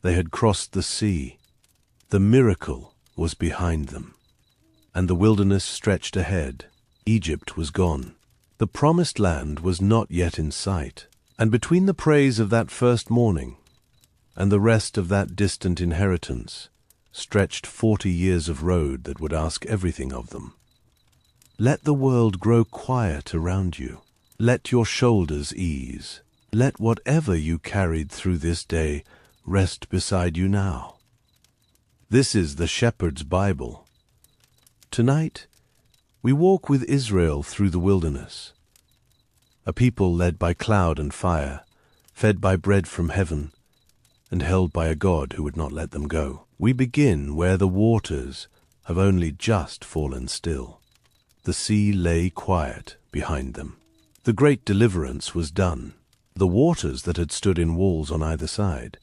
They had crossed the sea. The miracle was behind them. And the wilderness stretched ahead. Egypt was gone. The promised land was not yet in sight. And between the praise of that first morning and the rest of that distant inheritance stretched 40 years of road that would ask everything of them. Let the world grow quiet around you. Let your shoulders ease. Let whatever you carried through this day rest beside you now. This is the Shepherd's Bible. Tonight, we walk with Israel through the wilderness, a people led by cloud and fire, fed by bread from heaven, and held by a God who would not let them go. We begin where the waters have only just fallen still. The sea lay quiet behind them. The great deliverance was done. The waters that had stood in walls on either side,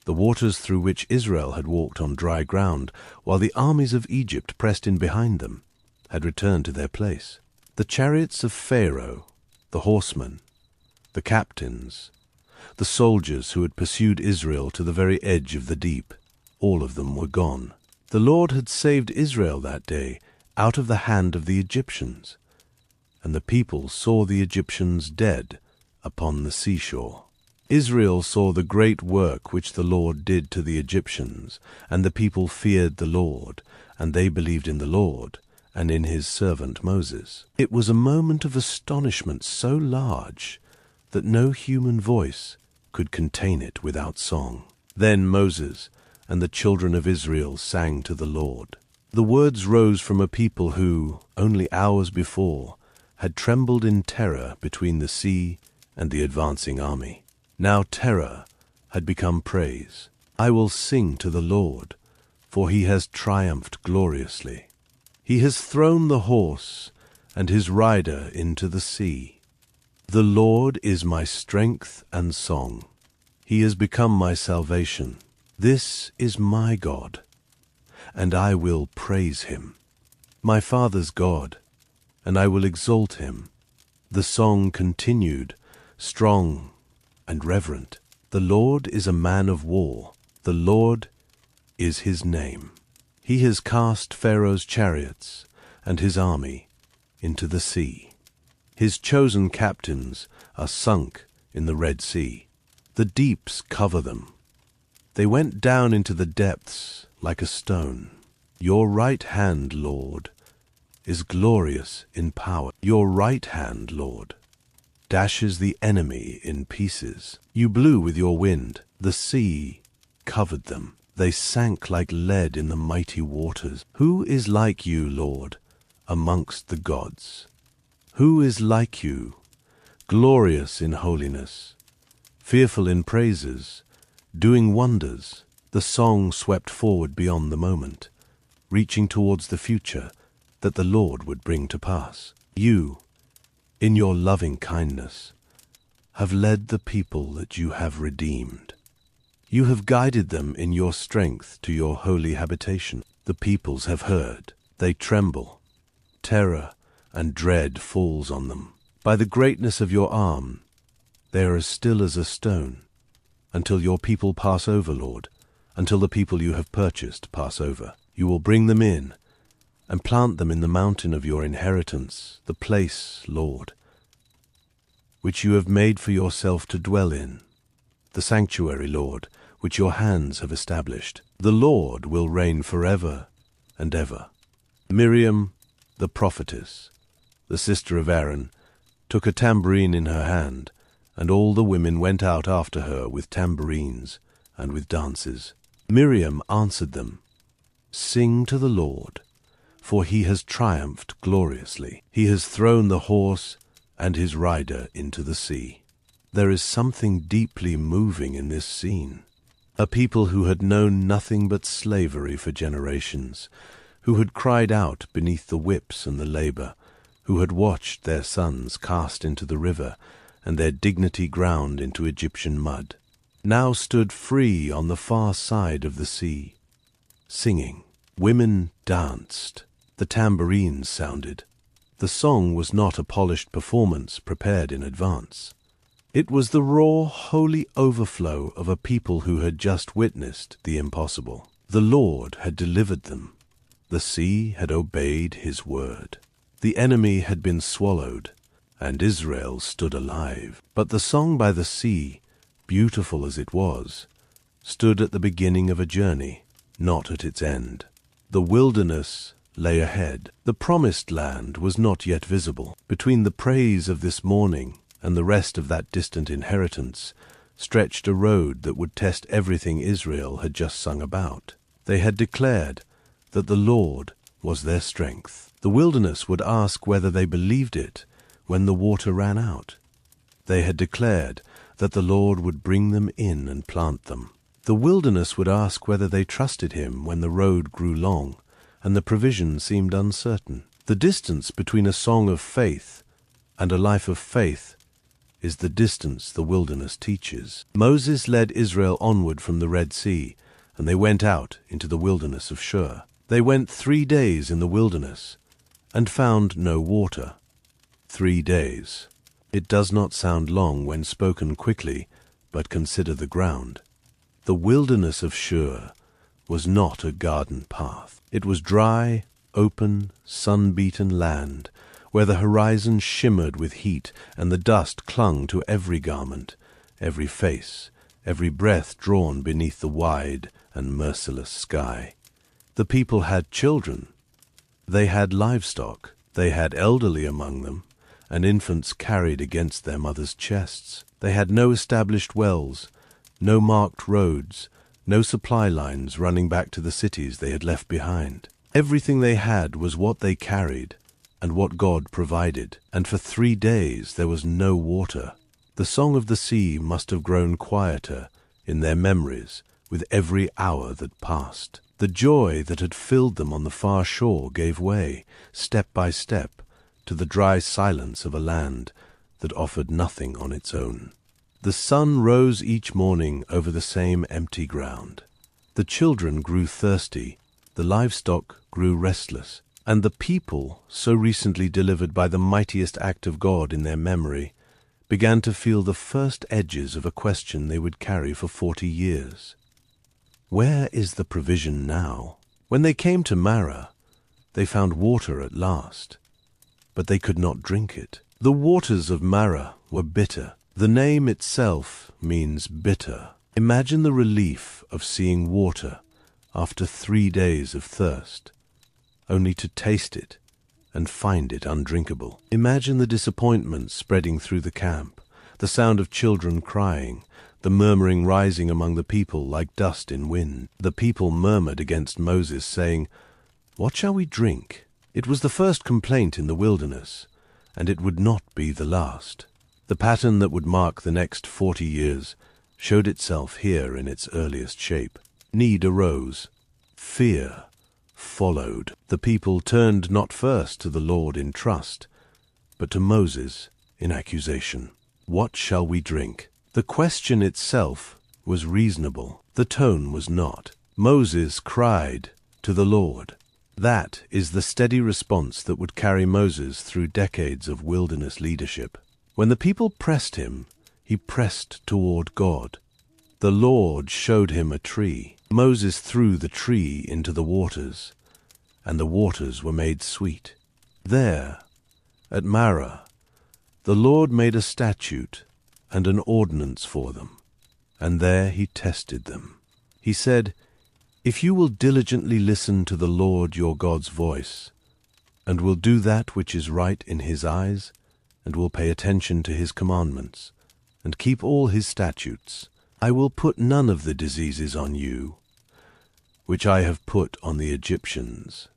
the waters through which Israel had walked on dry ground, while the armies of Egypt pressed in behind them, had returned to their place. The chariots of Pharaoh, the horsemen, the captains, the soldiers who had pursued Israel to the very edge of the deep, all of them were gone. The Lord had saved Israel that day out of the hand of the Egyptians, and the people saw the Egyptians dead upon the seashore. Israel saw the great work which the Lord did to the Egyptians, and the people feared the Lord, and they believed in the Lord and in his servant Moses. It was a moment of astonishment so large that no human voice could contain it without song. Then Moses and the children of Israel sang to the Lord. The words rose from a people who, only hours before, had trembled in terror between the sea and the advancing army. Now terror had become praise. I will sing to the Lord, for he has triumphed gloriously. He has thrown the horse and his rider into the sea. The Lord is my strength and song. He has become my salvation. This is my God, and I will praise him. My father's God, and I will exalt him. The song continued, strong and reverent. The Lord is a man of war. The Lord is his name. He has cast Pharaoh's chariots and his army into the sea. His chosen captains are sunk in the Red Sea. The deeps cover them. They went down into the depths like a stone. Your right hand, Lord, is glorious in power. Your right hand, Lord, dashes the enemy in pieces. You blew with your wind. The sea covered them. They sank like lead in the mighty waters. Who is like you, Lord, amongst the gods? Who is like you, glorious in holiness, fearful in praises, doing wonders? The song swept forward beyond the moment, reaching towards the future that the Lord would bring to pass. You, in your loving kindness, have led the people that you have redeemed. You have guided them in your strength to your holy habitation. The peoples have heard. They tremble. Terror and dread falls on them. By the greatness of your arm, they are as still as a stone, until your people pass over, Lord, until the people you have purchased pass over. You will bring them in and plant them in the mountain of your inheritance, the place, Lord, which you have made for yourself to dwell in, the sanctuary, Lord, which your hands have established. The Lord will reign forever and ever. Miriam, the prophetess, the sister of Aaron, took a tambourine in her hand, and all the women went out after her with tambourines and with dances. Miriam answered them, "Sing to the Lord, for he has triumphed gloriously. He has thrown the horse and his rider into the sea." There is something deeply moving in this scene. A people who had known nothing but slavery for generations, who had cried out beneath the whips and the labor, who had watched their sons cast into the river and their dignity ground into Egyptian mud, now stood free on the far side of the sea, singing. Women danced. The tambourines sounded. The song was not a polished performance prepared in advance. It was the raw, holy overflow of a people who had just witnessed the impossible. The Lord had delivered them. The sea had obeyed his word. The enemy had been swallowed, and Israel stood alive. But the song by the sea, beautiful as it was, stood at the beginning of a journey, not at its end. The wilderness lay ahead. The promised land was not yet visible. Between the praise of this morning and the rest of that distant inheritance stretched a road that would test everything Israel had just sung about. They had declared that the Lord was their strength. The wilderness would ask whether they believed it when the water ran out. They had declared that the Lord would bring them in and plant them. The wilderness would ask whether they trusted him when the road grew long and the provision seemed uncertain. The distance between a song of faith and a life of faith is the distance the wilderness teaches. Moses led Israel onward from the Red Sea, and they went out into the wilderness of Shur. They went 3 days in the wilderness and found no water. 3 days. It does not sound long when spoken quickly, but consider the ground. The wilderness of Shur was not a garden path. It was dry, open, sun-beaten land, where the horizon shimmered with heat and the dust clung to every garment, every face, every breath drawn beneath the wide and merciless sky. The people had children. They had livestock. They had elderly among them, and infants carried against their mothers' chests. They had no established wells, no marked roads, no supply lines running back to the cities they had left behind. Everything they had was what they carried and what God provided, and for 3 days there was no water. The song of the sea must have grown quieter in their memories with every hour that passed. The joy that had filled them on the far shore gave way, step by step, to the dry silence of a land that offered nothing on its own. The sun rose each morning over the same empty ground. The children grew thirsty, the livestock grew restless, and the people, so recently delivered by the mightiest act of God in their memory, began to feel the first edges of a question they would carry for 40 years. Where is the provision now? When they came to Marah, they found water at last, but they could not drink it. The waters of Marah were bitter. The name itself means bitter. Imagine the relief of seeing water after 3 days of thirst, only to taste it and find it undrinkable. Imagine the disappointment spreading through the camp, the sound of children crying, the murmuring rising among the people like dust in wind. The people murmured against Moses, saying, "What shall we drink?" It was the first complaint in the wilderness, and it would not be the last. The pattern that would mark the next 40 years showed itself here in its earliest shape. Need arose. Fear followed. The people turned not first to the Lord in trust, but to Moses in accusation. What shall we drink? The question itself was reasonable. The tone was not. Moses cried to the Lord. That is the steady response that would carry Moses through decades of wilderness leadership. When the people pressed him, he pressed toward God. The Lord showed him a tree. Moses threw the tree into the waters, and the waters were made sweet. There, at Marah, the Lord made a statute and an ordinance for them, and there he tested them. He said, "If you will diligently listen to the Lord your God's voice, and will do that which is right in his eyes, and will pay attention to his commandments, and keep all his statutes, I will put none of the diseases on you, which I have put on the Egyptians,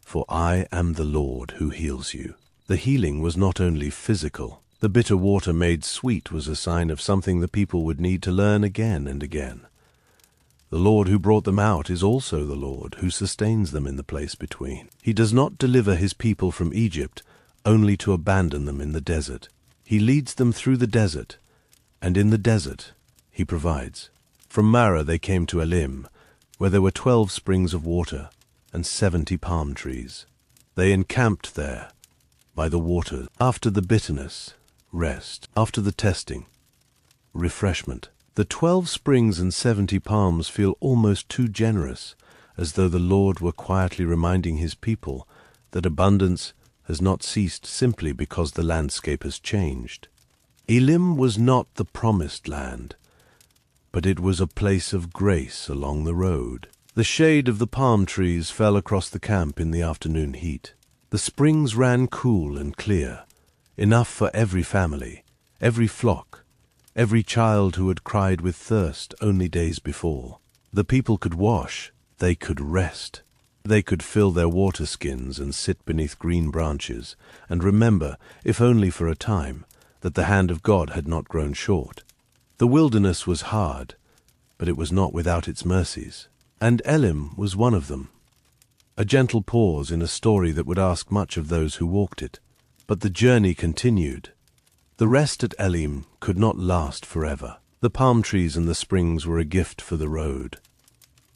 for I am the Lord who heals you." The healing was not only physical. The bitter water made sweet was a sign of something the people would need to learn again and again. The Lord who brought them out is also the Lord who sustains them in the place between. He does not deliver his people from Egypt only to abandon them in the desert. He leads them through the desert, and in the desert he provides. From Marah they came to Elim, where there were 12 springs of water and 70 palm trees. They encamped there by the water. After the bitterness, rest. After the testing, refreshment. The 12 springs and 70 palms feel almost too generous, as though the Lord were quietly reminding his people that abundance has not ceased simply because the landscape has changed. Elim was not the promised land, but it was a place of grace along the road. The shade of the palm trees fell across the camp in the afternoon heat. The springs ran cool and clear, enough for every family, every flock, every child who had cried with thirst only days before. The people could wash, they could rest. They could fill their water skins and sit beneath green branches and remember, if only for a time, that the hand of God had not grown short. The wilderness was hard, but it was not without its mercies, and Elim was one of them. A gentle pause in a story that would ask much of those who walked it. But the journey continued. The rest at Elim could not last forever. The palm trees and the springs were a gift for the road,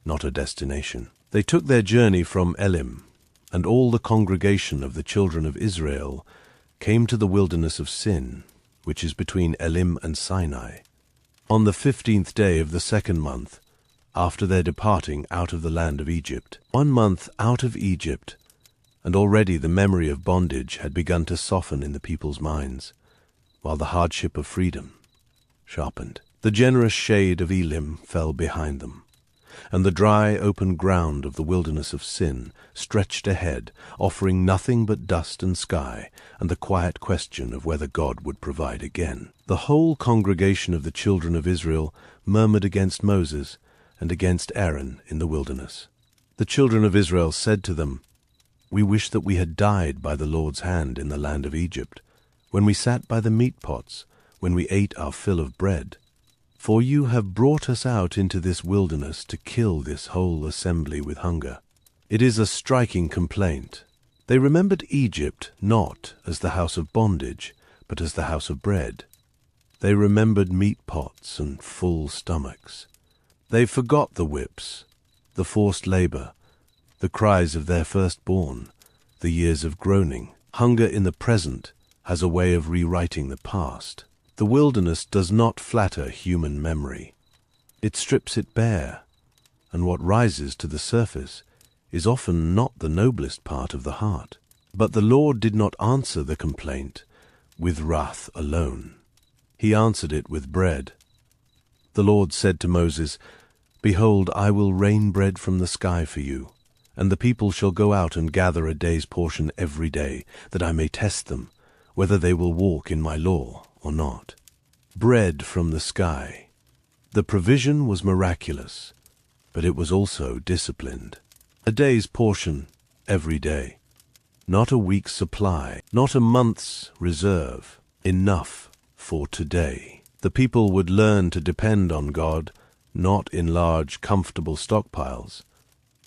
not a destination. They took their journey from Elim, and all the congregation of the children of Israel came to the wilderness of Sin, which is between Elim and Sinai. On the 15th day of the 2nd month, after their departing out of the land of Egypt, 1 month out of Egypt, and already the memory of bondage had begun to soften in the people's minds, while the hardship of freedom sharpened. The generous shade of Elim fell behind them, and the dry, open ground of the wilderness of Sin stretched ahead, offering nothing but dust and sky, and the quiet question of whether God would provide again. The whole congregation of the children of Israel murmured against Moses and against Aaron in the wilderness. The children of Israel said to them, "We wish that we had died by the Lord's hand in the land of Egypt, when we sat by the meat pots, when we ate our fill of bread. For you have brought us out into this wilderness to kill this whole assembly with hunger." It is a striking complaint. They remembered Egypt not as the house of bondage, but as the house of bread. They remembered meat pots and full stomachs. They forgot the whips, the forced labor, the cries of their firstborn, the years of groaning. Hunger in the present has a way of rewriting the past. The wilderness does not flatter human memory. It strips it bare, and what rises to the surface is often not the noblest part of the heart. But the Lord did not answer the complaint with wrath alone. He answered it with bread. The Lord said to Moses, "Behold, I will rain bread from the sky for you, and the people shall go out and gather a day's portion every day, that I may test them, whether they will walk in my law or not." Bread from the sky. The provision was miraculous, but it was also disciplined. A day's portion every day. Not a week's supply, not a month's reserve. Enough for today. The people would learn to depend on God, not in large, comfortable stockpiles,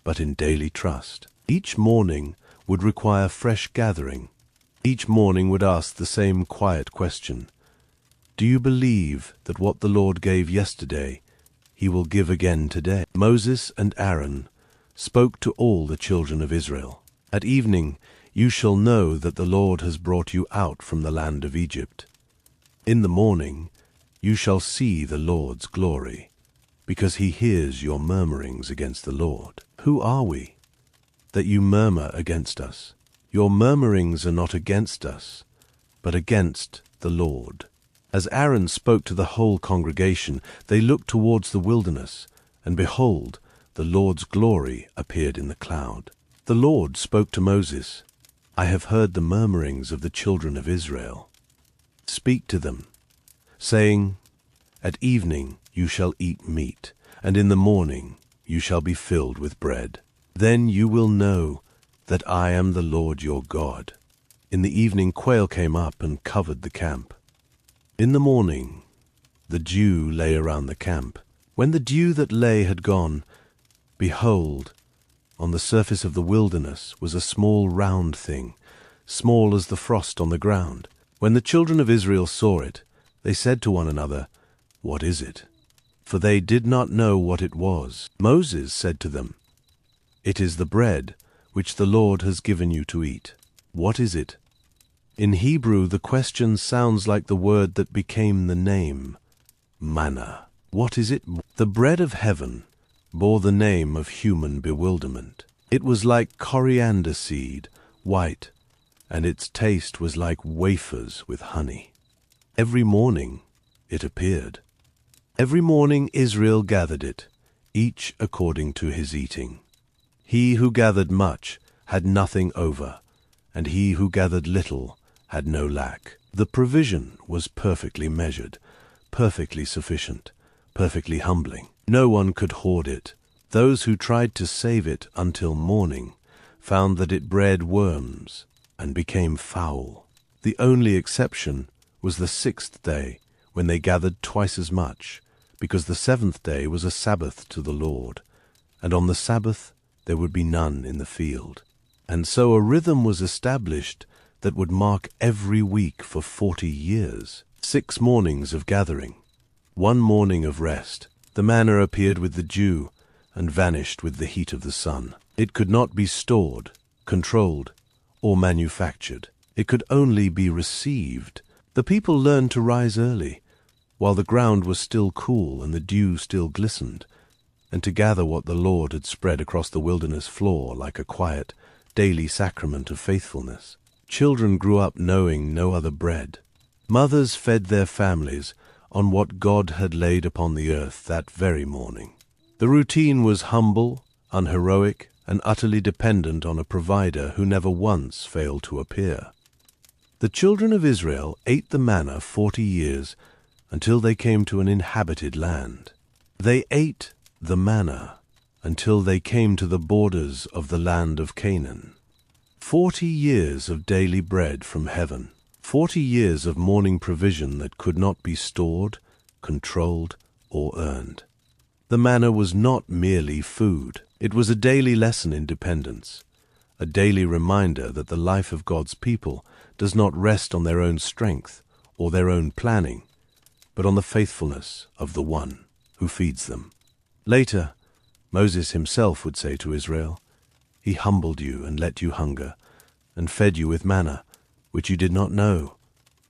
but in daily trust. Each morning would require fresh gathering. Each morning would ask the same quiet question: do you believe that what the Lord gave yesterday, he will give again today? Moses and Aaron spoke to all the children of Israel. At evening you shall know that the Lord has brought you out from the land of Egypt. In the morning you shall see the Lord's glory, because he hears your murmurings against the Lord. Who are we, that you murmur against us? Your murmurings are not against us, but against the Lord. As Aaron spoke to the whole congregation, they looked towards the wilderness, and behold, the Lord's glory appeared in the cloud. The Lord spoke to Moses, "I have heard the murmurings of the children of Israel. Speak to them, saying, at evening you shall eat meat, and in the morning you shall be filled with bread. Then you will know that I am the Lord your God." In the evening quail came up and covered the camp. In the morning the dew lay around the camp. When the dew that lay had gone, behold, on the surface of the wilderness was a small round thing, small as the frost on the ground. When the children of Israel saw it, they said to one another, "What is it?" For they did not know what it was. Moses said to them, "It is the bread which the Lord has given you to eat." What is it? In Hebrew, the question sounds like the word that became the name, manna. What is it? The bread of heaven bore the name of human bewilderment. It was like coriander seed, white, and its taste was like wafers with honey. Every morning it appeared. Every morning Israel gathered it, each according to his eating. He who gathered much had nothing over, and he who gathered little had no lack. The provision was perfectly measured, perfectly sufficient, perfectly humbling. No one could hoard it. Those who tried to save it until morning found that it bred worms and became foul. The only exception was the 6th day, when they gathered twice as much, because the 7th day was a Sabbath to the Lord, and on the Sabbath there would be none in the field. And so a rhythm was established that would mark every week for 40 years. 6 mornings of gathering, 1 morning of rest. The manna appeared with the dew and vanished with the heat of the sun. It could not be stored, controlled, or manufactured. It could only be received. The people learned to rise early, while the ground was still cool and the dew still glistened, and to gather what the Lord had spread across the wilderness floor like a quiet, daily sacrament of faithfulness. Children grew up knowing no other bread. Mothers fed their families on what God had laid upon the earth that very morning. The routine was humble, unheroic, and utterly dependent on a provider who never once failed to appear. The children of Israel ate the manna 40 years until they came to an inhabited land. They ate the manna until they came to the borders of the land of Canaan. 40 years of daily bread from heaven, 40 years of morning provision that could not be stored, controlled, or earned. The manna was not merely food. It was a daily lesson in dependence, a daily reminder that the life of God's people does not rest on their own strength or their own planning, but on the faithfulness of the One who feeds them. Later, Moses himself would say to Israel, "He humbled you and let you hunger, and fed you with manna, which you did not know,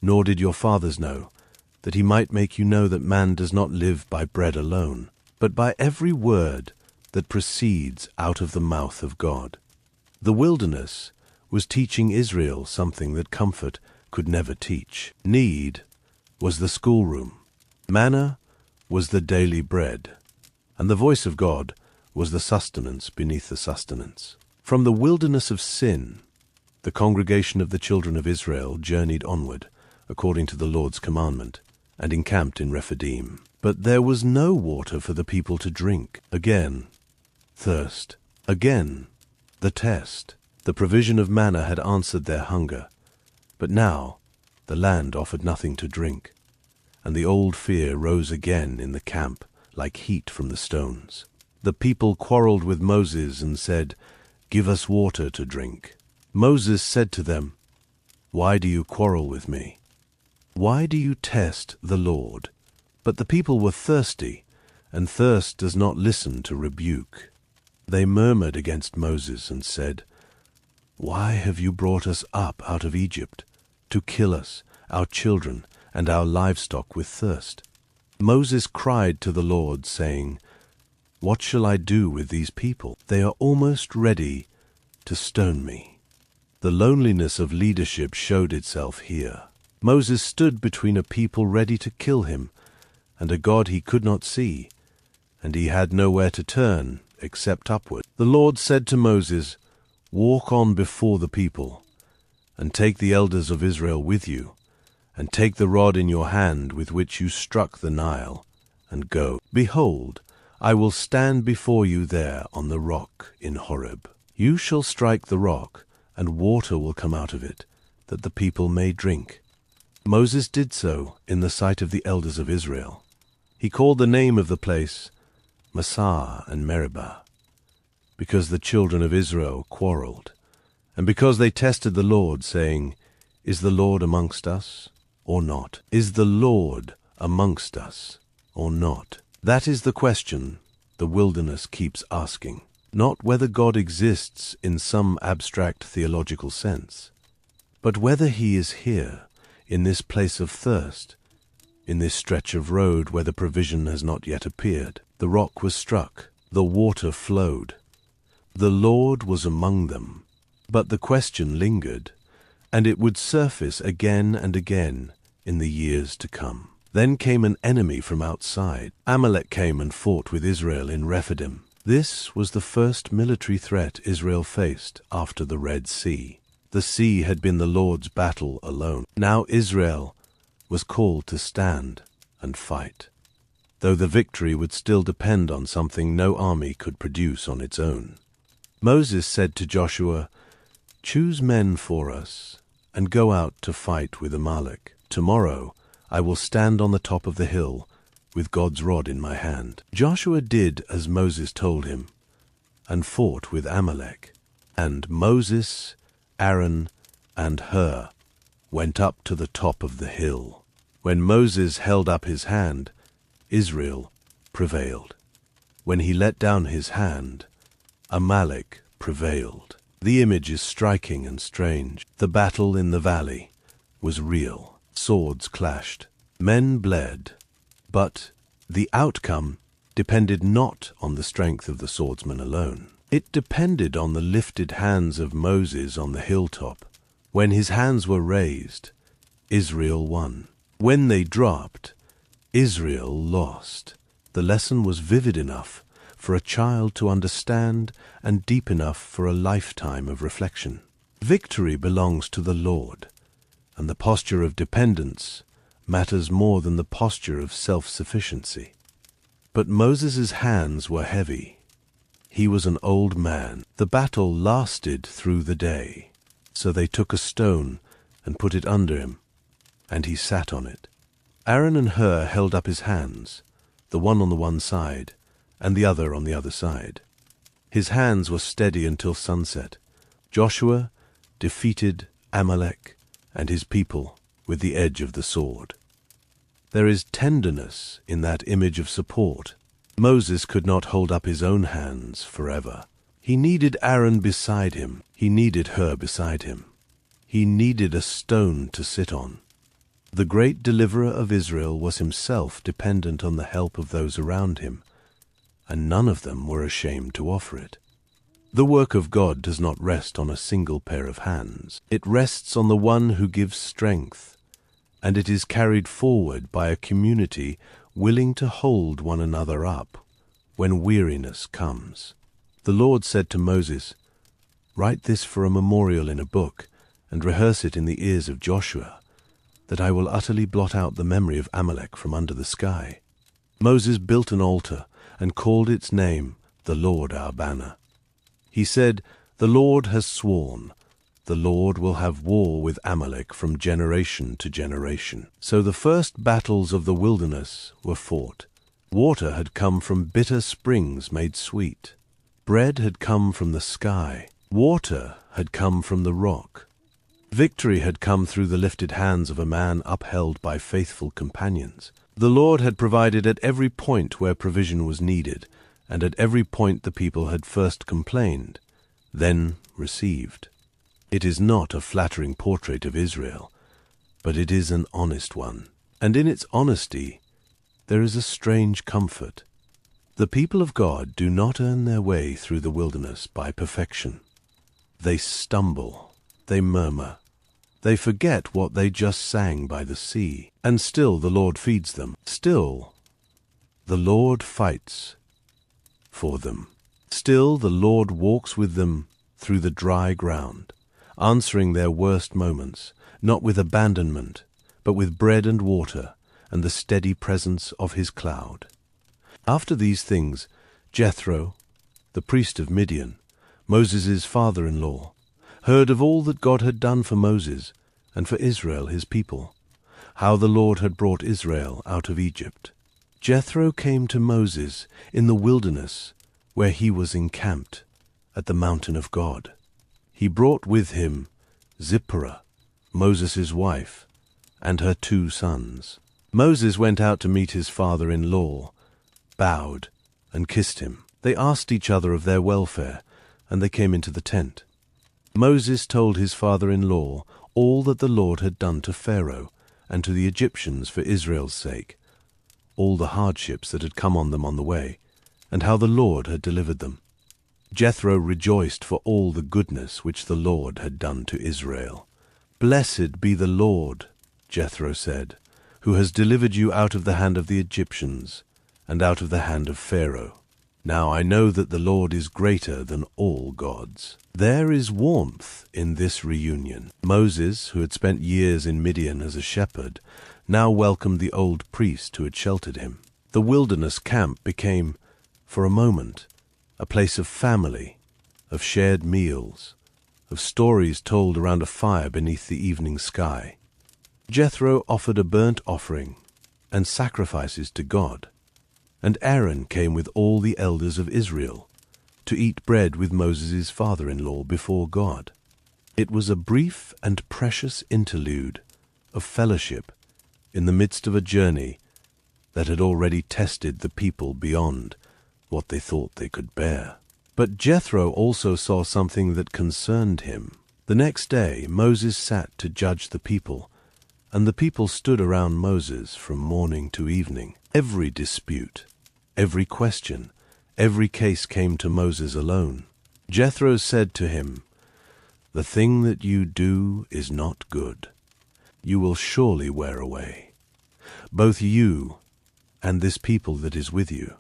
nor did your fathers know, that he might make you know that man does not live by bread alone, but by every word that proceeds out of the mouth of God." The wilderness was teaching Israel something that comfort could never teach. Need was the schoolroom. Manna was the daily bread, and the voice of God was the sustenance beneath the sustenance. From the wilderness of sin, the congregation of the children of Israel journeyed onward, according to the Lord's commandment, and encamped in Rephidim. But there was no water for the people to drink. Again, thirst. Again, the test. The provision of manna had answered their hunger, but now the land offered nothing to drink, and the old fear rose again in the camp like heat from the stones. The people quarreled with Moses and said, "Give us water to drink." Moses said to them, "Why do you quarrel with me? Why do you test the Lord?" But the people were thirsty, and thirst does not listen to rebuke. They murmured against Moses and said, "Why have you brought us up out of Egypt, to kill us, our children, and our livestock with thirst?" Moses cried to the Lord, saying, "What shall I do with these people? They are almost ready to stone me." The loneliness of leadership showed itself here. Moses stood between a people ready to kill him and a God he could not see, and he had nowhere to turn except upward. The Lord said to Moses, "Walk on before the people, and take the elders of Israel with you, and take the rod in your hand with which you struck the Nile, and go. Behold, I will stand before you there on the rock in Horeb. You shall strike the rock, and water will come out of it, that the people may drink." Moses did so in the sight of the elders of Israel. He called the name of the place Massah and Meribah, because the children of Israel quarreled, and because they tested the Lord, saying, "Is the Lord amongst us, or not? Is the Lord amongst us, or not?" That is the question the wilderness keeps asking. Not whether God exists in some abstract theological sense, but whether he is here, in this place of thirst, in this stretch of road where the provision has not yet appeared. The rock was struck, the water flowed. The Lord was among them. But the question lingered, and it would surface again and again in the years to come. Then came an enemy from outside. Amalek came and fought with Israel in Rephidim. This was the first military threat Israel faced after the Red Sea. The sea had been the Lord's battle alone. Now Israel was called to stand and fight, though the victory would still depend on something no army could produce on its own. Moses said to Joshua, "Choose men for us and go out to fight with Amalek. Tomorrow I will stand on the top of the hill with God's rod in my hand." Joshua did as Moses told him and fought with Amalek. And Moses, Aaron, and Hur went up to the top of the hill. When Moses held up his hand, Israel prevailed. When he let down his hand, Amalek prevailed. The image is striking and strange. The battle in the valley was real. Swords clashed. Men bled. But the outcome depended not on the strength of the swordsman alone. It depended on the lifted hands of Moses on the hilltop. When his hands were raised, Israel won. When they dropped, Israel lost. The lesson was vivid enough for a child to understand and deep enough for a lifetime of reflection. Victory belongs to the Lord, and the posture of dependence matters more than the posture of self-sufficiency. But Moses' hands were heavy. He was an old man. The battle lasted through the day. So they took a stone and put it under him, and he sat on it. Aaron and Hur held up his hands, the one on the one side, and the other on the other side. His hands were steady until sunset. Joshua defeated Amalek and his people with the edge of the sword. There is tenderness in that image of support. Moses could not hold up his own hands forever. He needed Aaron beside him. He needed Hur beside him. He needed a stone to sit on. The great deliverer of Israel was himself dependent on the help of those around him, and none of them were ashamed to offer it. The work of God does not rest on a single pair of hands. It rests on the one who gives strength, and it is carried forward by a community willing to hold one another up when weariness comes. The Lord said to Moses, "Write this for a memorial in a book, and rehearse it in the ears of Joshua, that I will utterly blot out the memory of Amalek from under the sky." Moses built an altar and called its name, "The Lord our Banner." He said, "The Lord has sworn, the Lord will have war with Amalek from generation to generation." So the first battles of the wilderness were fought. Water had come from bitter springs made sweet. Bread had come from the sky. Water had come from the rock. Victory had come through the lifted hands of a man upheld by faithful companions. The Lord had provided at every point where provision was needed, and at every point the people had first complained, then received. It is not a flattering portrait of Israel, but it is an honest one. And in its honesty, there is a strange comfort. The people of God do not earn their way through the wilderness by perfection. They stumble, they murmur, they forget what they just sang by the sea, and still the Lord feeds them. Still, the Lord fights for them. Still, the Lord walks with them through the dry ground, answering their worst moments, not with abandonment, but with bread and water and the steady presence of his cloud. After these things, Jethro, the priest of Midian, Moses' father-in-law, heard of all that God had done for Moses and for Israel his people, how the Lord had brought Israel out of Egypt. Jethro came to Moses in the wilderness where he was encamped at the mountain of God. He brought with him Zipporah, Moses' wife, and her 2 sons. Moses went out to meet his father-in-law, bowed, and kissed him. They asked each other of their welfare, and they came into the tent. Moses told his father-in-law all that the Lord had done to Pharaoh and to the Egyptians for Israel's sake, all the hardships that had come on them on the way, and how the Lord had delivered them. Jethro rejoiced for all the goodness which the Lord had done to Israel. "Blessed be the Lord," Jethro said, "who has delivered you out of the hand of the Egyptians, and out of the hand of Pharaoh. Now I know that the Lord is greater than all gods." There is warmth in this reunion. Moses, who had spent years in Midian as a shepherd, now welcomed the old priest who had sheltered him. The wilderness camp became, for a moment, a place of family, of shared meals, of stories told around a fire beneath the evening sky. Jethro offered a burnt offering and sacrifices to God, and Aaron came with all the elders of Israel to eat bread with Moses' father-in-law before God. It was a brief and precious interlude of fellowship in the midst of a journey that had already tested the people beyond what they thought they could bear. But Jethro also saw something that concerned him. The next day Moses sat to judge the people, and the people stood around Moses from morning to evening. Every dispute, every question, every case came to Moses alone. Jethro said to him, "The thing that you do is not good. You will surely wear away, both you and this people that is with you,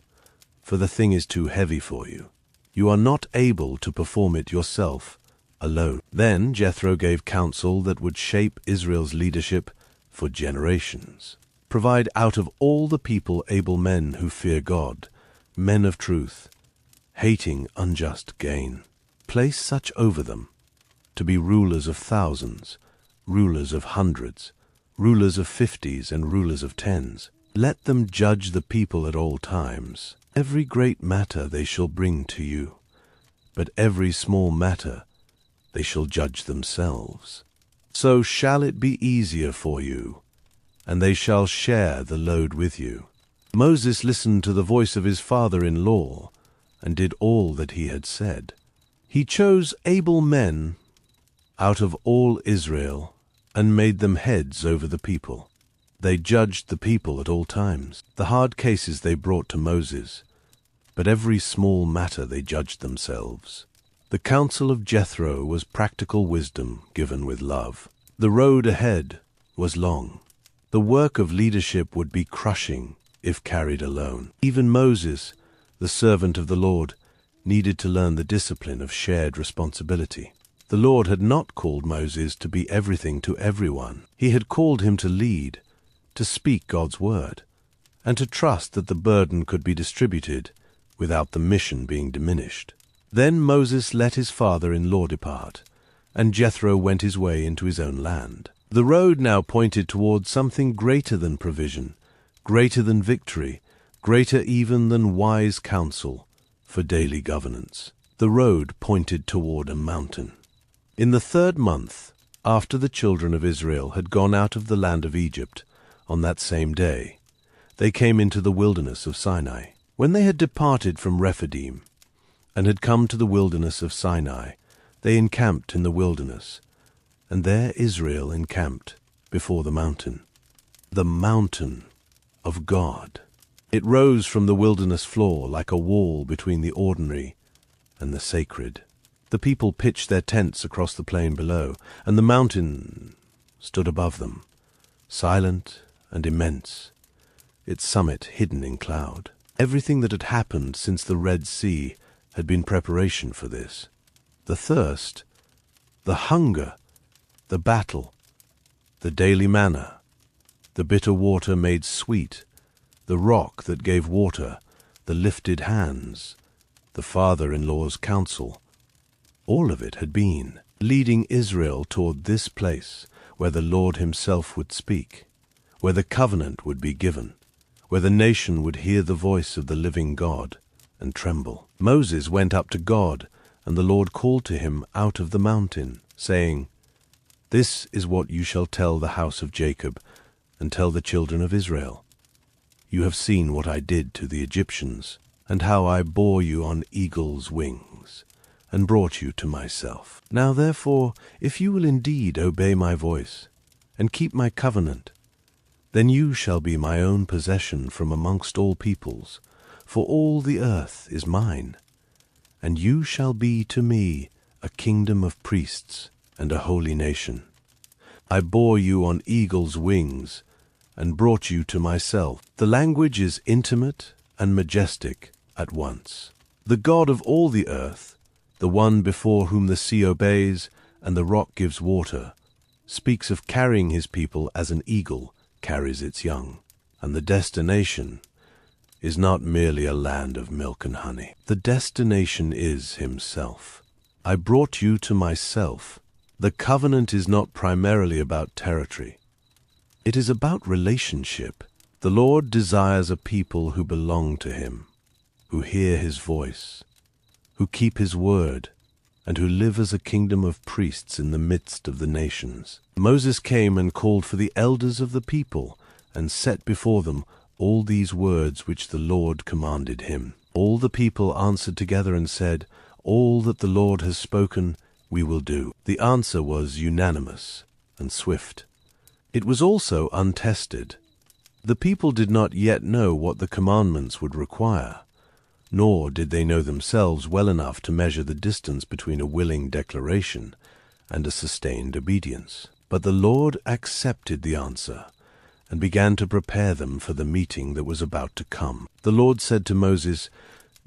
for the thing is too heavy for you. You are not able to perform it yourself alone." Then Jethro gave counsel that would shape Israel's leadership for generations. Provide out of all the people able men who fear God, men of truth, hating unjust gain. Place such over them, to be rulers of thousands, rulers of hundreds, rulers of 50s, and rulers of 10s. Let them judge the people at all times. Every great matter they shall bring to you, but every small matter they shall judge themselves. So shall it be easier for you, and they shall share the load with you. Moses listened to the voice of his father-in-law, and did all that he had said. He chose able men out of all Israel, and made them heads over the people. They judged the people at all times. The hard cases they brought to Moses, but every small matter they judged themselves. The counsel of Jethro was practical wisdom given with love. The road ahead was long. The work of leadership would be crushing if carried alone. Even Moses, the servant of the Lord, needed to learn the discipline of shared responsibility. The Lord had not called Moses to be everything to everyone. He had called him to lead, to speak God's word, and to trust that the burden could be distributed without the mission being diminished. Then Moses let his father-in-law depart, and Jethro went his way into his own land. The road now pointed towards something greater than provision, greater than victory, greater even than wise counsel for daily governance. The road pointed toward a mountain. In the 3rd month, after the children of Israel had gone out of the land of Egypt, on that same day, they came into the wilderness of Sinai. When they had departed from Rephidim, and had come to the wilderness of Sinai, they encamped in the wilderness, and there Israel encamped before the mountain of God. It rose from the wilderness floor like a wall between the ordinary and the sacred. The people pitched their tents across the plain below, and the mountain stood above them, silent and immense, its summit hidden in cloud. Everything that had happened since the Red Sea had been preparation for this. The thirst, the hunger, the battle, the daily manna, the bitter water made sweet, the rock that gave water, the lifted hands, the father-in-law's counsel, all of it had been leading Israel toward this place where the Lord himself would speak, where the covenant would be given, where the nation would hear the voice of the living God and tremble. Moses went up to God, and the Lord called to him out of the mountain, saying, "This is what you shall tell the house of Jacob, and tell the children of Israel. You have seen what I did to the Egyptians, and how I bore you on eagle's wings, and brought you to myself. Now therefore, if you will indeed obey my voice, and keep my covenant, Then you shall be my own possession from amongst all peoples, for all the earth is mine. And you shall be to me a kingdom of priests and a holy nation. I bore you on eagle's wings and brought you to myself. The language is intimate and majestic at once. The God of all the earth, the one before whom the sea obeys and the rock gives water, speaks of carrying his people as an eagle carries its young. And the destination is not merely a land of milk and honey. The destination is himself. I brought you to myself. The covenant is not primarily about territory. It is about relationship. The Lord desires a people who belong to him, who hear his voice, who keep his word, and who live as a kingdom of priests in the midst of the nations. Moses came and called for the elders of the people and set before them all these words which the Lord commanded him. All the people answered together and said, "All that the Lord has spoken, we will do." The answer was unanimous and swift. It was also untested. The people did not yet know what the commandments would require, nor did they know themselves well enough to measure the distance between a willing declaration and a sustained obedience. But the Lord accepted the answer and began to prepare them for the meeting that was about to come. The Lord said to Moses,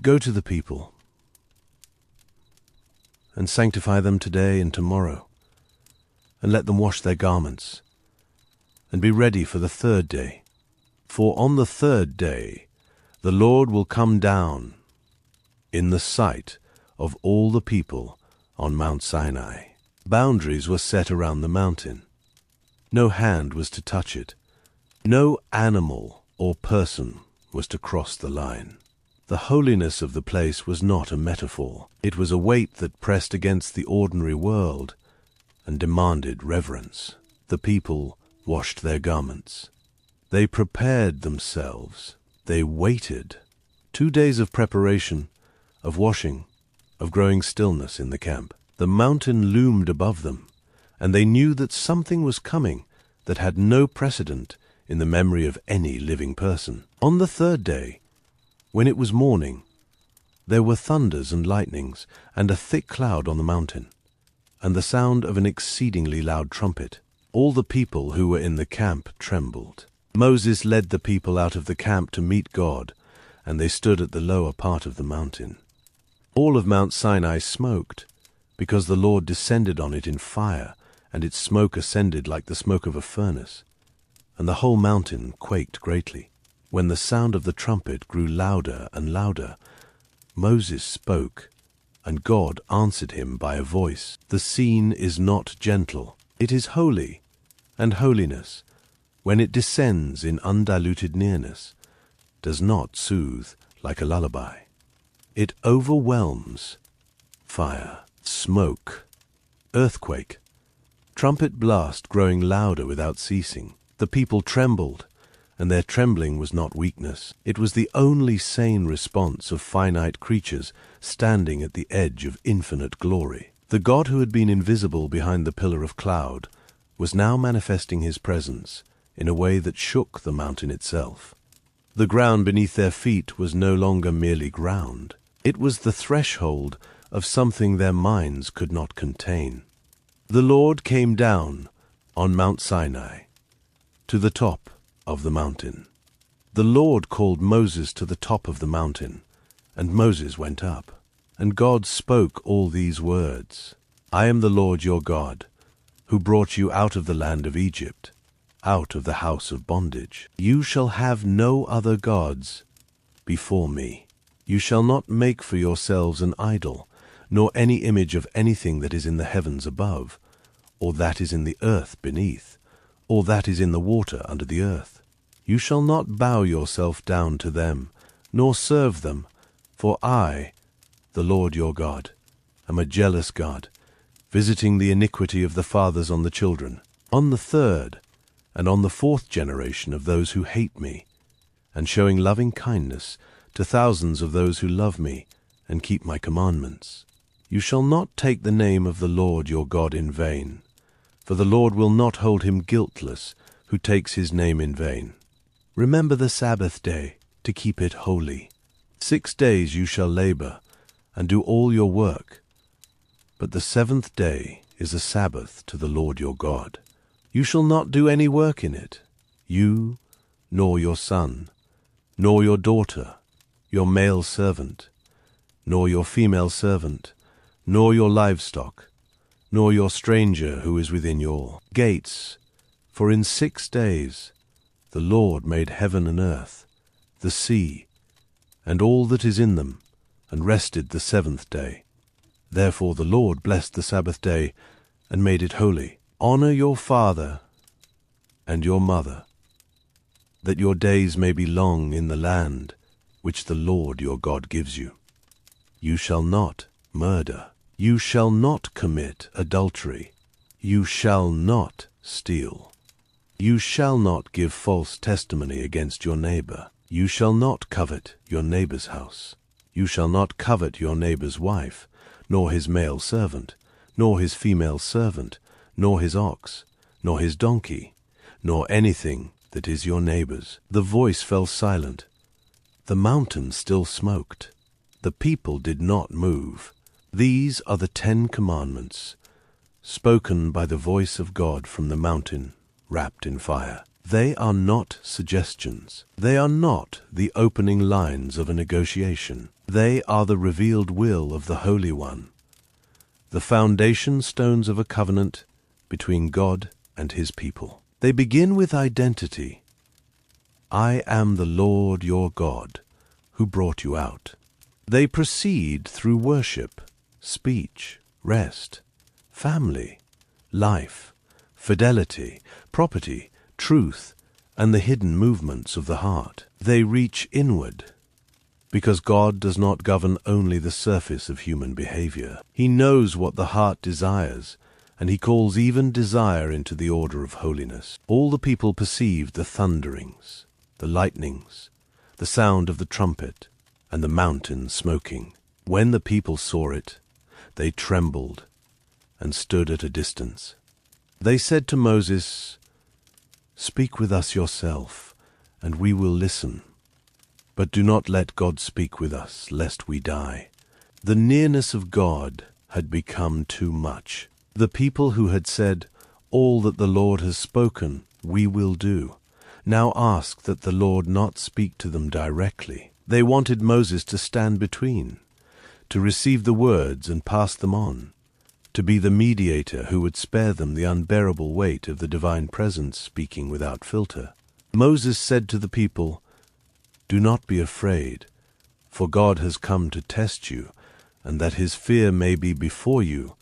"Go to the people and sanctify them today and tomorrow, and let them wash their garments, and be ready for the third day. For on the third day the Lord will come down in the sight of all the people on Mount Sinai." Boundaries were set around the mountain. No hand was to touch it. No animal or person was to cross the line. The holiness of the place was not a metaphor. It was a weight that pressed against the ordinary world and demanded reverence. The people washed their garments. They prepared themselves. They waited. 2 days of preparation, of washing, of growing stillness in the camp. The mountain loomed above them, and they knew that something was coming that had no precedent in the memory of any living person. On the third day, when it was morning, there were thunders and lightnings, and a thick cloud on the mountain, and the sound of an exceedingly loud trumpet. All the people who were in the camp trembled. Moses led the people out of the camp to meet God, and they stood at the lower part of the mountain. All of Mount Sinai smoked, because the Lord descended on it in fire, and its smoke ascended like the smoke of a furnace. And the whole mountain quaked greatly. When the sound of the trumpet grew louder and louder, Moses spoke, and God answered him by a voice. The scene is not gentle. It is holy, and holiness, when it descends in undiluted nearness, does not soothe like a lullaby. It overwhelms. Fire, smoke, earthquake, trumpet blast growing louder without ceasing. The people trembled, and their trembling was not weakness. It was the only sane response of finite creatures standing at the edge of infinite glory. The God who had been invisible behind the pillar of cloud was now manifesting his presence in a way that shook the mountain itself. The ground beneath their feet was no longer merely ground. It was the threshold of something their minds could not contain. The Lord came down on Mount Sinai to the top of the mountain. The Lord called Moses to the top of the mountain, and Moses went up. And God spoke all these words: "I am the Lord your God, who brought you out of the land of Egypt, out of the house of bondage. You shall have no other gods before me. You shall not make for yourselves an idol, nor any image of anything that is in the heavens above, or that is in the earth beneath, or that is in the water under the earth. You shall not bow yourself down to them, nor serve them, for I, the Lord your God, am a jealous God, visiting the iniquity of the fathers on the children, on the third and on the fourth generation of those who hate me, and showing loving kindness to thousands of those who love me and keep my commandments. You shall not take the name of the Lord your God in vain, for the Lord will not hold him guiltless who takes his name in vain. Remember the Sabbath day, to keep it holy. 6 days you shall labor, and do all your work. But the 7th day is a Sabbath to the Lord your God. You shall not do any work in it, you, nor your son, nor your daughter, your male servant, nor your female servant, nor your livestock, nor your stranger who is within your gates. For in 6 days the Lord made heaven and earth, the sea, and all that is in them, and rested the 7th day. Therefore the Lord blessed the Sabbath day, and made it holy. Honor your father and your mother, that your days may be long in the land which the Lord your God gives you. You shall not murder. You shall not commit adultery. You shall not steal. You shall not give false testimony against your neighbor. You shall not covet your neighbor's house. You shall not covet your neighbor's wife, nor his male servant, nor his female servant, nor his ox, nor his donkey, nor anything that is your neighbor's. The voice fell silent. The mountain still smoked. The people did not move. These are the 10 commandments, spoken by the voice of God from the mountain, wrapped in fire. They are not suggestions. They are not the opening lines of a negotiation. They are the revealed will of the Holy One, the foundation stones of a covenant between God and his people. They begin with identity. I am the Lord your God, who brought you out. They proceed through worship, speech, rest, family, life, fidelity, property, truth, and the hidden movements of the heart. They reach inward, because God does not govern only the surface of human behavior. He knows what the heart desires, and he calls even desire into the order of holiness. All the people perceived the thunderings, the lightnings, the sound of the trumpet, and the mountain smoking. When the people saw it, they trembled and stood at a distance. They said to Moses, "Speak with us yourself, and we will listen. But do not let God speak with us, lest we die." The nearness of God had become too much. The people who had said, "All that the Lord has spoken, we will do," now asked that the Lord not speak to them directly. They wanted Moses to stand between, to receive the words and pass them on, to be the mediator who would spare them the unbearable weight of the divine presence speaking without filter. Moses said to the people, "Do not be afraid, for God has come to test you, and that his fear may be before you,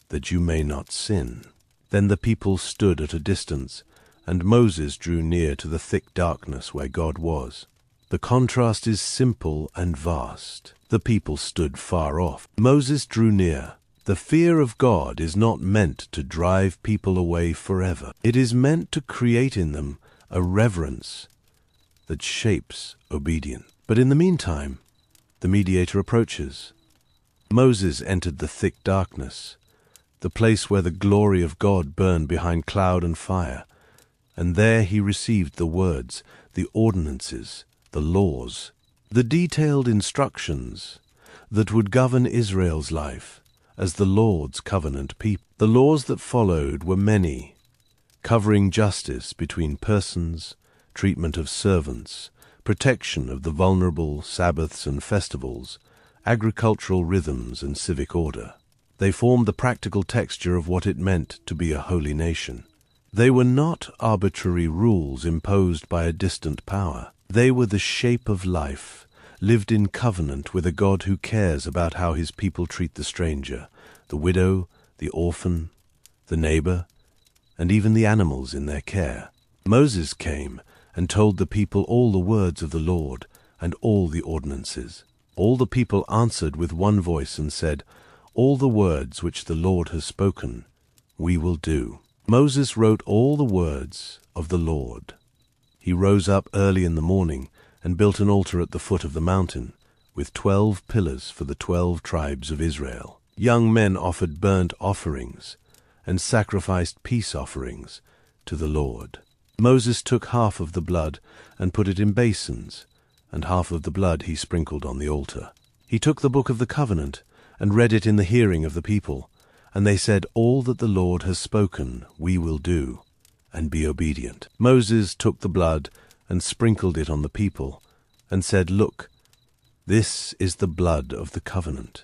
that you may not sin." Then the people stood at a distance, and Moses drew near to the thick darkness where God was. The contrast is simple and vast. The people stood far off. Moses drew near. The fear of God is not meant to drive people away forever. It is meant to create in them a reverence that shapes obedience. But in the meantime, the mediator approaches. Moses entered the thick darkness, the place where the glory of God burned behind cloud and fire, and there he received the words, the ordinances, the laws, the detailed instructions that would govern Israel's life as the Lord's covenant people. The laws that followed were many, covering justice between persons, treatment of servants, protection of the vulnerable, Sabbaths and festivals, agricultural rhythms and civic order. They formed the practical texture of what it meant to be a holy nation. They were not arbitrary rules imposed by a distant power. They were the shape of life, lived in covenant with a God who cares about how his people treat the stranger, the widow, the orphan, the neighbor, and even the animals in their care. Moses came and told the people all the words of the Lord and all the ordinances. All the people answered with one voice and said, "All the words which the Lord has spoken, we will do." Moses wrote all the words of the Lord. He rose up early in the morning and built an altar at the foot of the mountain, with 12 pillars for the 12 tribes of Israel. Young men offered burnt offerings and sacrificed peace offerings to the Lord. Moses took half of the blood and put it in basins, and half of the blood he sprinkled on the altar. He took the book of the covenant and read it in the hearing of the people, and they said, "All that the Lord has spoken we will do, and be obedient." Moses took the blood and sprinkled it on the people, and said, "Look, this is the blood of the covenant,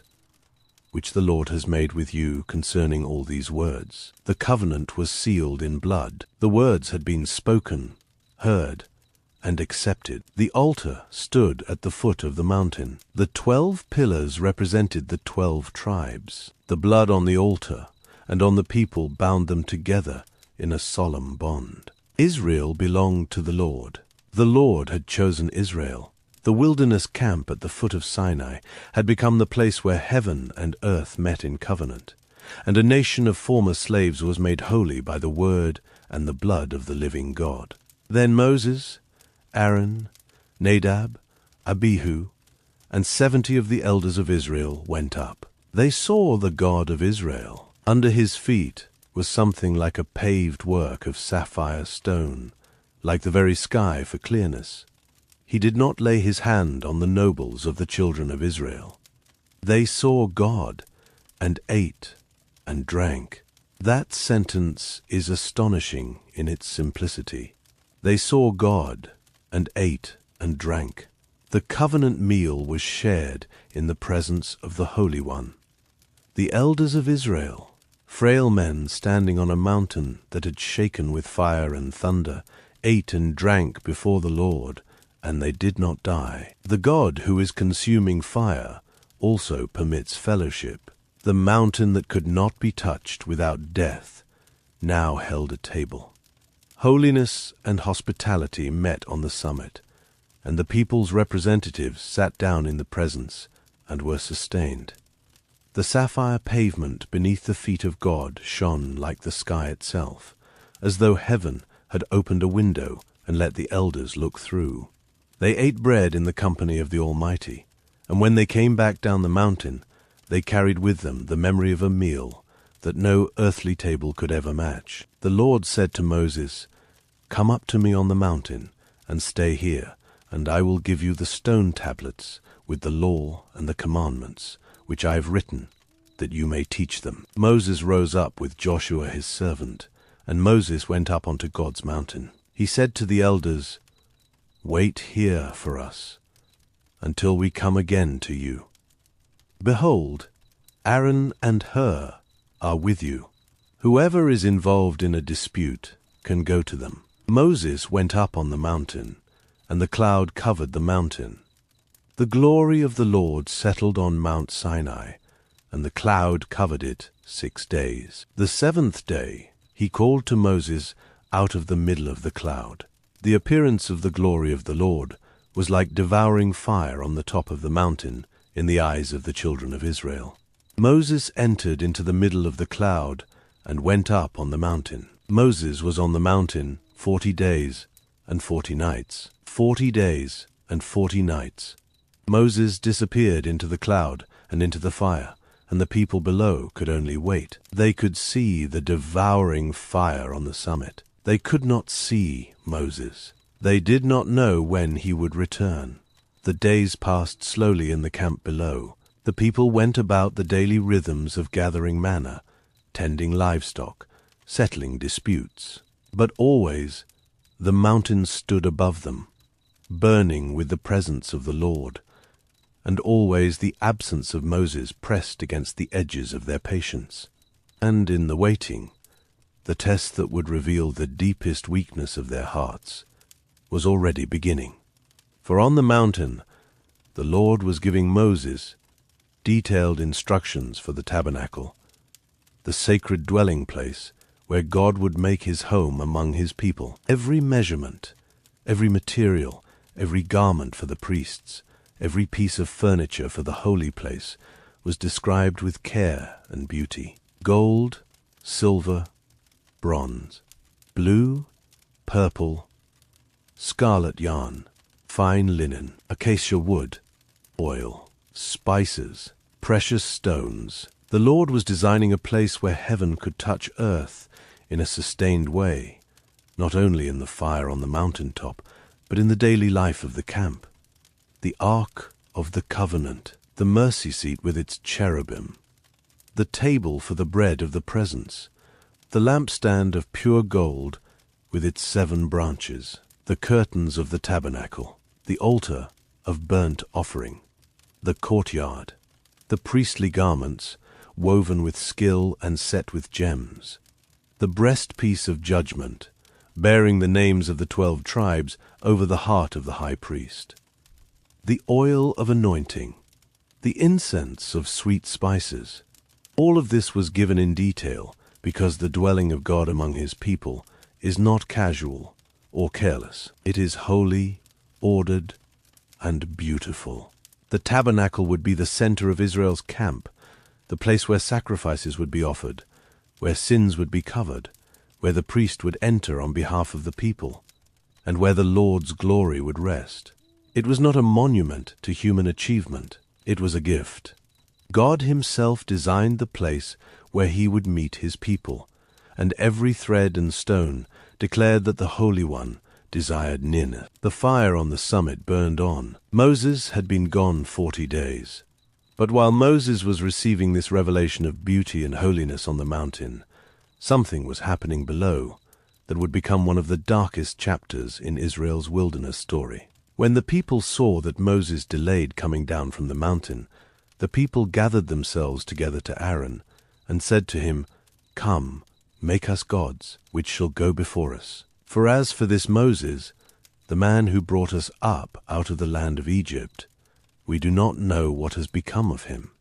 which the Lord has made with you concerning all these words." The covenant was sealed in blood. The words had been spoken, heard, and accepted. The altar stood at the foot of the mountain. The 12 pillars represented the 12 tribes. The blood on the altar and on the people bound them together in a solemn bond. Israel belonged to the Lord. The Lord had chosen Israel. The wilderness camp at the foot of Sinai had become the place where heaven and earth met in covenant, and a nation of former slaves was made holy by the word and the blood of the living God. Then Moses, Aaron, Nadab, Abihu, and 70 of the elders of Israel went up. They saw the God of Israel. Under his feet was something like a paved work of sapphire stone, like the very sky for clearness. He did not lay his hand on the nobles of the children of Israel. They saw God and ate and drank. That sentence is astonishing in its simplicity. They saw God and ate and drank. The covenant meal was shared in the presence of the Holy One. The elders of Israel, frail men standing on a mountain that had shaken with fire and thunder, ate and drank before the Lord, and they did not die. The God who is consuming fire also permits fellowship. The mountain that could not be touched without death now held a table. Holiness and hospitality met on the summit, and the people's representatives sat down in the presence and were sustained. The sapphire pavement beneath the feet of God shone like the sky itself, as though heaven had opened a window and let the elders look through. They ate bread in the company of the Almighty, and when they came back down the mountain, they carried with them the memory of a meal that no earthly table could ever match. The Lord said to Moses, "Come up to me on the mountain and stay here, and I will give you the stone tablets with the law and the commandments, which I have written, that you may teach them." Moses rose up with Joshua his servant, and Moses went up onto God's mountain. He said to the elders, "Wait here for us, until we come again to you. Behold, Aaron and Hur are with you. Whoever is involved in a dispute can go to them." Moses went up on the mountain, and the cloud covered the mountain. The glory of the Lord settled on Mount Sinai, and the cloud covered it 6 days. The 7th day he called to Moses out of the middle of the cloud. The appearance of the glory of the Lord was like devouring fire on the top of the mountain in the eyes of the children of Israel. Moses entered into the middle of the cloud and went up on the mountain. Moses was on the mountain 40 days and 40 nights. 40 days and 40 nights. Moses disappeared into the cloud and into the fire, and the people below could only wait. They could see the devouring fire on the summit. They could not see Moses. They did not know when he would return. The days passed slowly in the camp below. The people went about the daily rhythms of gathering manna, tending livestock, settling disputes. But always the mountain stood above them, burning with the presence of the Lord, and always the absence of Moses pressed against the edges of their patience. And in the waiting, the test that would reveal the deepest weakness of their hearts was already beginning. For on the mountain, the Lord was giving Moses detailed instructions for the tabernacle, the sacred dwelling place where God would make his home among his people. Every measurement, every material, every garment for the priests, every piece of furniture for the holy place was described with care and beauty. Gold, silver, bronze, blue, purple, scarlet yarn, fine linen, acacia wood, oil, spices, precious stones. The Lord was designing a place where heaven could touch earth in a sustained way, not only in the fire on the mountaintop, but in the daily life of the camp. The Ark of the Covenant, the mercy seat with its cherubim, the table for the bread of the presence, the lampstand of pure gold with its 7 branches, the curtains of the tabernacle, the altar of burnt offering, the courtyard, the priestly garments woven with skill and set with gems, the breastpiece of judgment, bearing the names of the 12 tribes over the heart of the high priest, the oil of anointing, the incense of sweet spices. All of this was given in detail because the dwelling of God among his people is not casual or careless. It is holy, ordered, and beautiful. The tabernacle would be the center of Israel's camp, the place where sacrifices would be offered, where sins would be covered, where the priest would enter on behalf of the people, and where the Lord's glory would rest. It was not a monument to human achievement. It was a gift. God himself designed the place where he would meet his people, and every thread and stone declared that the Holy One desired nearness. The fire on the summit burned on. Moses had been gone 40 days. But while Moses was receiving this revelation of beauty and holiness on the mountain, something was happening below that would become one of the darkest chapters in Israel's wilderness story. When the people saw that Moses delayed coming down from the mountain, the people gathered themselves together to Aaron and said to him, "Come, make us gods, which shall go before us. For as for this Moses, the man who brought us up out of the land of Egypt, we do not know what has become of him."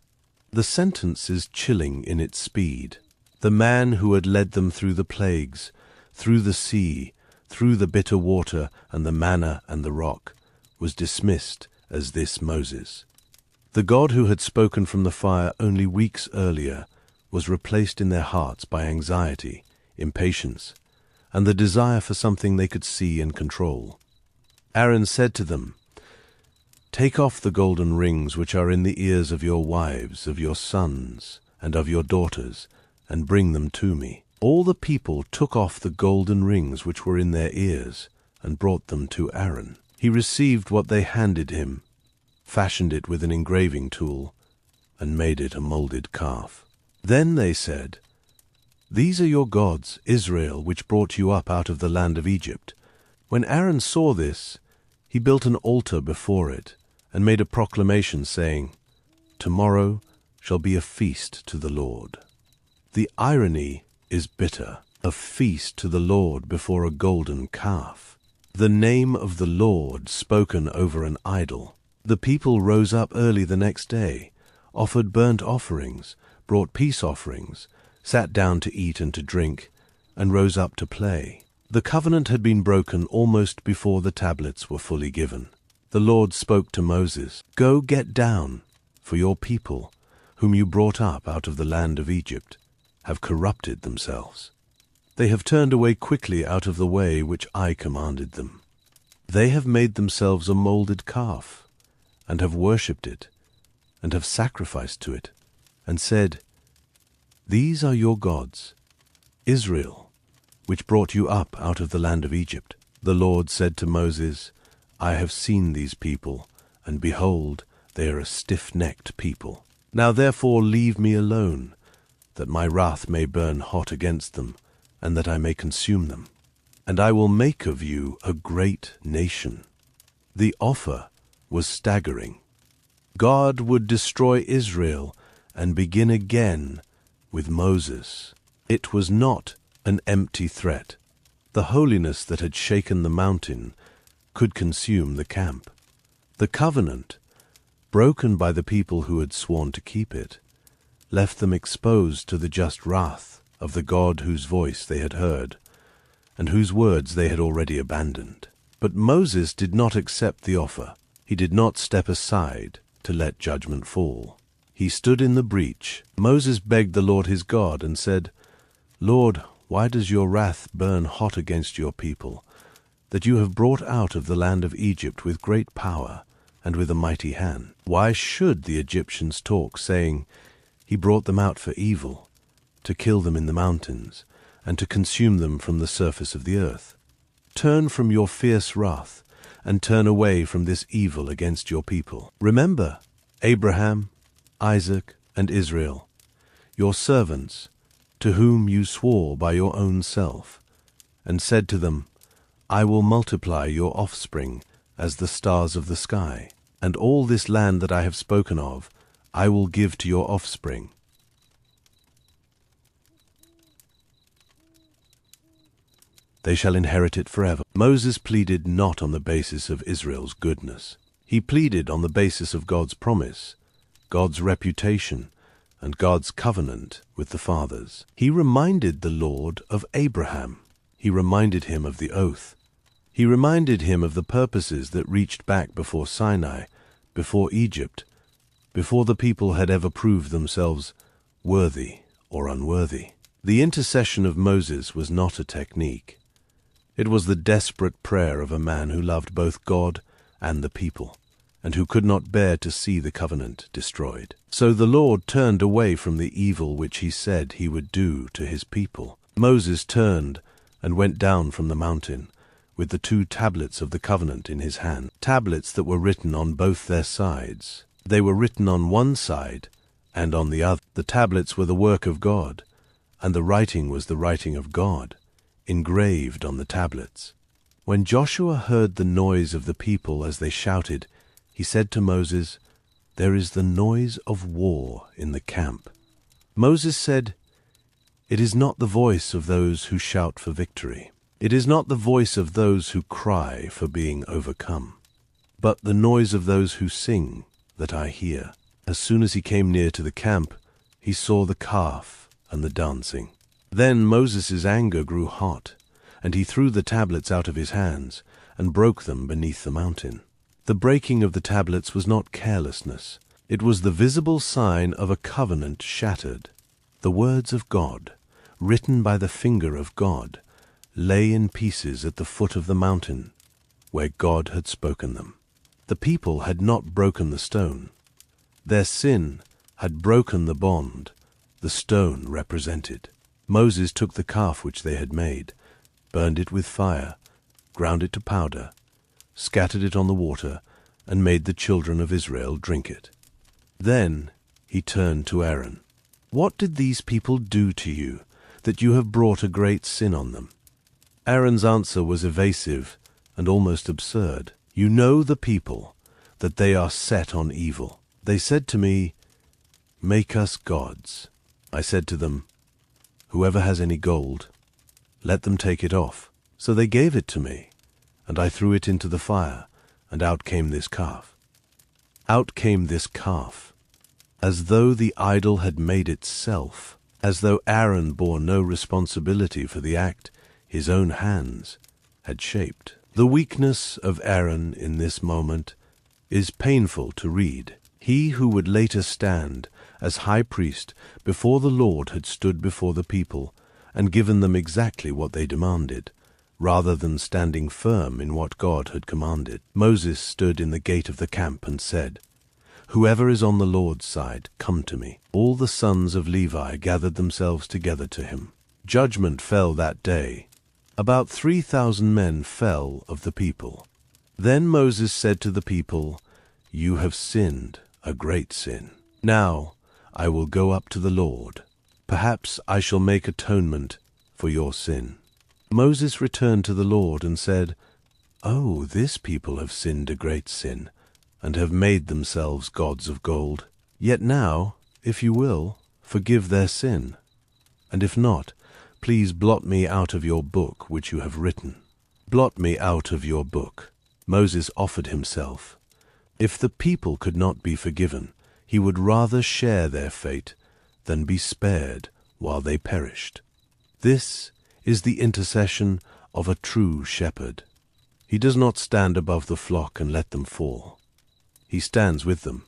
The sentence is chilling in its speed. The man who had led them through the plagues, through the sea, through the bitter water and the manna and the rock, was dismissed as this Moses. The God who had spoken from the fire only weeks earlier was replaced in their hearts by anxiety, impatience, and the desire for something they could see and control. Aaron said to them, "Take off the golden rings which are in the ears of your wives, of your sons, and of your daughters, and bring them to me." All the people took off the golden rings which were in their ears, and brought them to Aaron. He received what they handed him, fashioned it with an engraving tool, and made it a molded calf. Then they said, "These are your gods, Israel, which brought you up out of the land of Egypt." When Aaron saw this, he built an altar before it, and made a proclamation, saying, "Tomorrow shall be a feast to the Lord." The irony is bitter. A feast to the Lord before a golden calf. The name of the Lord spoken over an idol. The people rose up early the next day, offered burnt offerings, brought peace offerings, sat down to eat and to drink, and rose up to play. The covenant had been broken almost before the tablets were fully given. The Lord spoke to Moses, "Go get down, for your people, whom you brought up out of the land of Egypt, have corrupted themselves. They have turned away quickly out of the way which I commanded them. They have made themselves a molded calf, and have worshipped it, and have sacrificed to it, and said, 'These are your gods, Israel, which brought you up out of the land of Egypt.' The Lord said to Moses, 'I have seen these people, and behold, they are a stiff-necked people. Now therefore leave me alone, that my wrath may burn hot against them, and that I may consume them. And I will make of you a great nation.'" The offer was staggering. God would destroy Israel and begin again with Moses. It was not an empty threat. The holiness that had shaken the mountain could consume the camp. The covenant, broken by the people who had sworn to keep it, left them exposed to the just wrath of the God whose voice they had heard, and whose words they had already abandoned. But Moses did not accept the offer. He did not step aside to let judgment fall. He stood in the breach. Moses begged the Lord his God and said, "Lord, why does your wrath burn hot against your people, that you have brought out of the land of Egypt with great power and with a mighty hand? Why should the Egyptians talk, saying, 'He brought them out for evil, to kill them in the mountains, and to consume them from the surface of the earth'? turn from your fierce wrath, and turn away from this evil against your people. Remember Abraham, Isaac, and Israel, your servants, to whom you swore by your own self, and said to them, I will multiply your offspring as the stars of the sky, and all this land that I have spoken of I will give to your offspring. They shall inherit it forever. Moses pleaded not on the basis of Israel's goodness. He pleaded on the basis of God's promise, God's reputation, and God's covenant with the fathers. He reminded the Lord of Abraham. He reminded him of the oath. He reminded him of the purposes that reached back before Sinai, before Egypt, before the people had ever proved themselves worthy or unworthy. The intercession of Moses was not a technique. It was the desperate prayer of a man who loved both God and the people, and who could not bear to see the covenant destroyed. So the Lord turned away from the evil which he said he would do to his people. Moses turned and went down from the mountain, with the 2 tablets of the covenant in his hand, tablets that were written on both their sides. They were written on one side and on the other. The tablets were the work of God, and the writing was the writing of God, engraved on the tablets. When Joshua heard the noise of the people as they shouted, he said to Moses, There is the noise of war in the camp. Moses said, It is not the voice of those who shout for victory. It is not the voice of those who cry for being overcome, but the noise of those who sing that I hear. As soon as he came near to the camp, he saw the calf and the dancing. Then Moses' anger grew hot, and he threw the tablets out of his hands and broke them beneath the mountain. The breaking of the tablets was not carelessness. It was the visible sign of a covenant shattered. The words of God, written by the finger of God, lay in pieces at the foot of the mountain where God had spoken them. The people had not broken the stone. Their sin had broken the bond the stone represented. Moses took the calf which they had made, burned it with fire, ground it to powder, scattered it on the water, and made the children of Israel drink it. Then he turned to Aaron. What did these people do to you, that you have brought a great sin on them? Aaron's answer was evasive and almost absurd. You know the people, that they are set on evil. They said to me, Make us gods. I said to them, Whoever has any gold, let them take it off. So they gave it to me, and I threw it into the fire, and out came this calf. Out came this calf, as though the idol had made itself, as though Aaron bore no responsibility for the act his own hands had shaped. The weakness of Aaron in this moment is painful to read. He who would later stand as high priest before the Lord had stood before the people and given them exactly what they demanded, rather than standing firm in what God had commanded. Moses stood in the gate of the camp and said, Whoever is on the Lord's side, come to me. All the sons of Levi gathered themselves together to him. Judgment fell that day. About 3,000 men fell of the people. Then Moses said to the people, You have sinned a great sin. Now I will go up to the Lord. Perhaps I shall make atonement for your sin. Moses returned to the Lord and said, Oh, this people have sinned a great sin, and have made themselves gods of gold. Yet now, if you will, forgive their sin. And if not, please blot me out of your book which you have written. Blot me out of your book. Moses offered himself. If the people could not be forgiven, he would rather share their fate than be spared while they perished. This is the intercession of a true shepherd. He does not stand above the flock and let them fall. He stands with them,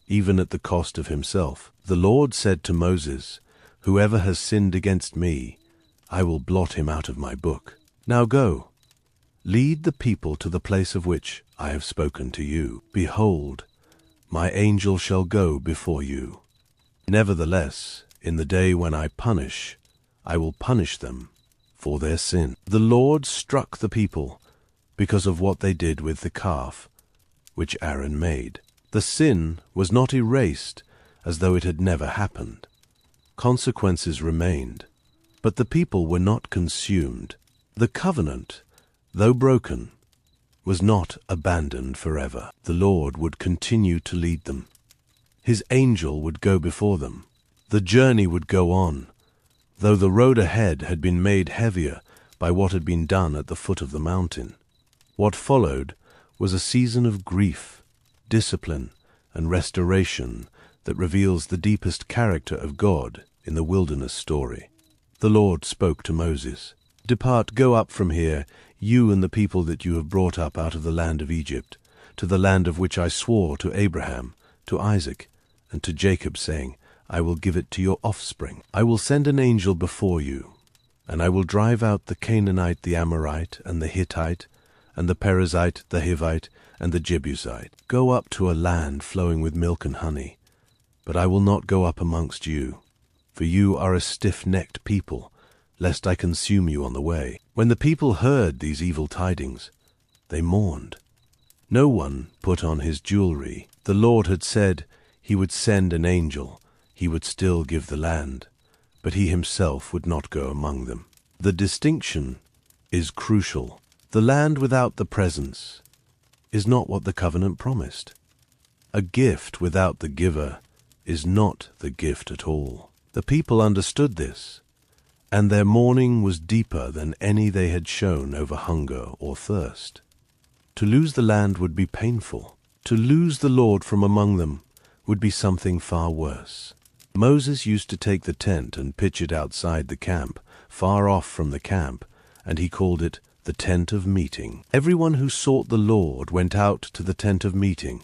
even at the cost of himself. The Lord said to Moses, Whoever has sinned against me, I will blot him out of my book. Now go, lead the people to the place of which I have spoken to you. Behold, my angel shall go before you. Nevertheless, in the day when I will punish them for their sin. The Lord struck the people because of what they did with the calf, which Aaron made. The sin was not erased as though it had never happened. Consequences remained, but the people were not consumed. The covenant, though broken, was not abandoned forever. The Lord would continue to lead them. His angel would go before them. The journey would go on, though the road ahead had been made heavier by what had been done at the foot of the mountain. What followed was a season of grief, discipline, and restoration that reveals the deepest character of God in the wilderness story. The Lord spoke to Moses, "Depart, go up from here, you and the people that you have brought up out of the land of Egypt, to the land of which I swore to Abraham, to Isaac, and to Jacob, saying, I will give it to your offspring. I will send an angel before you, and I will drive out the Canaanite, the Amorite, and the Hittite, and the Perizzite, the Hivite, and the Jebusite. Go up to a land flowing with milk and honey, but I will not go up amongst you, for you are a stiff-necked people, lest I consume you on the way." When the people heard these evil tidings, they mourned. No one put on his jewelry. The Lord had said he would send an angel. He would still give the land, but he himself would not go among them. The distinction is crucial. The land without the presence is not what the covenant promised. A gift without the giver is not the gift at all. The people understood this, and their mourning was deeper than any they had shown over hunger or thirst. To lose the land would be painful. To lose the Lord from among them would be something far worse. Moses used to take the tent and pitch it outside the camp, far off from the camp, and he called it the tent of meeting. Everyone who sought the Lord went out to the tent of meeting,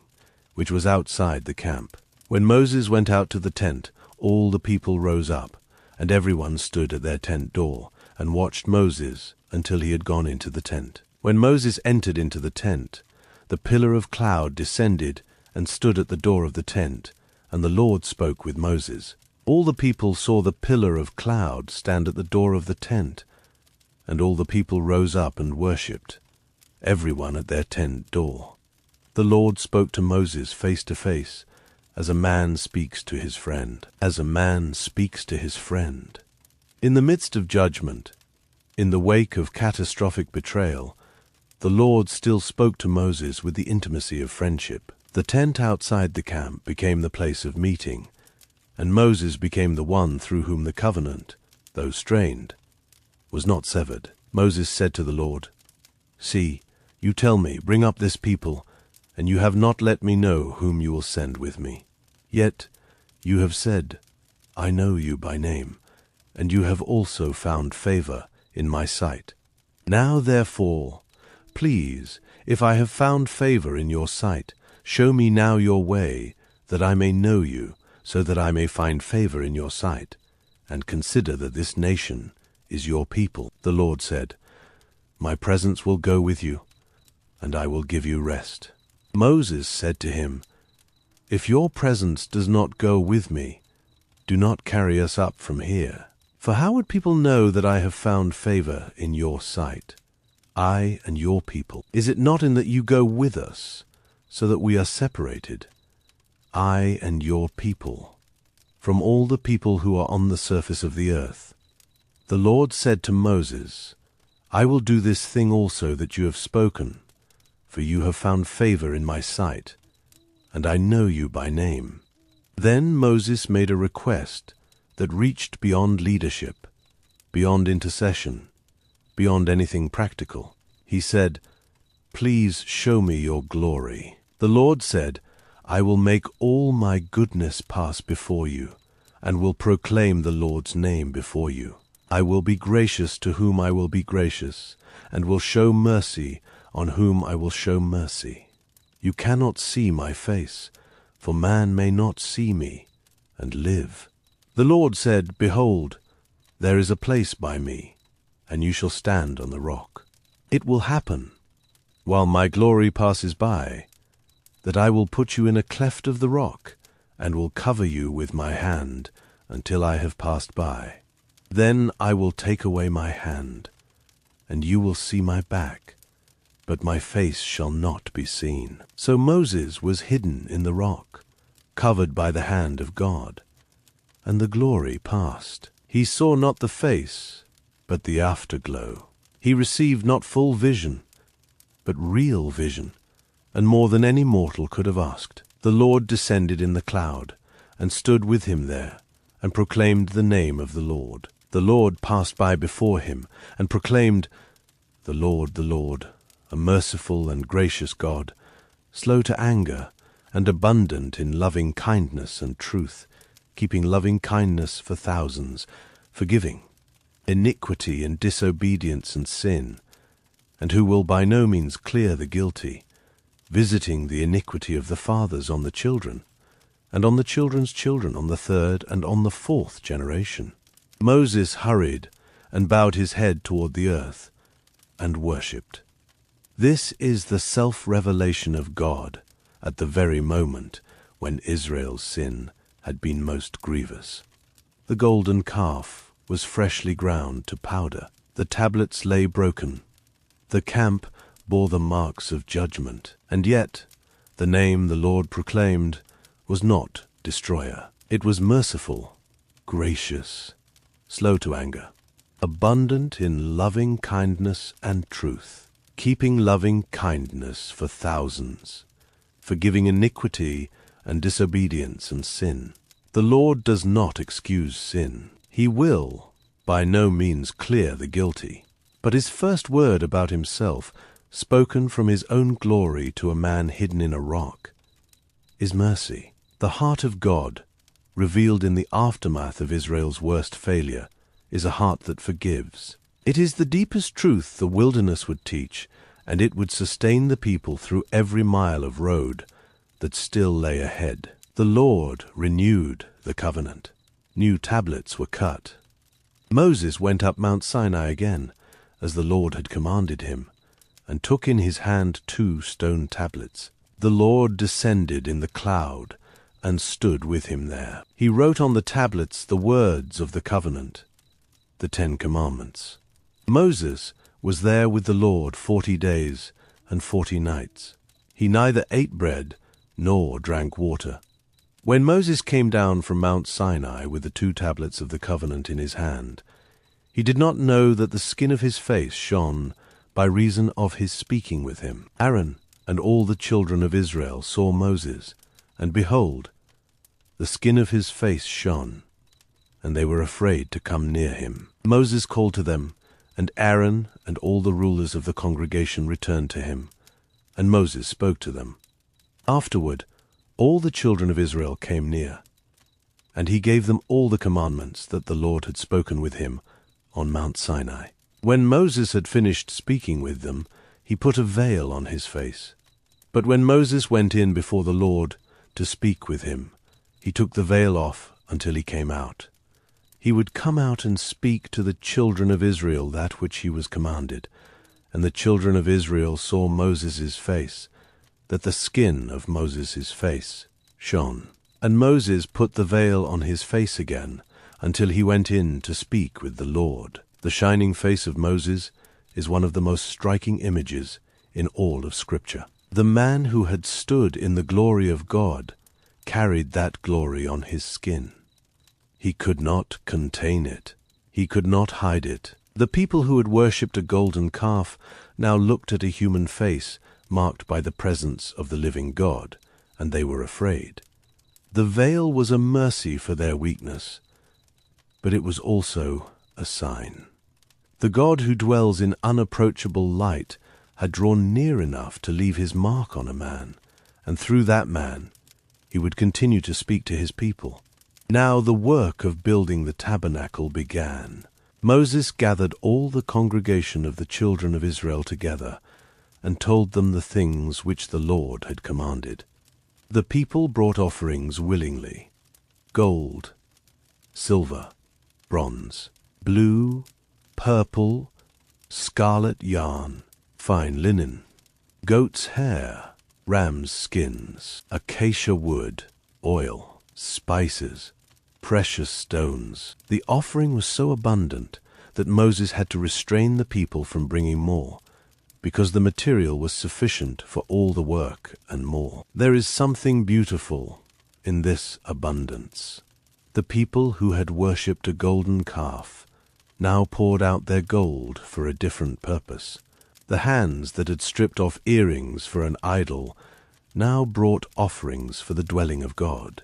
which was outside the camp. When Moses went out to the tent, all the people rose up, and everyone stood at their tent door and watched Moses until he had gone into the tent. When Moses entered into the tent, the pillar of cloud descended and stood at the door of the tent, and the Lord spoke with Moses. All the people saw the pillar of cloud stand at the door of the tent, and all the people rose up and worshipped, everyone at their tent door. The Lord spoke to Moses face to face, as a man speaks to his friend. As a man speaks to his friend. In the midst of judgment, in the wake of catastrophic betrayal, the Lord still spoke to Moses with the intimacy of friendship. The tent outside the camp became the place of meeting, and Moses became the one through whom the covenant, though strained, was not severed. Moses said to the Lord, "See, you tell me, bring up this people, and you have not let me know whom you will send with me. Yet you have said, I know you by name, and you have also found favor in my sight. Now therefore, please, if I have found favor in your sight, show me now your way, that I may know you, so that I may find favor in your sight, and consider that this nation is your people." The Lord said, "My presence will go with you, and I will give you rest." Moses said to him, "If your presence does not go with me, do not carry us up from here. For how would people know that I have found favor in your sight, I and your people? Is it not in that you go with us, so that we are separated, I and your people, from all the people who are on the surface of the earth?" The Lord said to Moses, "I will do this thing also that you have spoken, for you have found favor in my sight, and I know you by name." Then Moses made a request that reached beyond leadership, beyond intercession, beyond anything practical. He said, "Please show me your glory." The Lord said, "I will make all my goodness pass before you, and will proclaim the Lord's name before you. I will be gracious to whom I will be gracious, and will show mercy on whom I will show mercy. You cannot see my face, for man may not see me and live." The Lord said, "Behold, there is a place by me, and you shall stand on the rock. It will happen, while my glory passes by, that I will put you in a cleft of the rock, and will cover you with my hand until I have passed by. Then I will take away my hand, and you will see my back, but my face shall not be seen. So Moses was hidden in the rock, covered by the hand of God, and the glory passed. He saw not the face, but the afterglow. He received not full vision, but real vision, and more than any mortal could have asked. The Lord descended in the cloud, and stood with him there, and proclaimed the name of the Lord. The Lord passed by before him, and proclaimed, the Lord, a merciful and gracious God, slow to anger, and abundant in loving kindness and truth, keeping loving kindness for thousands, forgiving iniquity and disobedience and sin, and who will by no means clear the guilty, visiting the iniquity of the fathers on the children, and on the children's children, on the third and on the fourth generation. Moses hurried and bowed his head toward the earth and worshipped. This is the self-revelation of God at the very moment when Israel's sin had been most grievous. The golden calf was freshly ground to powder. The tablets lay broken. The camp bore the marks of judgment. And yet the name the Lord proclaimed was not destroyer. It was merciful, gracious, slow to anger, abundant in loving kindness and truth, keeping loving kindness for thousands, forgiving iniquity and disobedience and sin. The Lord does not excuse sin. He will by no means clear the guilty. But his first word about himself, spoken from his own glory to a man hidden in a rock, is mercy. The heart of God, revealed in the aftermath of Israel's worst failure, is a heart that forgives. It is the deepest truth the wilderness would teach, and it would sustain the people through every mile of road that still lay ahead. The Lord renewed the covenant. New tablets were cut. Moses went up Mount Sinai again, as the Lord had commanded him, and took in his hand 2 stone tablets. The Lord descended in the cloud and stood with him there. He wrote on the tablets the words of the covenant, the 10 Commandments. Moses was there with the Lord 40 days and 40 nights. He neither ate bread nor drank water. When Moses came down from Mount Sinai with the 2 tablets of the covenant in his hand, he did not know that the skin of his face shone by reason of his speaking with him. Aaron and all the children of Israel saw Moses, and behold, the skin of his face shone, and they were afraid to come near him. Moses called to them, and Aaron and all the rulers of the congregation returned to him, and Moses spoke to them. Afterward, all the children of Israel came near, and he gave them all the commandments that the Lord had spoken with him on Mount Sinai. When Moses had finished speaking with them, he put a veil on his face. But when Moses went in before the Lord to speak with him, he took the veil off until he came out. He would come out and speak to the children of Israel that which he was commanded. And the children of Israel saw Moses' face, that the skin of Moses' face shone. And Moses put the veil on his face again, until he went in to speak with the Lord. The shining face of Moses is one of the most striking images in all of Scripture. The man who had stood in the glory of God carried that glory on his skin. He could not contain it. He could not hide it. The people who had worshipped a golden calf now looked at a human face marked by the presence of the living God, and they were afraid. The veil was a mercy for their weakness, but it was also a sign. The God who dwells in unapproachable light had drawn near enough to leave his mark on a man, and through that man he would continue to speak to his people. Now the work of building the tabernacle began. Moses gathered all the congregation of the children of Israel together, and told them the things which the Lord had commanded. The people brought offerings willingly: gold, silver, bronze, blue, purple, scarlet yarn, fine linen, goat's hair, ram's skins, acacia wood, oil, spices, precious stones. The offering was so abundant that Moses had to restrain the people from bringing more, because the material was sufficient for all the work and more. There is something beautiful in this abundance. The people who had worshipped a golden calf now poured out their gold for a different purpose. The hands that had stripped off earrings for an idol now brought offerings for the dwelling of God.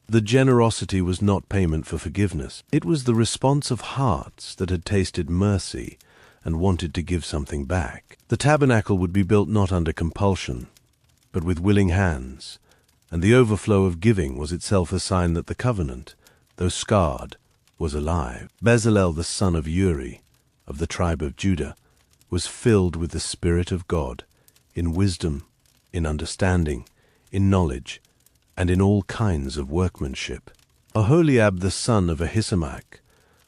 The generosity was not payment for forgiveness. It was the response of hearts that had tasted mercy and wanted to give something back. The tabernacle would be built not under compulsion, but with willing hands, and the overflow of giving was itself a sign that the covenant, though scarred, was alive. Bezalel, the son of Uri, of the tribe of Judah, was filled with the Spirit of God, in wisdom, in understanding, in knowledge, and in all kinds of workmanship. Oholiab, the son of Ahisamach,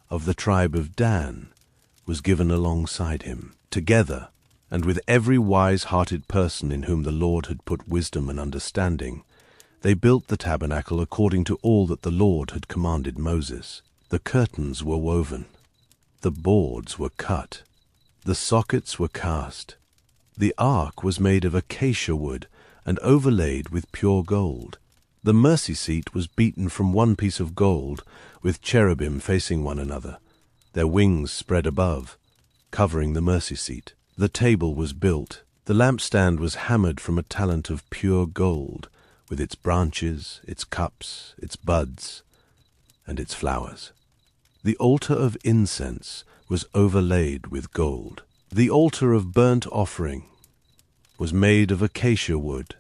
of the tribe of Dan, was given alongside him. Together, and with every wise-hearted person in whom the Lord had put wisdom and understanding, they built the tabernacle according to all that the Lord had commanded Moses. The curtains were woven, the boards were cut, the sockets were cast. The ark was made of acacia wood and overlaid with pure gold. The mercy seat was beaten from one piece of gold, with cherubim facing one another, their wings spread above, covering the mercy seat. The table was built. The lampstand was hammered from a talent of pure gold, with its branches, its cups, its buds, and its flowers. The altar of incense was overlaid with gold. The altar of burnt offering was made of acacia wood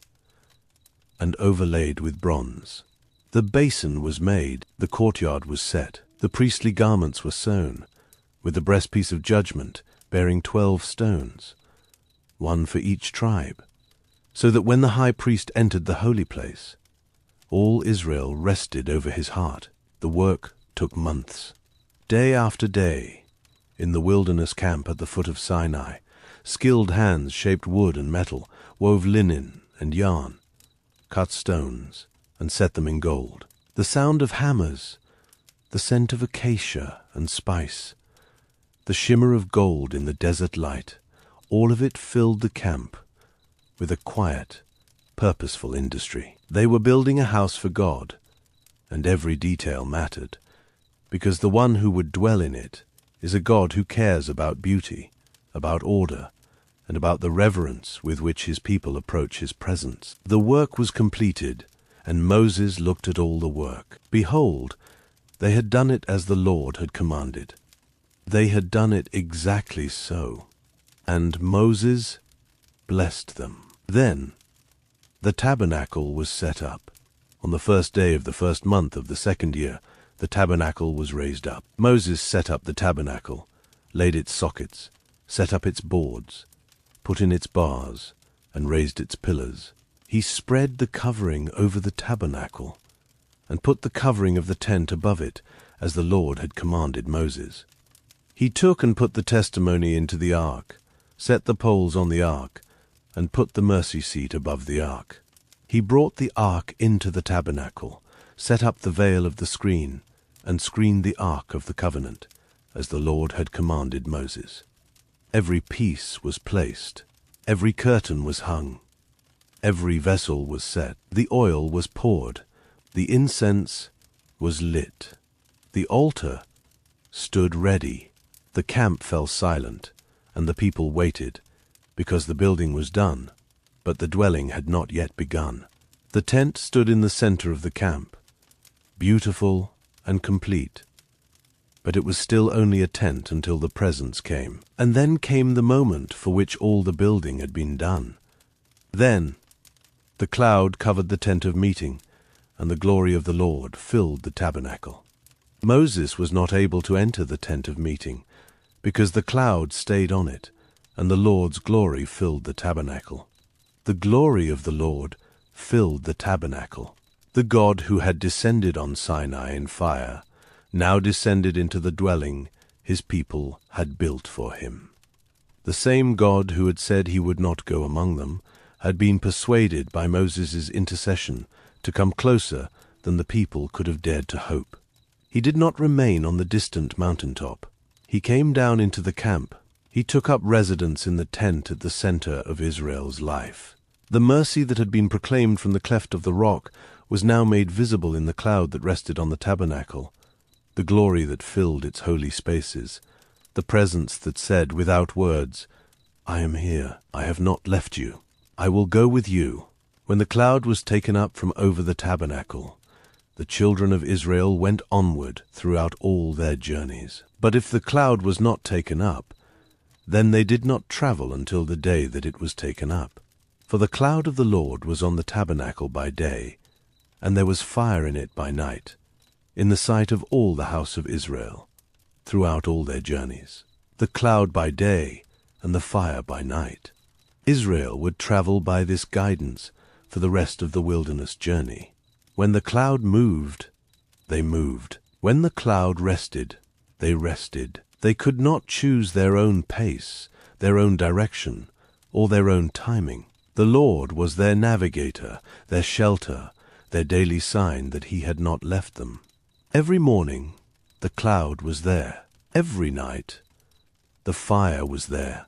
and overlaid with bronze. The basin was made, the courtyard was set, the priestly garments were sewn, with the breastpiece of judgment bearing 12 stones, one for each tribe, so that when the high priest entered the holy place, all Israel rested over his heart. The work took months. Day after day, in the wilderness camp at the foot of Sinai, skilled hands shaped wood and metal, wove linen and yarn, cut stones, and set them in gold. The sound of hammers, the scent of acacia and spice, the shimmer of gold in the desert light, all of it filled the camp with a quiet, purposeful industry. They were building a house for God, and every detail mattered, because the one who would dwell in it is a God who cares about beauty, about order, and about the reverence with which his people approach his presence. The work was completed, and Moses looked at all the work. Behold, they had done it as the Lord had commanded. They had done it exactly so, and Moses blessed them. Then the tabernacle was set up. On the first day of the first month of the second year, the tabernacle was raised up. Moses set up the tabernacle, laid its sockets, set up its boards, put in its bars, and raised its pillars. He spread the covering over the tabernacle, and put the covering of the tent above it, as the Lord had commanded Moses. He took and put the testimony into the ark, set the poles on the ark, and put the mercy seat above the ark. He brought the ark into the tabernacle, set up the veil of the screen, and screened the ark of the covenant, as the Lord had commanded Moses. Every piece was placed, every curtain was hung, every vessel was set, the oil was poured, the incense was lit, the altar stood ready. The camp fell silent, and the people waited, because the building was done, but the dwelling had not yet begun. The tent stood in the center of the camp, beautiful and complete, but it was still only a tent until the presence came. And then came the moment for which all the building had been done. Then the cloud covered the tent of meeting, and the glory of the Lord filled the tabernacle. Moses was not able to enter the tent of meeting, because the cloud stayed on it, and the Lord's glory filled the tabernacle. The glory of the Lord filled the tabernacle. The God who had descended on Sinai in fire now descended into the dwelling his people had built for him. The same God who had said he would not go among them had been persuaded by Moses' intercession to come closer than the people could have dared to hope. He did not remain on the distant mountaintop. He came down into the camp. He took up residence in the tent at the center of Israel's life. The mercy that had been proclaimed from the cleft of the rock was now made visible in the cloud that rested on the tabernacle, the glory that filled its holy spaces, the presence that said without words, "I am here, I have not left you, I will go with you." When the cloud was taken up from over the tabernacle, the children of Israel went onward throughout all their journeys. But if the cloud was not taken up, then they did not travel until the day that it was taken up. For the cloud of the Lord was on the tabernacle by day, and there was fire in it by night, in the sight of all the house of Israel, throughout all their journeys. The cloud by day and the fire by night. Israel would travel by this guidance for the rest of the wilderness journey. When the cloud moved, they moved. When the cloud rested, they rested. They could not choose their own pace, their own direction, or their own timing. The Lord was their navigator, their shelter, their daily sign that he had not left them. Every morning, the cloud was there. Every night, the fire was there.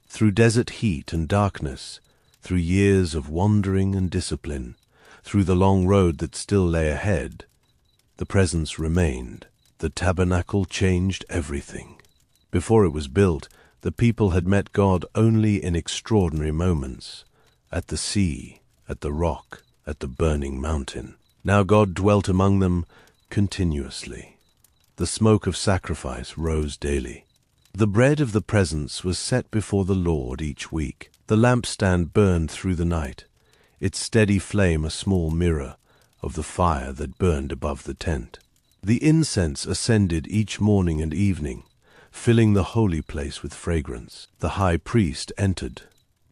Through desert heat and darkness, through years of wandering and discipline, through the long road that still lay ahead, the presence remained. The tabernacle changed everything. Before it was built, the people had met God only in extraordinary moments, at the sea, at the rock, at the burning mountain. Now God dwelt among them continuously. The smoke of sacrifice rose daily. The bread of the presence was set before the Lord each week. The lampstand burned through the night, its steady flame a small mirror of the fire that burned above the tent. The incense ascended each morning and evening, filling the holy place with fragrance. The high priest entered.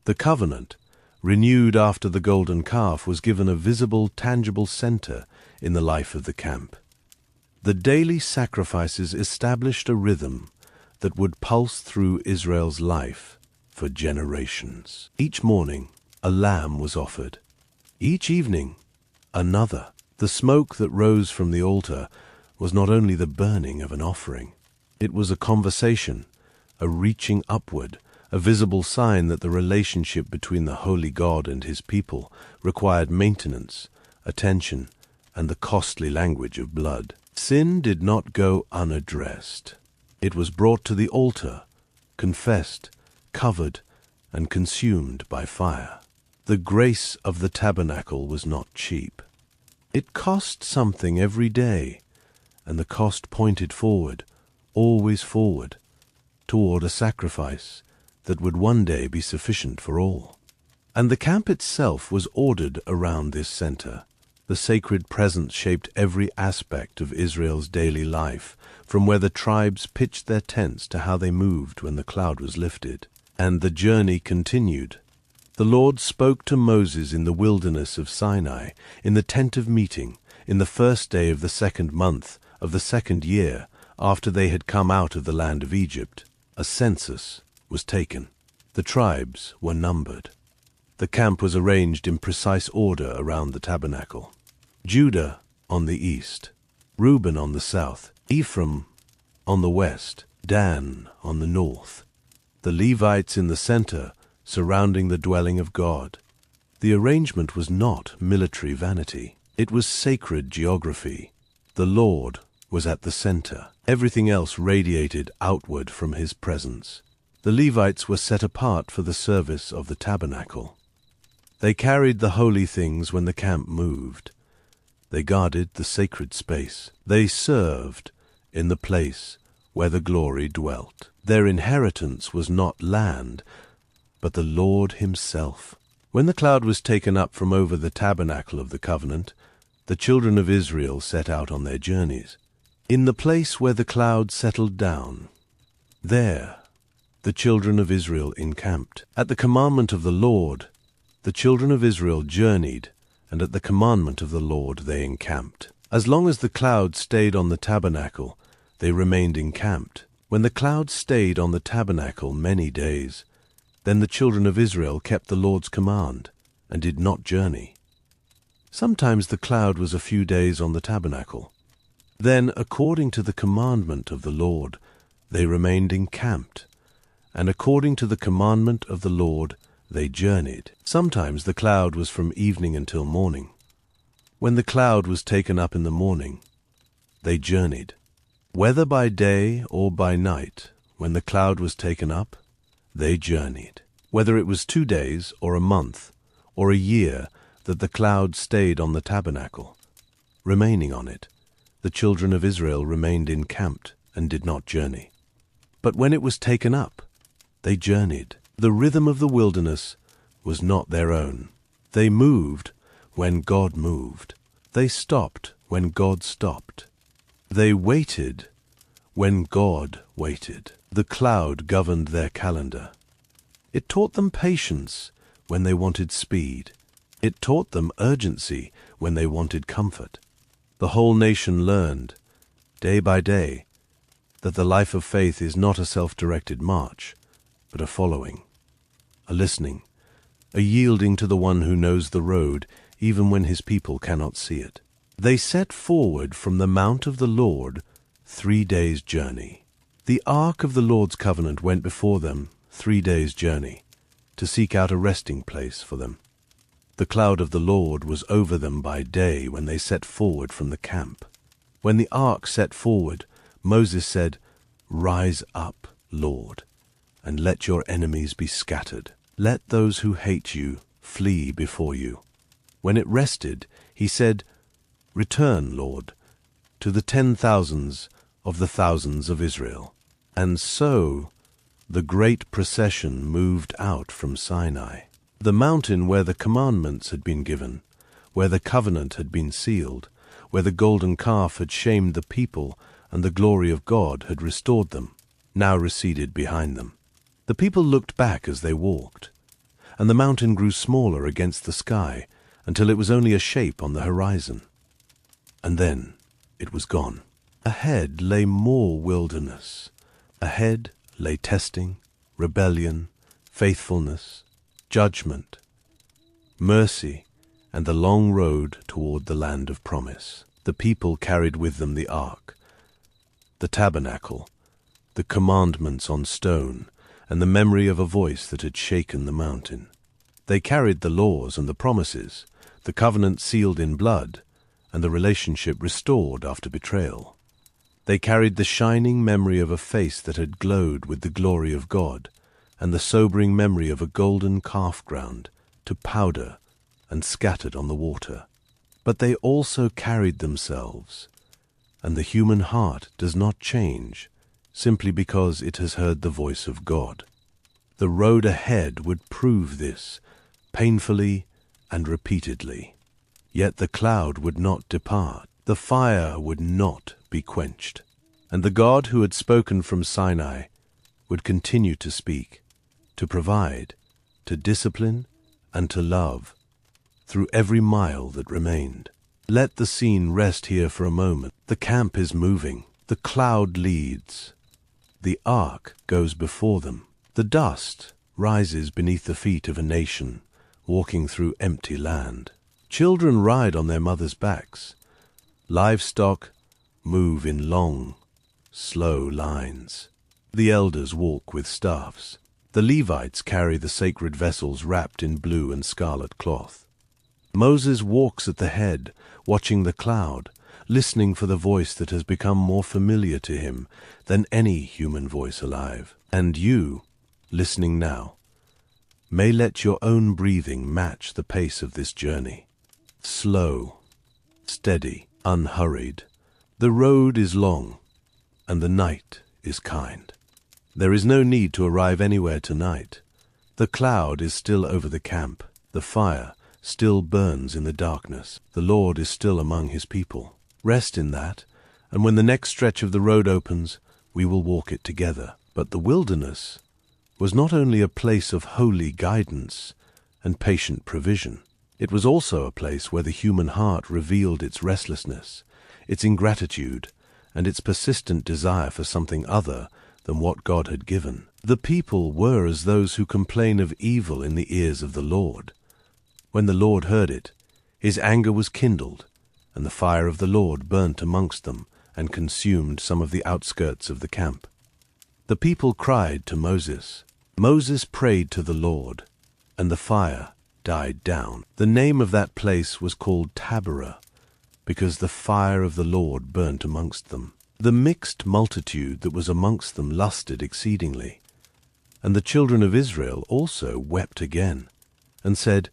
The covenant, renewed after the golden calf, was given a visible, tangible center in the life of the camp. The daily sacrifices established a rhythm that would pulse through Israel's life for generations. Each morning, a lamb was offered. Each evening, another. The smoke that rose from the altar was not only the burning of an offering. It was a conversation, a reaching upward, a visible sign that the relationship between the holy God and his people required maintenance, attention, and the costly language of blood. Sin did not go unaddressed. It was brought to the altar, confessed, covered, and consumed by fire. The grace of the tabernacle was not cheap. It cost something every day, and the cost pointed forward, always forward, toward a sacrifice that would one day be sufficient for all. And the camp itself was ordered around this center. The sacred presence shaped every aspect of Israel's daily life, from where the tribes pitched their tents to how they moved when the cloud was lifted. And the journey continued. The Lord spoke to Moses in the wilderness of Sinai, in the tent of meeting, in the first day of the 2nd month of the 2nd year after they had come out of the land of Egypt. A census was taken. The tribes were numbered. The camp was arranged in precise order around the tabernacle. Judah on the east, Reuben on the south, Ephraim on the west, Dan on the north. The Levites in the center, surrounding the dwelling of God. The arrangement was not military vanity. It was sacred geography. The Lord was at the center. Everything else radiated outward from his presence. The Levites were set apart for the service of the tabernacle. They carried the holy things when the camp moved. They guarded the sacred space. They served in the place where the glory dwelt. Their inheritance was not land, but the Lord himself. When the cloud was taken up from over the tabernacle of the covenant, the children of Israel set out on their journeys. In the place where the cloud settled down, there the children of Israel encamped. At the commandment of the Lord, the children of Israel journeyed, and at the commandment of the Lord they encamped. As long as the cloud stayed on the tabernacle, they remained encamped. When the cloud stayed on the tabernacle many days, then the children of Israel kept the Lord's command and did not journey. Sometimes the cloud was a few days on the tabernacle. Then, according to the commandment of the Lord, they remained encamped, and according to the commandment of the Lord, they journeyed. Sometimes the cloud was from evening until morning. When the cloud was taken up in the morning, they journeyed. Whether by day or by night, when the cloud was taken up, they journeyed. Whether it was 2 days or a month or a year that the cloud stayed on the tabernacle, remaining on it, the children of Israel remained encamped and did not journey. But when it was taken up, they journeyed. The rhythm of the wilderness was not their own. They moved when God moved. They stopped when God stopped. They waited when God waited. The cloud governed their calendar. It taught them patience when they wanted speed. It taught them urgency when they wanted comfort. The whole nation learned, day by day, that the life of faith is not a self-directed march, but a following, a listening, a yielding to the one who knows the road, even when his people cannot see it. They set forward from the mount of the Lord 3 days' journey. The ark of the Lord's covenant went before them 3 days' journey, to seek out a resting place for them. The cloud of the Lord was over them by day when they set forward from the camp. When the ark set forward, Moses said, "Rise up, Lord, and let your enemies be scattered. Let those who hate you flee before you." When it rested, he said, "Return, Lord, to the 10,000s of the thousands of Israel." And so the great procession moved out from Sinai, the mountain where the commandments had been given, where the covenant had been sealed, where the golden calf had shamed the people and the glory of God had restored them, now receded behind them. The people looked back as they walked, and the mountain grew smaller against the sky until it was only a shape on the horizon. And then it was gone. Ahead lay more wilderness. Ahead lay testing, rebellion, faithfulness, judgment, mercy, and the long road toward the land of promise. The people carried with them the ark, the tabernacle, the commandments on stone, and the memory of a voice that had shaken the mountain. They carried the laws and the promises, the covenant sealed in blood, and the relationship restored after betrayal. They carried the shining memory of a face that had glowed with the glory of God, and the sobering memory of a golden calf ground to powder and scattered on the water. But they also carried themselves, and the human heart does not change simply because it has heard the voice of God. The road ahead would prove this, painfully and repeatedly. Yet the cloud would not depart, the fire would not be quenched, and the God who had spoken from Sinai would continue to speak, to provide, to discipline, and to love, through every mile that remained. Let the scene rest here for a moment. The camp is moving. The cloud leads. The ark goes before them. The dust rises beneath the feet of a nation walking through empty land. Children ride on their mothers' backs. Livestock move in long, slow lines. The elders walk with staffs. The Levites carry the sacred vessels wrapped in blue and scarlet cloth. Moses walks at the head, watching the cloud, listening for the voice that has become more familiar to him than any human voice alive. And you, listening now, may let your own breathing match the pace of this journey. Slow, steady, unhurried. The road is long, and the night is kind. There is no need to arrive anywhere tonight. The cloud is still over the camp. The fire still burns in the darkness. The Lord is still among his people. Rest in that, and when the next stretch of the road opens, we will walk it together. But the wilderness was not only a place of holy guidance and patient provision. It was also a place where the human heart revealed its restlessness, its ingratitude, and its persistent desire for something other than what God had given. The people were as those who complain of evil in the ears of the Lord. When the Lord heard it, his anger was kindled, and the fire of the Lord burnt amongst them and consumed some of the outskirts of the camp. The people cried to Moses. Moses prayed to the Lord, and the fire died down. The name of that place was called Taberah, because the fire of the Lord burnt amongst them. The mixed multitude that was amongst them lusted exceedingly. And the children of Israel also wept again, and said,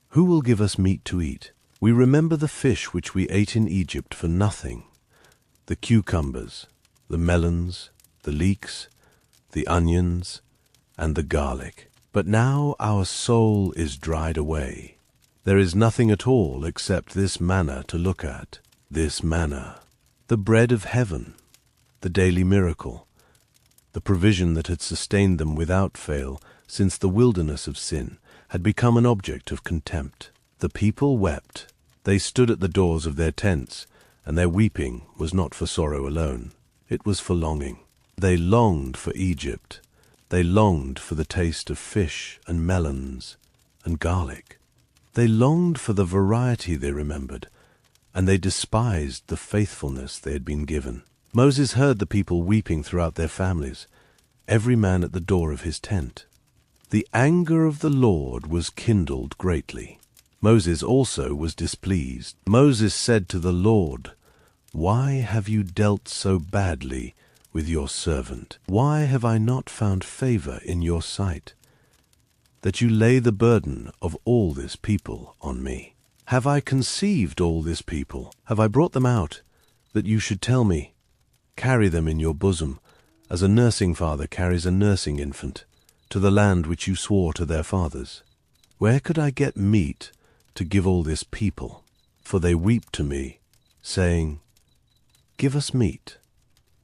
Who will give us meat to eat? We remember the fish which we ate in Egypt for nothing, the cucumbers, the melons, the leeks, the onions, and the garlic. But now our soul is dried away. There is nothing at all except this manna to look at, this manna, the bread of heaven, the daily miracle, the provision that had sustained them without fail since the wilderness of sin had become an object of contempt. The people wept. They stood at the doors of their tents, and their weeping was not for sorrow alone. It was for longing. They longed for Egypt. They longed for the taste of fish and melons and garlic. They longed for the variety they remembered, and they despised the faithfulness they had been given. Moses heard the people weeping throughout their families, every man at the door of his tent. The anger of the Lord was kindled greatly. Moses also was displeased. Moses said to the Lord, Why have you dealt so badly with your servant? Why have I not found favor in your sight, that you lay the burden of all this people on me? Have I conceived all this people? Have I brought them out, that you should tell me, Carry them in your bosom, as a nursing father carries a nursing infant, to the land which you swore to their fathers? Where could I get meat to give all this people? For they weep to me, saying, Give us meat,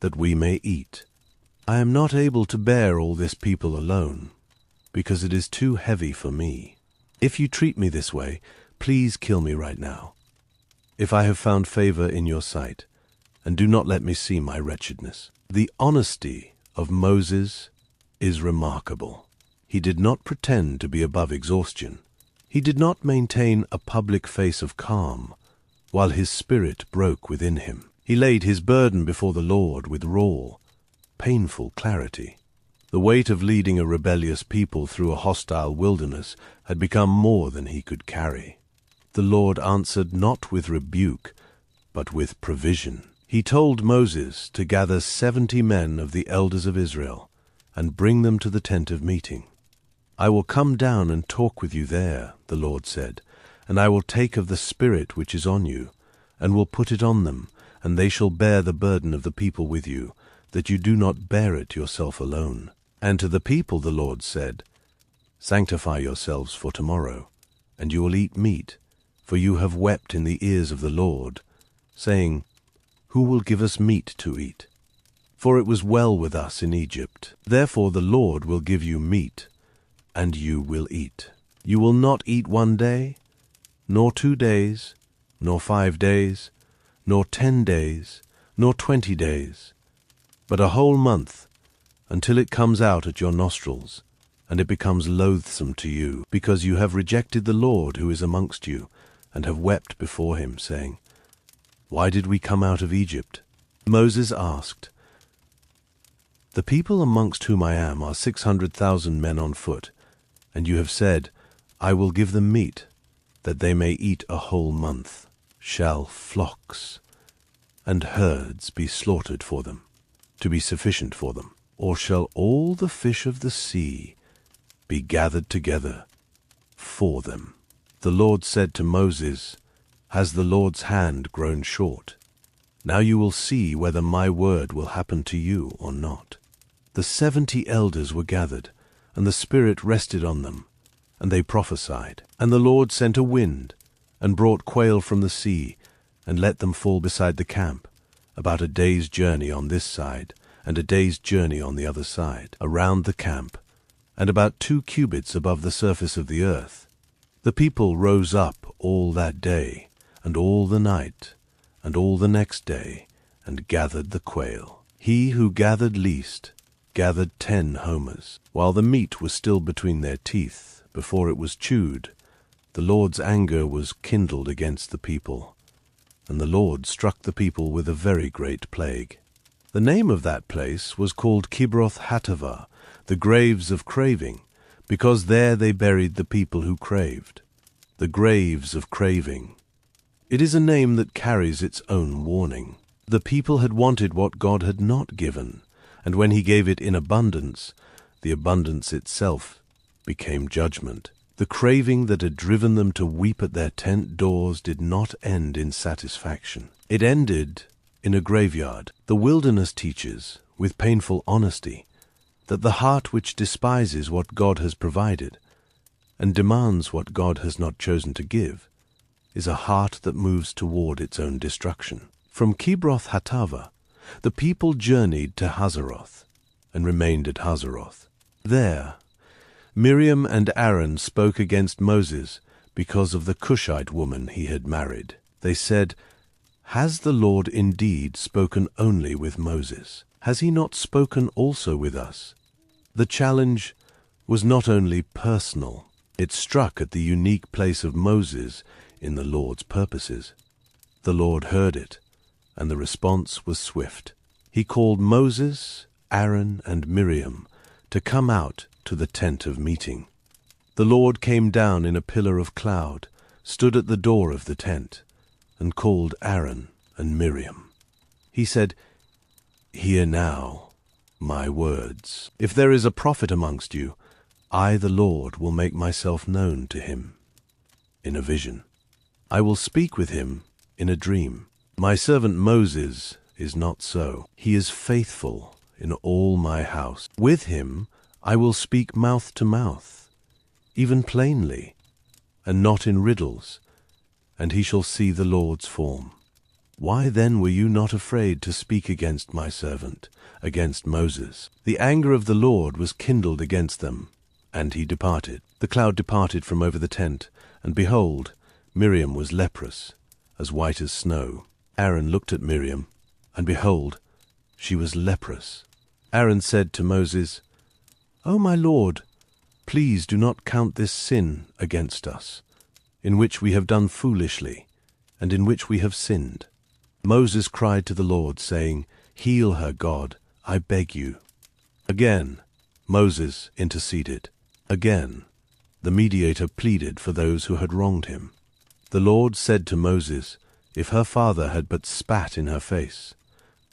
that we may eat. I am not able to bear all this people alone, because it is too heavy for me. If you treat me this way, please kill me right now, if I have found favor in your sight, and do not let me see my wretchedness. The honesty of Moses is remarkable. He did not pretend to be above exhaustion. He did not maintain a public face of calm, while his spirit broke within him. He laid his burden before the Lord with raw, painful clarity. The weight of leading a rebellious people through a hostile wilderness had become more than he could carry. The Lord answered not with rebuke, but with provision. He told Moses to gather 70 men of the elders of Israel and bring them to the tent of meeting. I will come down and talk with you there, the Lord said, and I will take of the Spirit which is on you, and will put it on them, and they shall bear the burden of the people with you, that you do not bear it yourself alone. And to the people the Lord said, Sanctify yourselves for tomorrow, and you will eat meat, for you have wept in the ears of the Lord, saying, Who will give us meat to eat? For it was well with us in Egypt. Therefore the Lord will give you meat, and you will eat. You will not eat 1 day, nor 2 days, nor 5 days, nor 10 days, nor 20 days, but a whole month, until it comes out at your nostrils, and it becomes loathsome to you, because you have rejected the Lord who is amongst you, and have wept before him, saying, Why did we come out of Egypt? Moses asked, The people amongst whom I am are 600,000 men on foot, and you have said, I will give them meat, that they may eat a whole month. Shall flocks and herds be slaughtered for them, to be sufficient for them? Or shall all the fish of the sea be gathered together for them? The Lord said to Moses, Has the Lord's hand grown short? Now you will see whether my word will happen to you or not. The 70 elders were gathered, and the Spirit rested on them, and they prophesied. And the Lord sent a wind, and brought quail from the sea, and let them fall beside the camp, about a day's journey on this side, and a day's journey on the other side, around the camp, and about 2 cubits above the surface of the earth. The people rose up all that day, and all the night, and all the next day, and gathered the quail. He who gathered least gathered 10 homers. While the meat was still between their teeth, before it was chewed, the Lord's anger was kindled against the people, and the Lord struck the people with a very great plague. The name of that place was called Kibroth Hattaavah, the graves of craving, because there they buried the people who craved. The graves of craving. It is a name that carries its own warning. The people had wanted what God had not given, and when he gave it in abundance, the abundance itself became judgment. The craving that had driven them to weep at their tent doors did not end in satisfaction. It ended in a graveyard. The wilderness teaches, with painful honesty, that the heart which despises what God has provided and demands what God has not chosen to give is a heart that moves toward its own destruction. From Kibroth Hattaavah, the people journeyed to Hazeroth and remained at Hazeroth. There, Miriam and Aaron spoke against Moses because of the Cushite woman he had married. They said, "Has the Lord indeed spoken only with Moses? Has he not spoken also with us?" The challenge was not only personal, it struck at the unique place of Moses in the Lord's purposes. The Lord heard it, and the response was swift. He called Moses, Aaron, and Miriam to come out to the tent of meeting. The Lord came down in a pillar of cloud, stood at the door of the tent, and called Aaron and Miriam. He said, "Hear now my words. If there is a prophet amongst you, I, the Lord, will make myself known to him in a vision. I will speak with him in a dream. My servant Moses is not so. He is faithful in all my house. With him I will speak mouth to mouth, even plainly, and not in riddles, and he shall see the Lord's form. Why then were you not afraid to speak against my servant, against Moses?" The anger of the Lord was kindled against them, and he departed. The cloud departed from over the tent, and behold, Miriam was leprous, as white as snow. Aaron looked at Miriam, and behold, she was leprous. Aaron said to Moses, "O my Lord, please do not count this sin against us, in which we have done foolishly, and in which we have sinned." Moses cried to the Lord, saying, "Heal her, God, I beg you." Again, Moses interceded. Again, the mediator pleaded for those who had wronged him. The Lord said to Moses, "If her father had but spat in her face,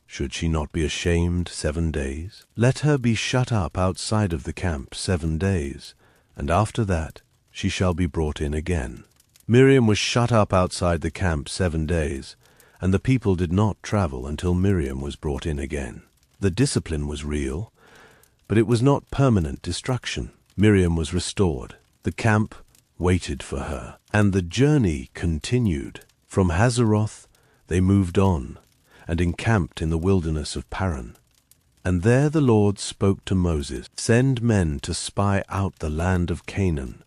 should she not be ashamed 7 days? Let her be shut up outside of the camp 7 days, and after that she shall be brought in again." Miriam was shut up outside the camp 7 days, and the people did not travel until Miriam was brought in again. The discipline was real, but it was not permanent destruction. Miriam was restored. The camp waited for her, and the journey continued. From Hazeroth they moved on, and encamped in the wilderness of Paran. And there the Lord spoke to Moses, "Send men to spy out the land of Canaan,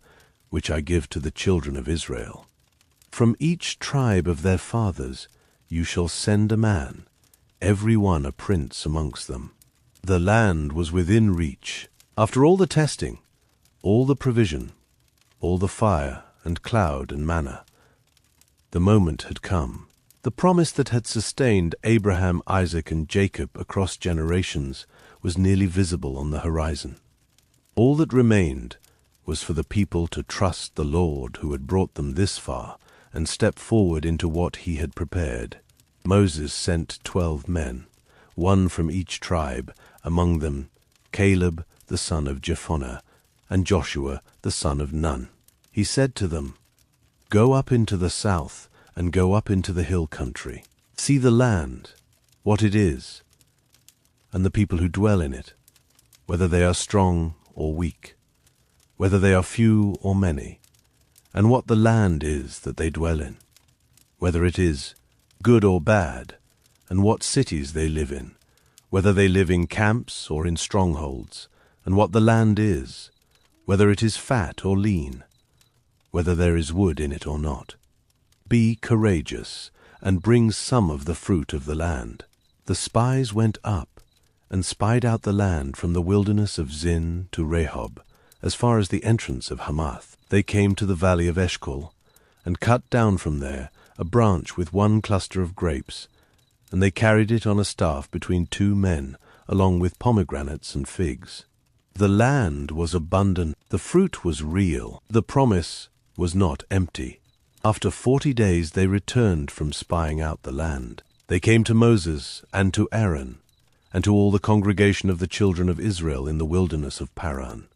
which I give to the children of Israel. From each tribe of their fathers you shall send a man, every one a prince amongst them." The land was within reach. After all the testing, all the provision, all the fire and cloud and manna, the moment had come. The promise that had sustained Abraham, Isaac, and Jacob across generations was nearly visible on the horizon. All that remained was for the people to trust the Lord who had brought them this far and step forward into what he had prepared. Moses sent 12 men, one from each tribe, among them Caleb the son of Jephunneh, and Joshua the son of Nun. He said to them, "Go up into the south, and go up into the hill country. See the land, what it is, and the people who dwell in it, whether they are strong or weak, whether they are few or many, and what the land is that they dwell in, whether it is good or bad, and what cities they live in, whether they live in camps or in strongholds, and what the land is, whether it is fat or lean, whether there is wood in it or not. Be courageous, and bring some of the fruit of the land." The spies went up, and spied out the land from the wilderness of Zin to Rehob, as far as the entrance of Hamath. They came to the valley of Eshcol, and cut down from there a branch with one cluster of grapes, and they carried it on a staff between 2 men, along with pomegranates and figs. The land was abundant, the fruit was real, the promise was not empty. After 40 days they returned from spying out the land. They came to Moses and to Aaron, and to all the congregation of the children of Israel in the wilderness of Paran,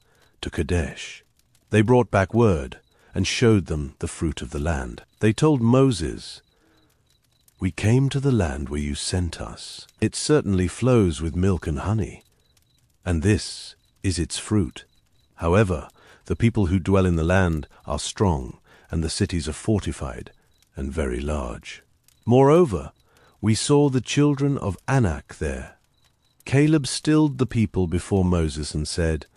to Kadesh. They brought back word and showed them the fruit of the land. They told Moses, "We came to the land where you sent us. It certainly flows with milk and honey, and this is its fruit. However, the people who dwell in the land are strong, and the cities are fortified and very large. Moreover, we saw the children of Anak there." Caleb stilled the people before Moses and said,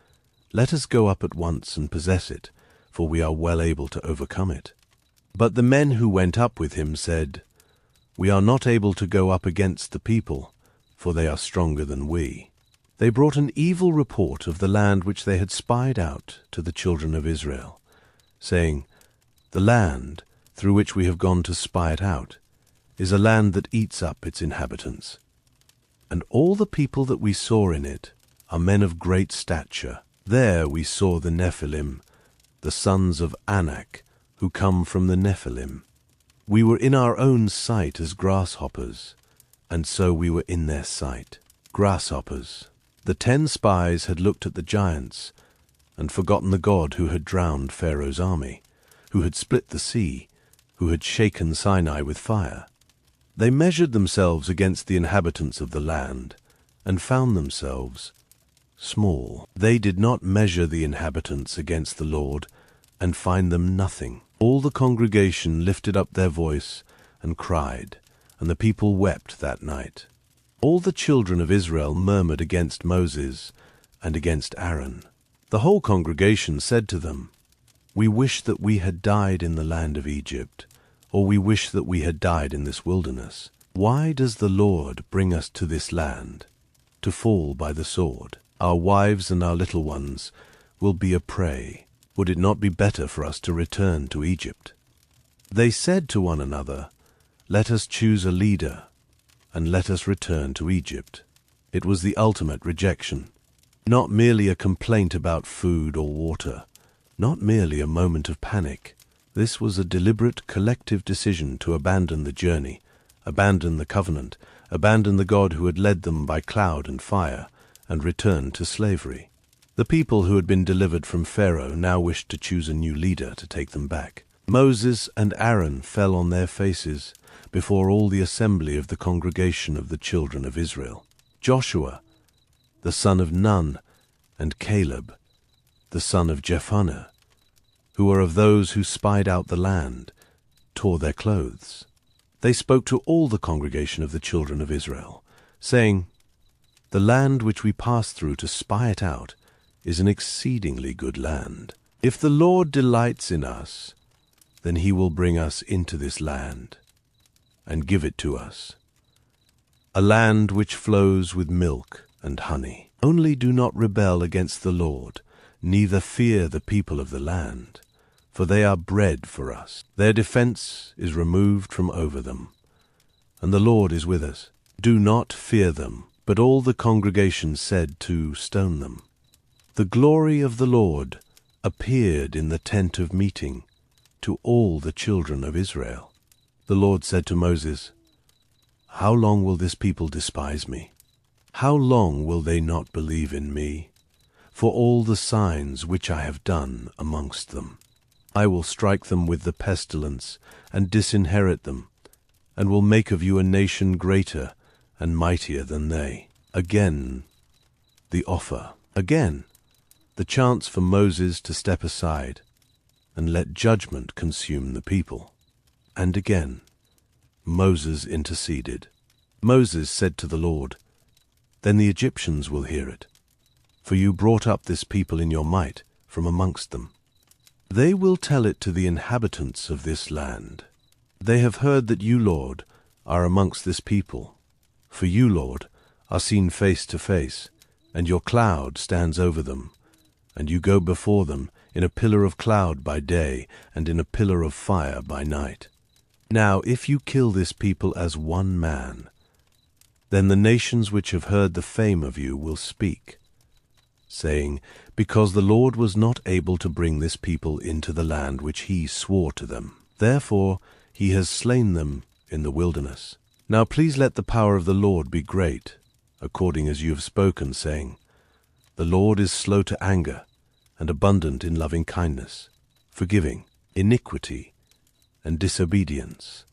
"Let us go up at once and possess it, for we are well able to overcome it." But the men who went up with him said, "We are not able to go up against the people, for they are stronger than we." They brought an evil report of the land which they had spied out to the children of Israel, saying, "The land through which we have gone to spy it out is a land that eats up its inhabitants. And all the people that we saw in it are men of great stature. There we saw the Nephilim, the sons of Anak, who come from the Nephilim. We were in our own sight as grasshoppers, and so we were in their sight." Grasshoppers. The 10 spies had looked at the giants and forgotten the God who had drowned Pharaoh's army, who had split the sea, who had shaken Sinai with fire. They measured themselves against the inhabitants of the land and found themselves small. They did not measure the inhabitants against the Lord and find them nothing. All the congregation lifted up their voice and cried, and the people wept that night. All the children of Israel murmured against Moses and against Aaron. The whole congregation said to them, "We wish that we had died in the land of Egypt, or we wish that we had died in this wilderness. Why does the Lord bring us to this land, to fall by the sword? Our wives and our little ones will be a prey. Would it not be better for us to return to Egypt?" They said to one another, "Let us choose a leader, and let us return to Egypt." It was the ultimate rejection. Not merely a complaint about food or water, not merely a moment of panic. This was a deliberate collective decision to abandon the journey, abandon the covenant, abandon the God who had led them by cloud and fire, and return to slavery. The people who had been delivered from Pharaoh now wished to choose a new leader to take them back. Moses and Aaron fell on their faces before all the assembly of the congregation of the children of Israel. Joshua, the son of Nun, and Caleb, the son of Jephunneh, who were of those who spied out the land, tore their clothes. They spoke to all the congregation of the children of Israel, saying, "The land which we passed through to spy it out is an exceedingly good land. If the Lord delights in us, then he will bring us into this land and give it to us, a land which flows with milk and honey. Only do not rebel against the Lord, neither fear the people of the land, for they are bread for us. Their defense is removed from over them, and the Lord is with us. Do not fear them." But all the congregation said to stone them. The glory of the Lord appeared in the tent of meeting to all the children of Israel. The Lord said to Moses, "How long will this people despise me? How long will they not believe in me? For all the signs which I have done amongst them. I will strike them with the pestilence and disinherit them, and will make of you a nation greater and mightier than they." Again, the offer. Again, the chance for Moses to step aside and let judgment consume the people. And again, Moses interceded. Moses said to the Lord, "Then the Egyptians will hear it, for you brought up this people in your might from amongst them. They will tell it to the inhabitants of this land. They have heard that you, Lord, are amongst this people. For you, Lord, are seen face to face, and your cloud stands over them, and you go before them in a pillar of cloud by day and in a pillar of fire by night. Now if you kill this people as one man, then the nations which have heard the fame of you will speak, saying, because the Lord was not able to bring this people into the land which he swore to them. Therefore he has slain them in the wilderness. Now please let the power of the Lord be great, according as you have spoken, saying, the Lord is slow to anger and abundant in loving kindness, forgiving iniquity and disobedience,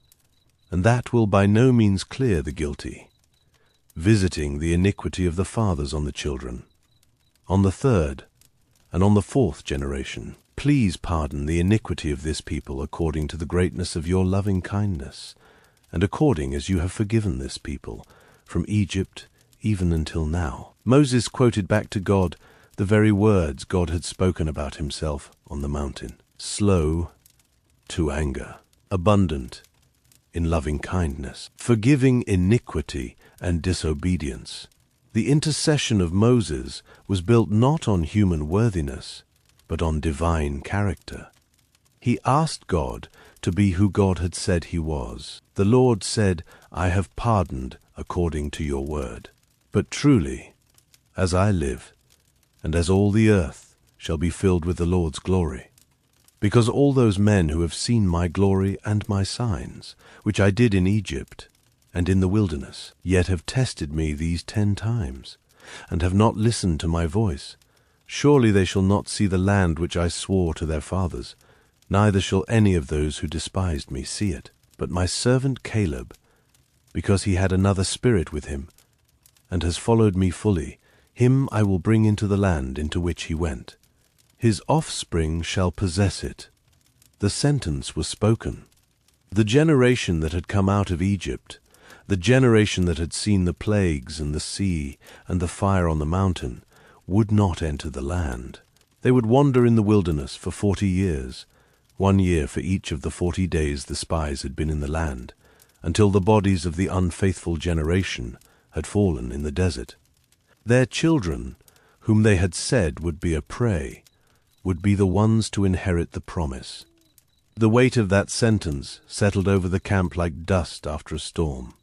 and that will by no means clear the guilty, visiting the iniquity of the fathers on the children, on the third and on the fourth generation. Please pardon the iniquity of this people according to the greatness of your loving kindness, and according as you have forgiven this people from Egypt even until now. Moses quoted back to God the very words God had spoken about himself on the mountain. Slow to anger, abundant in loving kindness, forgiving iniquity and disobedience. The intercession of Moses was built not on human worthiness, but on divine character. He asked God to be who God had said he was. The Lord said, I have pardoned according to your word. But truly, as I live, and as all the earth shall be filled with the Lord's glory, because all those men who have seen my glory and my signs, which I did in Egypt and in the wilderness, yet have tested me these 10 times, and have not listened to my voice, surely they shall not see the land which I swore to their fathers, neither shall any of those who despised me see it. But my servant Caleb, because he had another spirit with him, and has followed me fully, him I will bring into the land into which he went. His offspring shall possess it. The sentence was spoken. The generation that had come out of Egypt, the generation that had seen the plagues and the sea and the fire on the mountain, would not enter the land. They would wander in the wilderness for 40 years, 1 year for each of the 40 days the spies had been in the land, until the bodies of the unfaithful generation had fallen in the desert. Their children, whom they had said would be a prey, would be the ones to inherit the promise. The weight of that sentence settled over the camp like dust after a storm.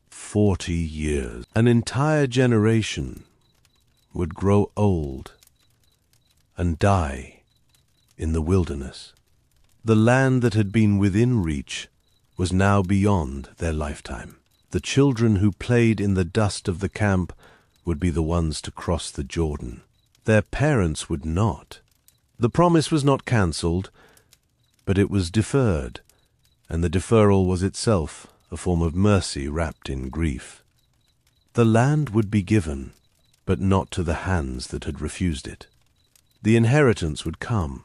40 years. An entire generation would grow old and die in the wilderness. The land that had been within reach was now beyond their lifetime. The children who played in the dust of the camp would be the ones to cross the Jordan. Their parents would not. The promise was not cancelled, but it was deferred, and the deferral was itself a form of mercy wrapped in grief. The land would be given, but not to the hands that had refused it. The inheritance would come,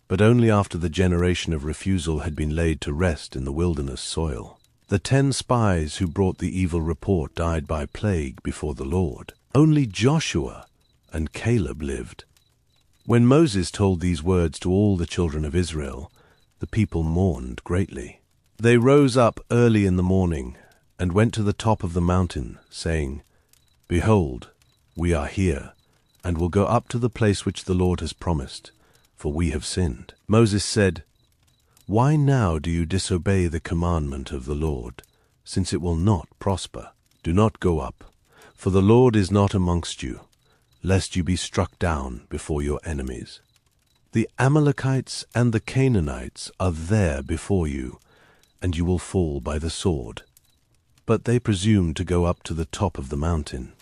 but only after the generation of refusal had been laid to rest in the wilderness soil. The 10 spies who brought the evil report died by plague before the Lord. Only Joshua and Caleb lived. When Moses told these words to all the children of Israel, the people mourned greatly. They rose up early in the morning and went to the top of the mountain, saying, Behold, we are here, and will go up to the place which the Lord has promised, for we have sinned. Moses said, Why now do you disobey the commandment of the Lord, since it will not prosper? Do not go up, for the Lord is not amongst you, lest you be struck down before your enemies. The Amalekites and the Canaanites are there before you, and you will fall by the sword. But they presumed to go up to the top of the mountain,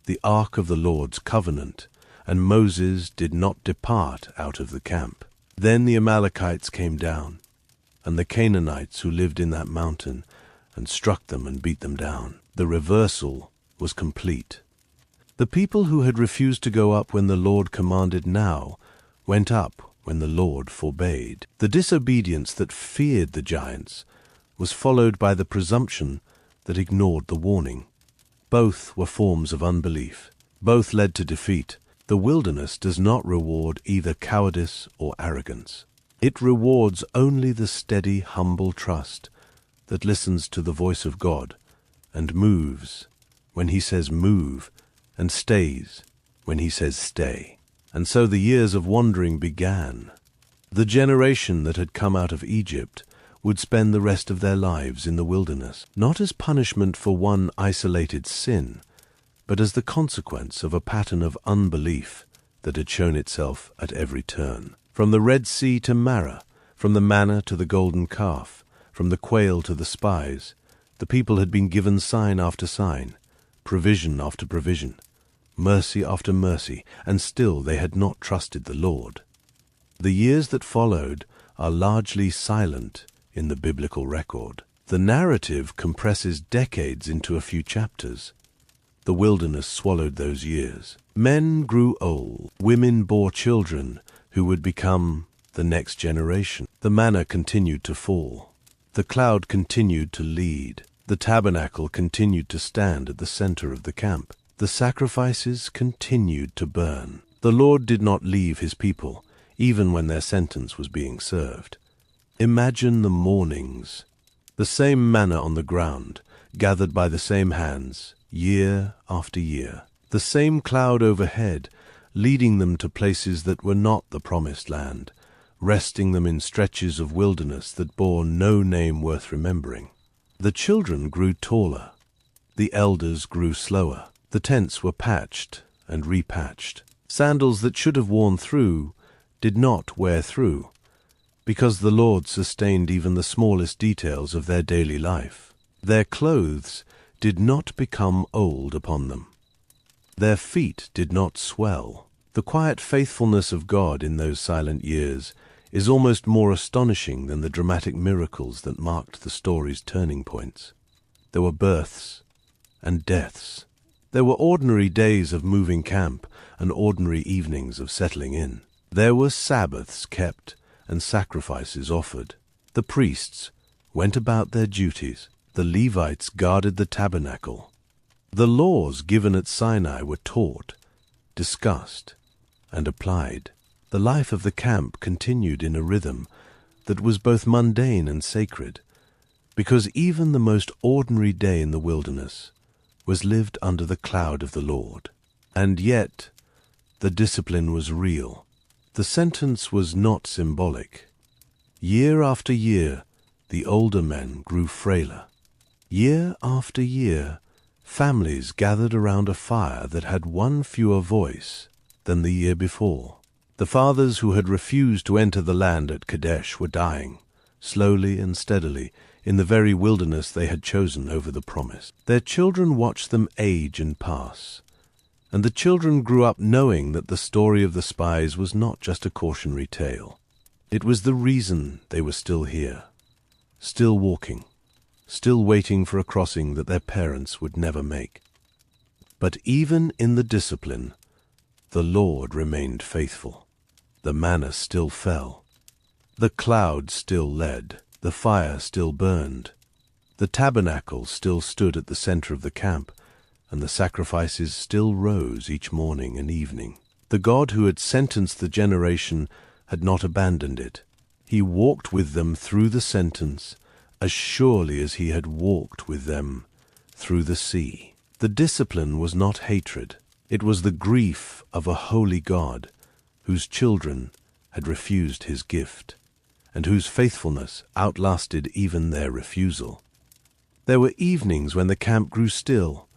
the ark of the Lord's covenant, and Moses did not depart out of the camp. Then the Amalekites came down, and the Canaanites who lived in that mountain, and struck them and beat them down. The reversal was complete. The people who had refused to go up when the Lord commanded now went up when the Lord forbade. The disobedience that feared the giants was followed by the presumption that ignored the warning. Both were forms of unbelief. Both led to defeat. The wilderness does not reward either cowardice or arrogance. It rewards only the steady, humble trust that listens to the voice of God and moves when he says move, and stays when he says stay. And so the years of wandering began. The generation that had come out of Egypt would spend the rest of their lives in the wilderness, not as punishment for one isolated sin, but as the consequence of a pattern of unbelief that had shown itself at every turn. From the Red Sea to Marah, from the manna to the golden calf, from the quail to the spies, the people had been given sign after sign, provision after provision, mercy after mercy, and still they had not trusted the Lord. The years that followed are largely silent in the biblical record. The narrative compresses decades into a few chapters. The wilderness swallowed those years. Men grew old. Women bore children who would become the next generation. The manna continued to fall. The cloud continued to lead. The tabernacle continued to stand at the center of the camp. The sacrifices continued to burn. The Lord did not leave his people, even when their sentence was being served. Imagine the mornings, the same manna on the ground, gathered by the same hands, year after year. The same cloud overhead, leading them to places that were not the promised land, resting them in stretches of wilderness that bore no name worth remembering. The children grew taller. The elders grew slower. The tents were patched and repatched. Sandals that should have worn through did not wear through, because the Lord sustained even the smallest details of their daily life. Their clothes did not become old upon them. Their feet did not swell. The quiet faithfulness of God in those silent years is almost more astonishing than the dramatic miracles that marked the story's turning points. There were births and deaths. There were ordinary days of moving camp and ordinary evenings of settling in. There were Sabbaths kept and sacrifices offered. The priests went about their duties. The Levites guarded the tabernacle. The laws given at Sinai were taught, discussed, and applied. The life of the camp continued in a rhythm that was both mundane and sacred, because even the most ordinary day in the wilderness was lived under the cloud of the Lord. And yet, the discipline was real. The sentence was not symbolic. Year after year, the older men grew frailer. Year after year, families gathered around a fire that had one fewer voice than the year before. The fathers who had refused to enter the land at Kadesh were dying, slowly and steadily, in the very wilderness they had chosen over the promise. Their children watched them age and pass, and the children grew up knowing that the story of the spies was not just a cautionary tale. It was the reason they were still here, still walking, still waiting for a crossing that their parents would never make. But even in the discipline, the Lord remained faithful. The manna still fell. The cloud still led. The fire still burned. The tabernacle still stood at the center of the camp, and the sacrifices still rose each morning and evening. The God who had sentenced the generation had not abandoned it. He walked with them through the sentence as surely as he had walked with them through the sea. The discipline was not hatred. It was the grief of a holy God whose children had refused his gift, and whose faithfulness outlasted even their refusal. There were evenings when the camp grew still,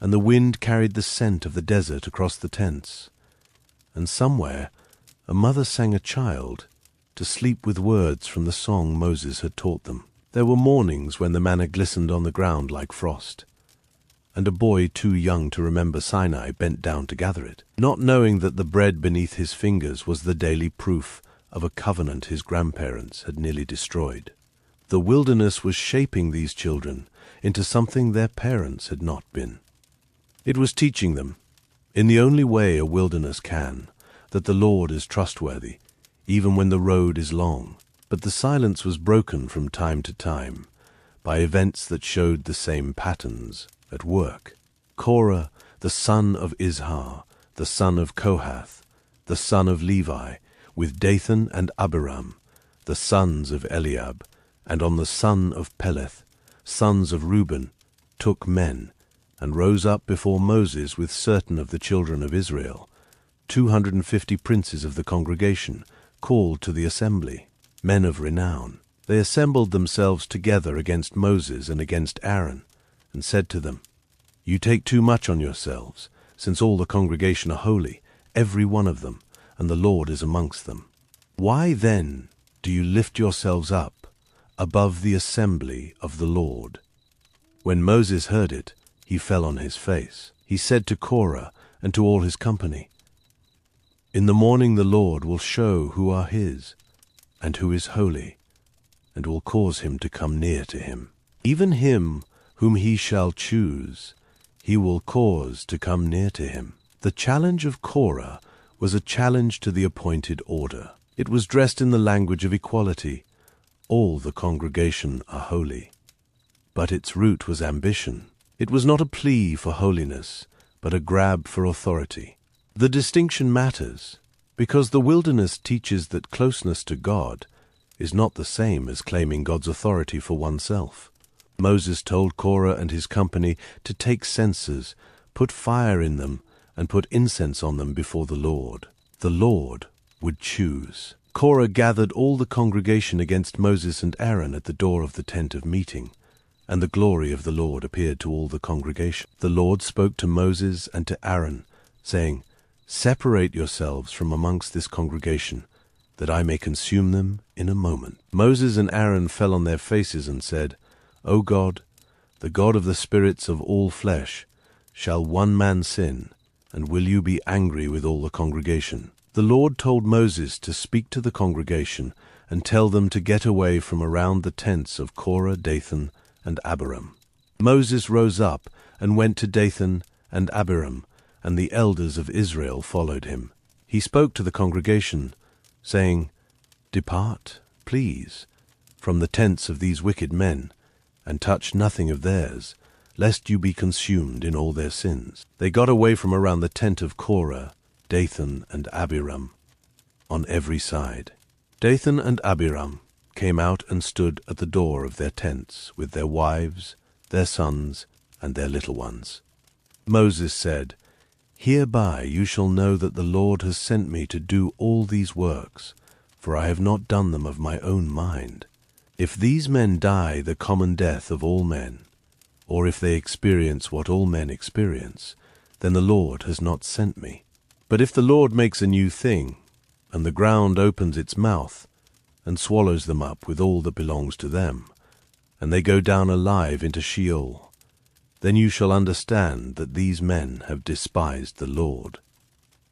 and the wind carried the scent of the desert across the tents. And somewhere a mother sang a child to sleep with words from the song Moses had taught them. There were mornings when the manna glistened on the ground like frost, and a boy too young to remember Sinai bent down to gather it, not knowing that the bread beneath his fingers was the daily proof of a covenant his grandparents had nearly destroyed. The wilderness was shaping these children into something their parents had not been. It was teaching them, in the only way a wilderness can, that the Lord is trustworthy, even when the road is long. But the silence was broken from time to time by events that showed the same patterns at work. Korah, the son of Izhar, the son of Kohath, the son of Levi, with Dathan and Abiram, the sons of Eliab, and on the son of Peleth, sons of Reuben, took men, and rose up before Moses with certain of the children of Israel, 250 princes of the congregation, called to the assembly, men of renown. They assembled themselves together against Moses and against Aaron, and said to them, "You take too much on yourselves, since all the congregation are holy, every one of them, and the Lord is amongst them. Why then do you lift yourselves up above the assembly of the Lord?" When Moses heard it, he fell on his face. He said to Korah and to all his company, "In the morning the Lord will show who are his, and who is holy, and will cause him to come near to him. Even him whom he shall choose, he will cause to come near to him." The challenge of Korah was a challenge to the appointed order. It was dressed in the language of equality. All the congregation are holy. But its root was ambition. It was not a plea for holiness, but a grab for authority. The distinction matters, because the wilderness teaches that closeness to God is not the same as claiming God's authority for oneself. Moses told Korah and his company to take censers, put fire in them, and put incense on them before the Lord. The Lord would choose. Korah gathered all the congregation against Moses and Aaron at the door of the tent of meeting, and the glory of the Lord appeared to all the congregation. The Lord spoke to Moses and to Aaron, saying, "Separate yourselves from amongst this congregation, that I may consume them in a moment." Moses and Aaron fell on their faces and said, "O God, the God of the spirits of all flesh, shall one man sin, and will you be angry with all the congregation?" The Lord told Moses to speak to the congregation and tell them to get away from around the tents of Korah, Dathan, and Abiram. Moses rose up and went to Dathan and Abiram, and the elders of Israel followed him. He spoke to the congregation, saying, "Depart, please, from the tents of these wicked men, and touch nothing of theirs, lest you be consumed in all their sins." They got away from around the tent of Korah, Dathan, and Abiram, on every side. Dathan and Abiram came out and stood at the door of their tents with their wives, their sons, and their little ones. Moses said, "Hereby you shall know that the Lord has sent me to do all these works, for I have not done them of my own mind. If these men die the common death of all men, or if they experience what all men experience, then the Lord has not sent me. But if the Lord makes a new thing, and the ground opens its mouth, and swallows them up with all that belongs to them, and they go down alive into Sheol, then you shall understand that these men have despised the Lord."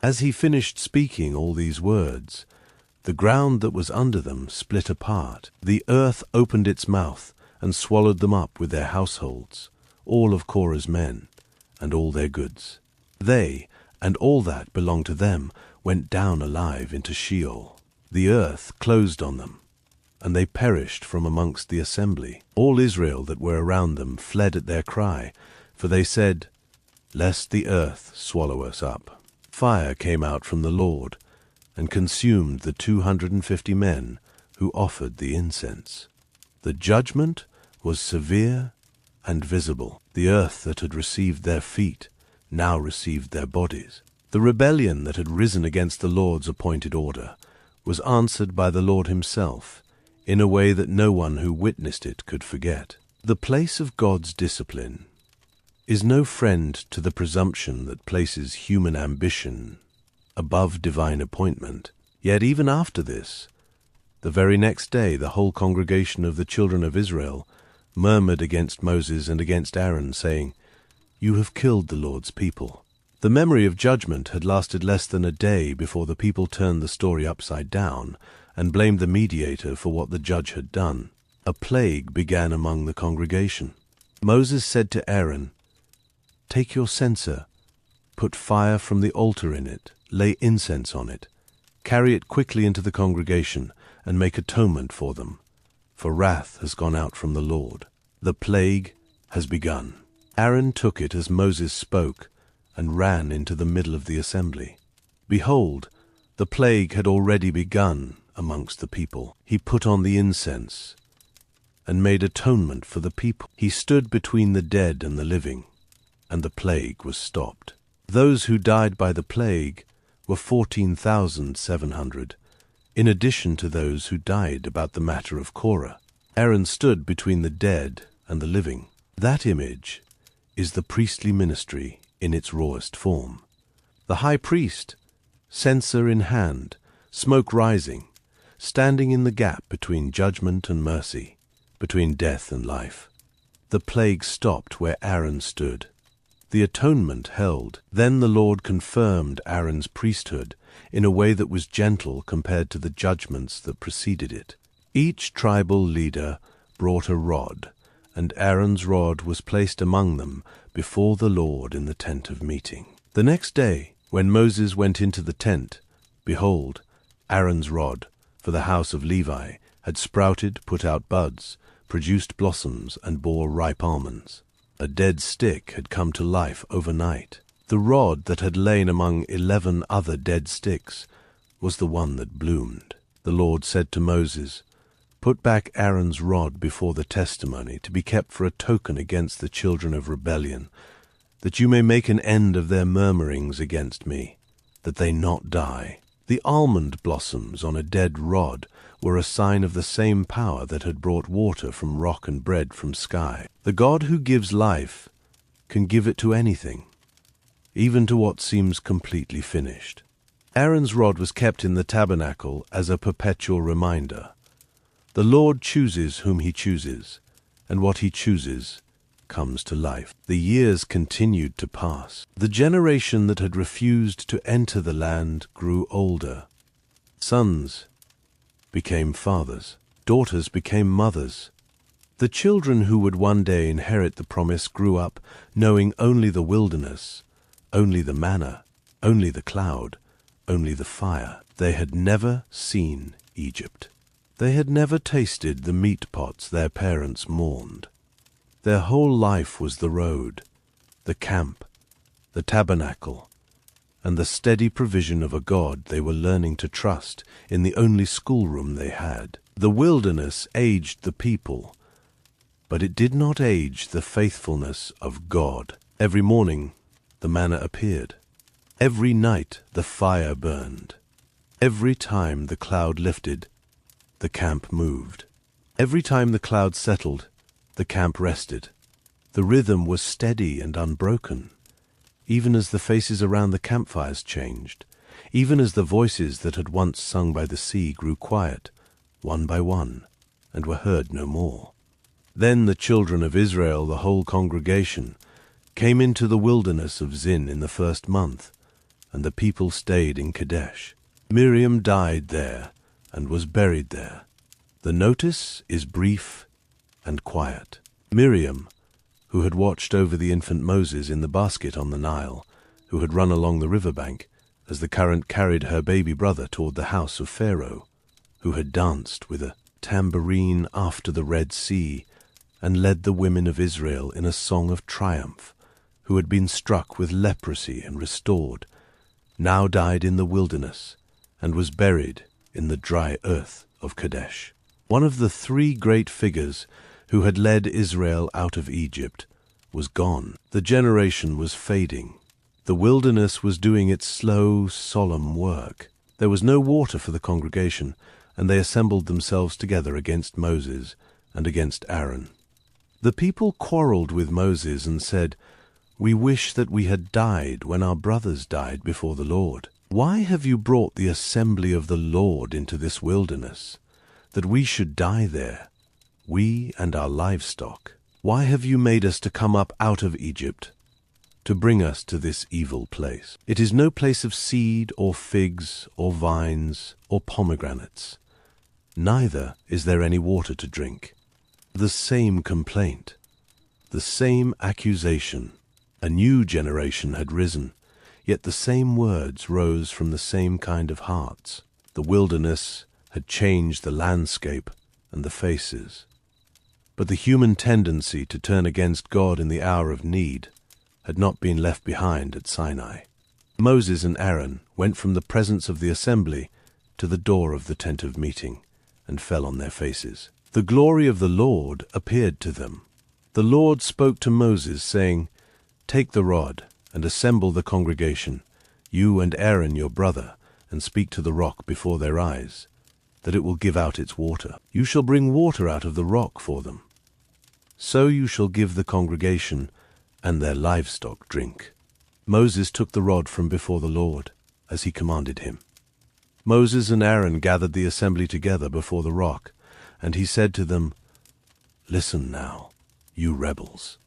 As he finished speaking all these words, the ground that was under them split apart. The earth opened its mouth and swallowed them up with their households, all of Korah's men, and all their goods. They, and all that belonged to them, went down alive into Sheol. The earth closed on them, and they perished from amongst the assembly. All Israel that were around them fled at their cry, for they said, "Lest the earth swallow us up." Fire came out from the Lord, and consumed the 250 men who offered the incense. The judgment was severe and visible. The earth that had received their feet now received their bodies. The rebellion that had risen against the Lord's appointed order was answered by the Lord himself in a way that no one who witnessed it could forget. The place of God's discipline is no friend to the presumption that places human ambition above divine appointment. Yet even after this, the very next day the whole congregation of the children of Israel murmured against Moses and against Aaron, saying, "You have killed the Lord's people." The memory of judgment had lasted less than a day before the people turned the story upside down and blamed the mediator for what the judge had done. A plague began among the congregation. Moses said to Aaron, "Take your censer, put fire from the altar in it, lay incense on it, carry it quickly into the congregation, and make atonement for them, for wrath has gone out from the Lord. The plague has begun." Aaron took it as Moses spoke, and ran into the middle of the assembly. Behold, the plague had already begun amongst the people. He put on the incense, and made atonement for the people. He stood between the dead and the living, and the plague was stopped. Those who died by the plague were 14,700, in addition to those who died about the matter of Korah. Aaron stood between the dead and the living. That image is the priestly ministry in its rawest form. The high priest, censer in hand, smoke rising, standing in the gap between judgment and mercy, between death and life. The plague stopped where Aaron stood. The atonement held. Then the Lord confirmed Aaron's priesthood in a way that was gentle compared to the judgments that preceded it. Each tribal leader brought a rod, and Aaron's rod was placed among them before the Lord in the tent of meeting. The next day, when Moses went into the tent, behold, Aaron's rod for the house of Levi had sprouted, put out buds, produced blossoms, and bore ripe almonds. A dead stick had come to life overnight. The rod that had lain among 11 other dead sticks was the one that bloomed. The Lord said to Moses, "Put back Aaron's rod before the testimony, to be kept for a token against the children of rebellion, that you may make an end of their murmurings against me, that they not die." The almond blossoms on a dead rod were a sign of the same power that had brought water from rock and bread from sky. The God who gives life can give it to anything, even to what seems completely finished. Aaron's rod was kept in the tabernacle as a perpetual reminder. The Lord chooses whom he chooses, and what he chooses comes to life. The years continued to pass. The generation that had refused to enter the land grew older. Sons became fathers. Daughters became mothers. The children who would one day inherit the promise grew up knowing only the wilderness, only the manna, only the cloud, only the fire. They had never seen Egypt. They had never tasted the meat pots their parents mourned. Their whole life was the road, the camp, the tabernacle, and the steady provision of a God they were learning to trust in the only schoolroom they had. The wilderness aged the people, but it did not age the faithfulness of God. Every morning the manna appeared. Every night the fire burned. Every time the cloud lifted, the camp moved. Every time the cloud settled, the camp rested. The rhythm was steady and unbroken, even as the faces around the campfires changed, even as the voices that had once sung by the sea grew quiet, one by one, and were heard no more. Then the children of Israel, the whole congregation, came into the wilderness of Zin in the first month, and the people stayed in Kadesh. Miriam died there and was buried there. The notice is brief and quiet. Miriam, who had watched over the infant Moses in the basket on the Nile, who had run along the riverbank as the current carried her baby brother toward the house of Pharaoh, who had danced with a tambourine after the Red Sea and led the women of Israel in a song of triumph, who had been struck with leprosy and restored, now died in the wilderness and was buried in the dry earth of Kadesh. One of the 3 great figures who had led Israel out of Egypt was gone. The generation was fading. The wilderness was doing its slow, solemn work. There was no water for the congregation, and they assembled themselves together against Moses and against Aaron. The people quarreled with Moses and said, "We wish that we had died when our brothers died before the Lord. Why have you brought the assembly of the Lord into this wilderness, that we should die there, we and our livestock? Why have you made us to come up out of Egypt, to bring us to this evil place? It is no place of seed or figs or vines or pomegranates, neither is there any water to drink." The same complaint, the same accusation. A new generation had risen, yet the same words rose from the same kind of hearts. The wilderness had changed the landscape and the faces, but the human tendency to turn against God in the hour of need had not been left behind at Sinai. Moses and Aaron went from the presence of the assembly to the door of the tent of meeting and fell on their faces. The glory of the Lord appeared to them. The Lord spoke to Moses, saying, "Take the rod and assemble the congregation, you and Aaron your brother, and speak to the rock before their eyes. that it will give out its water. You shall bring water out of the rock for them. So you shall give the congregation and their livestock drink." Moses took the rod from before the Lord, as he commanded him. Moses and Aaron gathered the assembly together before the rock, and he said to them, "Listen now, you rebels.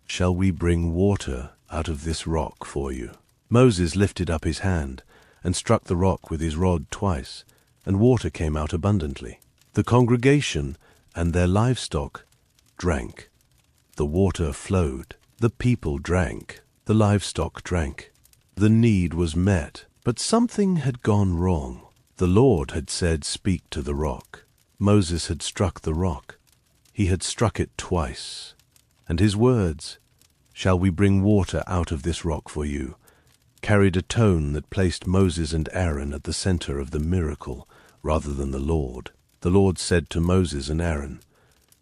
Shall we bring water out of this rock for you?" Moses lifted up his hand and struck the rock with his rod twice, and water came out abundantly. The congregation and their livestock drank. The water flowed. The people drank. The livestock drank. The need was met, but something had gone wrong. The Lord had said, "Speak to the rock." Moses had struck the rock. He had struck it twice. And his words, "Shall we bring water out of this rock for you?" carried a tone that placed Moses and Aaron at the center of the miracle rather than the Lord. The Lord said to Moses and Aaron,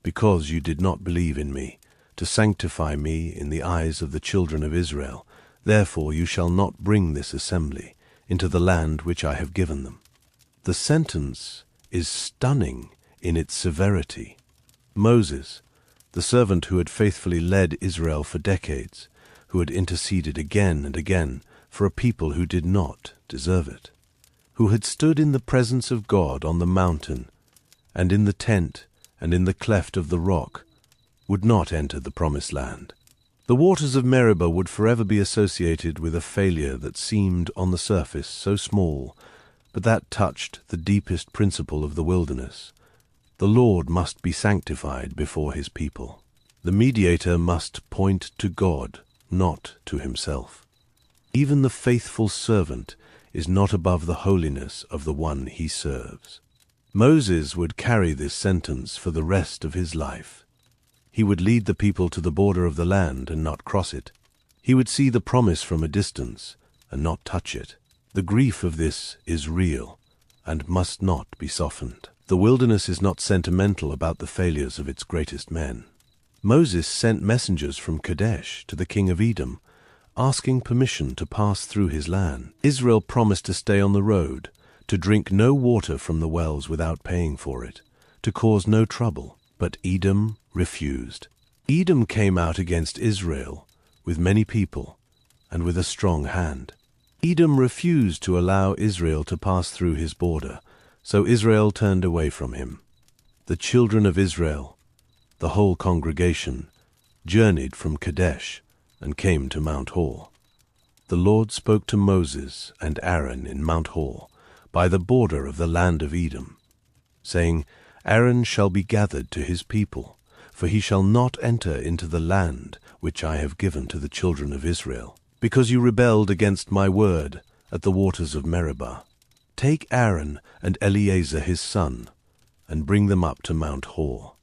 "Because you did not believe in me, to sanctify me in the eyes of the children of Israel, therefore you shall not bring this assembly into the land which I have given them." The sentence is stunning in its severity. Moses, the servant who had faithfully led Israel for decades, who had interceded again and again for a people who did not deserve it, who had stood in the presence of God on the mountain and in the tent and in the cleft of the rock, would not enter the promised land. The waters of Meribah would forever be associated with a failure that seemed on the surface so small, but that touched the deepest principle of the wilderness. The Lord must be sanctified before his people. The mediator must point to God, not to himself. Even the faithful servant is not above the holiness of the one he serves. Moses would carry this sentence for the rest of his life. He would lead the people to the border of the land and not cross it. He would see the promise from a distance and not touch it. The grief of this is real and must not be softened. The wilderness is not sentimental about the failures of its greatest men. Moses sent messengers from Kadesh to the king of Edom, asking permission to pass through his land. Israel promised to stay on the road, to drink no water from the wells without paying for it, to cause no trouble. But Edom refused. Edom came out against Israel with many people and with a strong hand. Edom refused to allow Israel to pass through his border, so Israel turned away from him. The children of Israel, the whole congregation, journeyed from Kadesh and came to Mount Hor. The Lord spoke to Moses and Aaron in Mount Hor, by the border of the land of Edom, saying, "Aaron shall be gathered to his people, for he shall not enter into the land which I have given to the children of Israel, because you rebelled against my word at the waters of Meribah. Take Aaron and Eleazar his son, and bring them up to Mount Hor.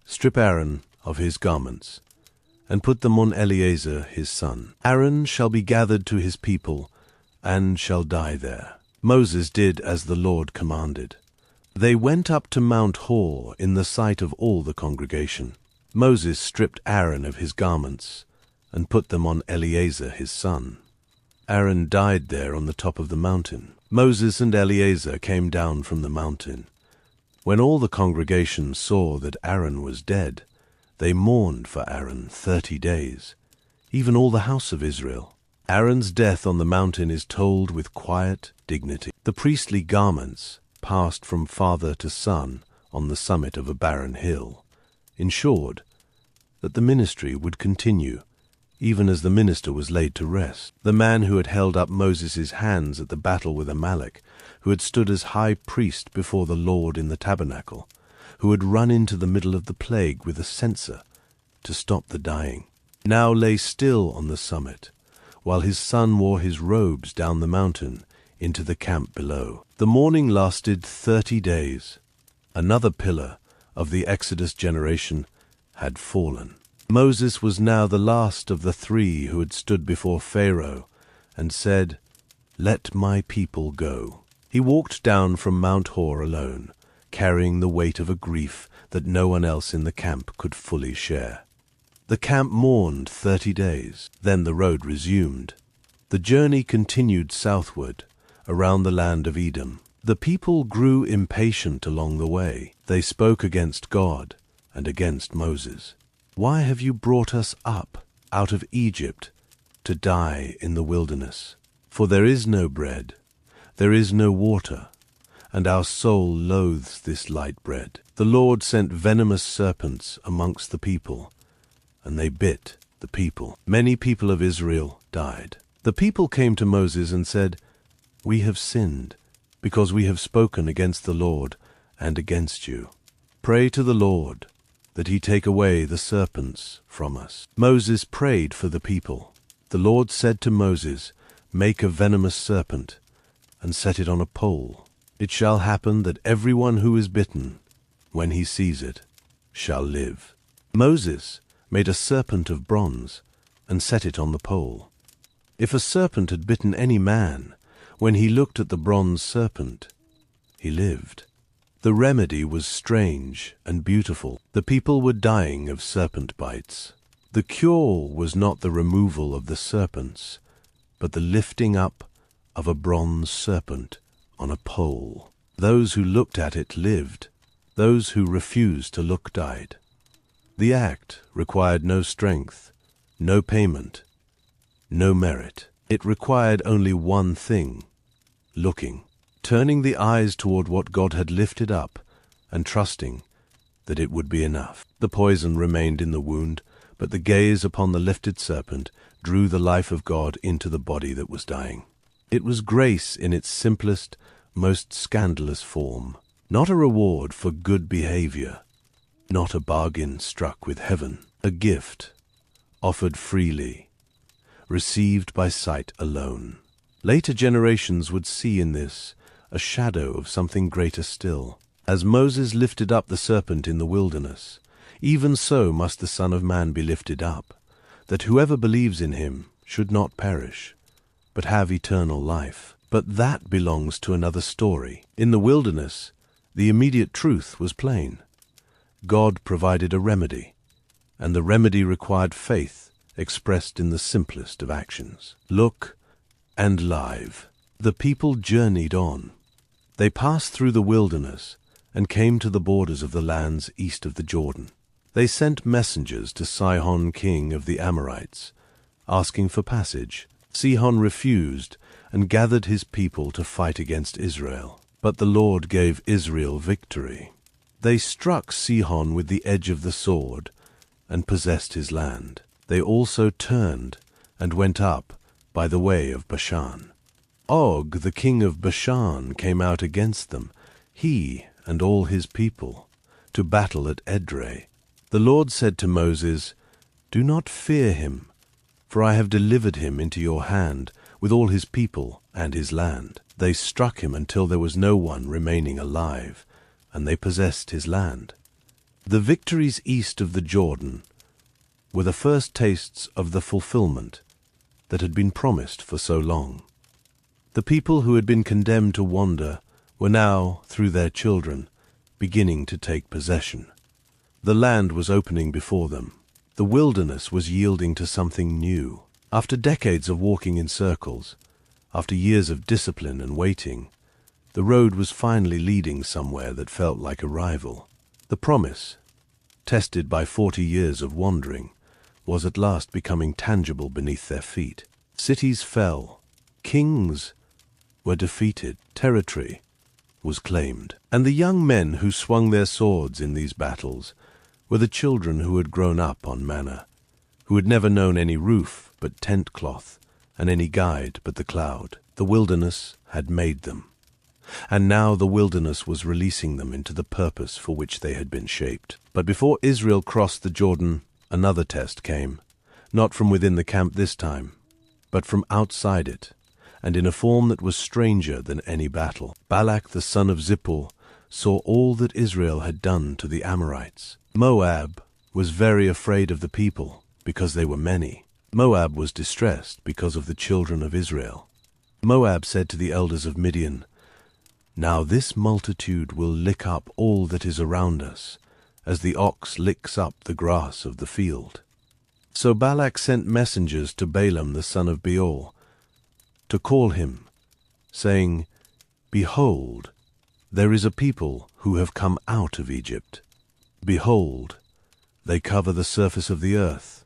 Strip Aaron of his garments, and put them on Eleazar his son. Aaron shall be gathered to his people, and shall die there." Moses did as the Lord commanded. They went up to Mount Hor in the sight of all the congregation. Moses stripped Aaron of his garments and put them on Eleazar his son. Aaron died there on the top of the mountain. Moses and Eleazar came down from the mountain. When all the congregation saw that Aaron was dead, they mourned for Aaron 30 days, even all the house of Israel. Aaron's death on the mountain is told with quiet dignity. The priestly garments passed from father to son on the summit of a barren hill, ensured that the ministry would continue, even as the minister was laid to rest. The man who had held up Moses' hands at the battle with Amalek, who had stood as high priest before the Lord in the tabernacle, who had run into the middle of the plague with a censer to stop the dying, now lay still on the summit, while his son wore his robes down the mountain into the camp below. The mourning lasted 30 days. Another pillar of the Exodus generation had fallen. Moses was now the last of the 3 who had stood before Pharaoh and said, "Let my people go." He walked down from Mount Hor alone, carrying the weight of a grief that no one else in the camp could fully share. The camp mourned 30 days. Then the road resumed. The journey continued southward, around the land of Edom. The people grew impatient along the way. They spoke against God and against Moses. "Why have you brought us up out of Egypt to die in the wilderness? For there is no bread, there is no water, and our soul loathes this light bread." The Lord sent venomous serpents amongst the people, and they bit the people. Many people of Israel died. The people came to Moses and said, "We have sinned, because we have spoken against the Lord and against you. Pray to the Lord that he take away the serpents from us." Moses prayed for the people. The Lord said to Moses, "Make a venomous serpent and set it on a pole. It shall happen that everyone who is bitten, when he sees it, shall live." Moses made a serpent of bronze and set it on the pole. If a serpent had bitten any man, when he looked at the bronze serpent, he lived. The remedy was strange and beautiful. The people were dying of serpent bites. The cure was not the removal of the serpents, but the lifting up of a bronze serpent on a pole. Those who looked at it lived. Those who refused to look died. The act required no strength, no payment, no merit. It required only one thing: looking, turning the eyes toward what God had lifted up, and trusting that it would be enough. The poison remained in the wound, but the gaze upon the lifted serpent drew the life of God into the body that was dying. It was grace in its simplest, most scandalous form, not a reward for good behavior, not a bargain struck with heaven, a gift offered freely, received by sight alone. Later generations would see in this a shadow of something greater still. As Moses lifted up the serpent in the wilderness, even so must the Son of Man be lifted up, that whoever believes in him should not perish, but have eternal life. But that belongs to another story. In the wilderness, the immediate truth was plain. God provided a remedy, and the remedy required faith expressed in the simplest of actions. Look and live. The people journeyed on. They passed through the wilderness and came to the borders of the lands east of the Jordan. They sent messengers to Sihon, king of the Amorites, asking for passage. Sihon refused and gathered his people to fight against Israel. But the Lord gave Israel victory. They struck Sihon with the edge of the sword and possessed his land. They also turned and went up by the way of Bashan. Og, the king of Bashan, came out against them, he and all his people, to battle at Edrei. The Lord said to Moses, "Do not fear him, for I have delivered him into your hand with all his people and his land." They struck him until there was no one remaining alive, and they possessed his land. The victories east of the Jordan were the first tastes of the fulfillment that had been promised for so long. The people who had been condemned to wander were now, through their children, beginning to take possession. The land was opening before them. The wilderness was yielding to something new. After decades of walking in circles, after years of discipline and waiting, the road was finally leading somewhere that felt like arrival. The promise, tested by 40 years of wandering, was at last becoming tangible beneath their feet. Cities fell, kings were defeated, territory was claimed. And the young men who swung their swords in these battles were the children who had grown up on manna, who had never known any roof but tent cloth, and any guide but the cloud. The wilderness had made them, and now the wilderness was releasing them into the purpose for which they had been shaped. But before Israel crossed the Jordan, another test came, not from within the camp this time, but from outside it, and in a form that was stranger than any battle. Balak the son of Zippor saw all that Israel had done to the Amorites. Moab was very afraid of the people, because they were many. Moab was distressed because of the children of Israel. Moab said to the elders of Midian, "Now this multitude will lick up all that is around us, as the ox licks up the grass of the field." So Balak sent messengers to Balaam the son of Beor, to call him, saying, Behold, there is a people who have come out of Egypt. Behold, they cover the surface of the earth,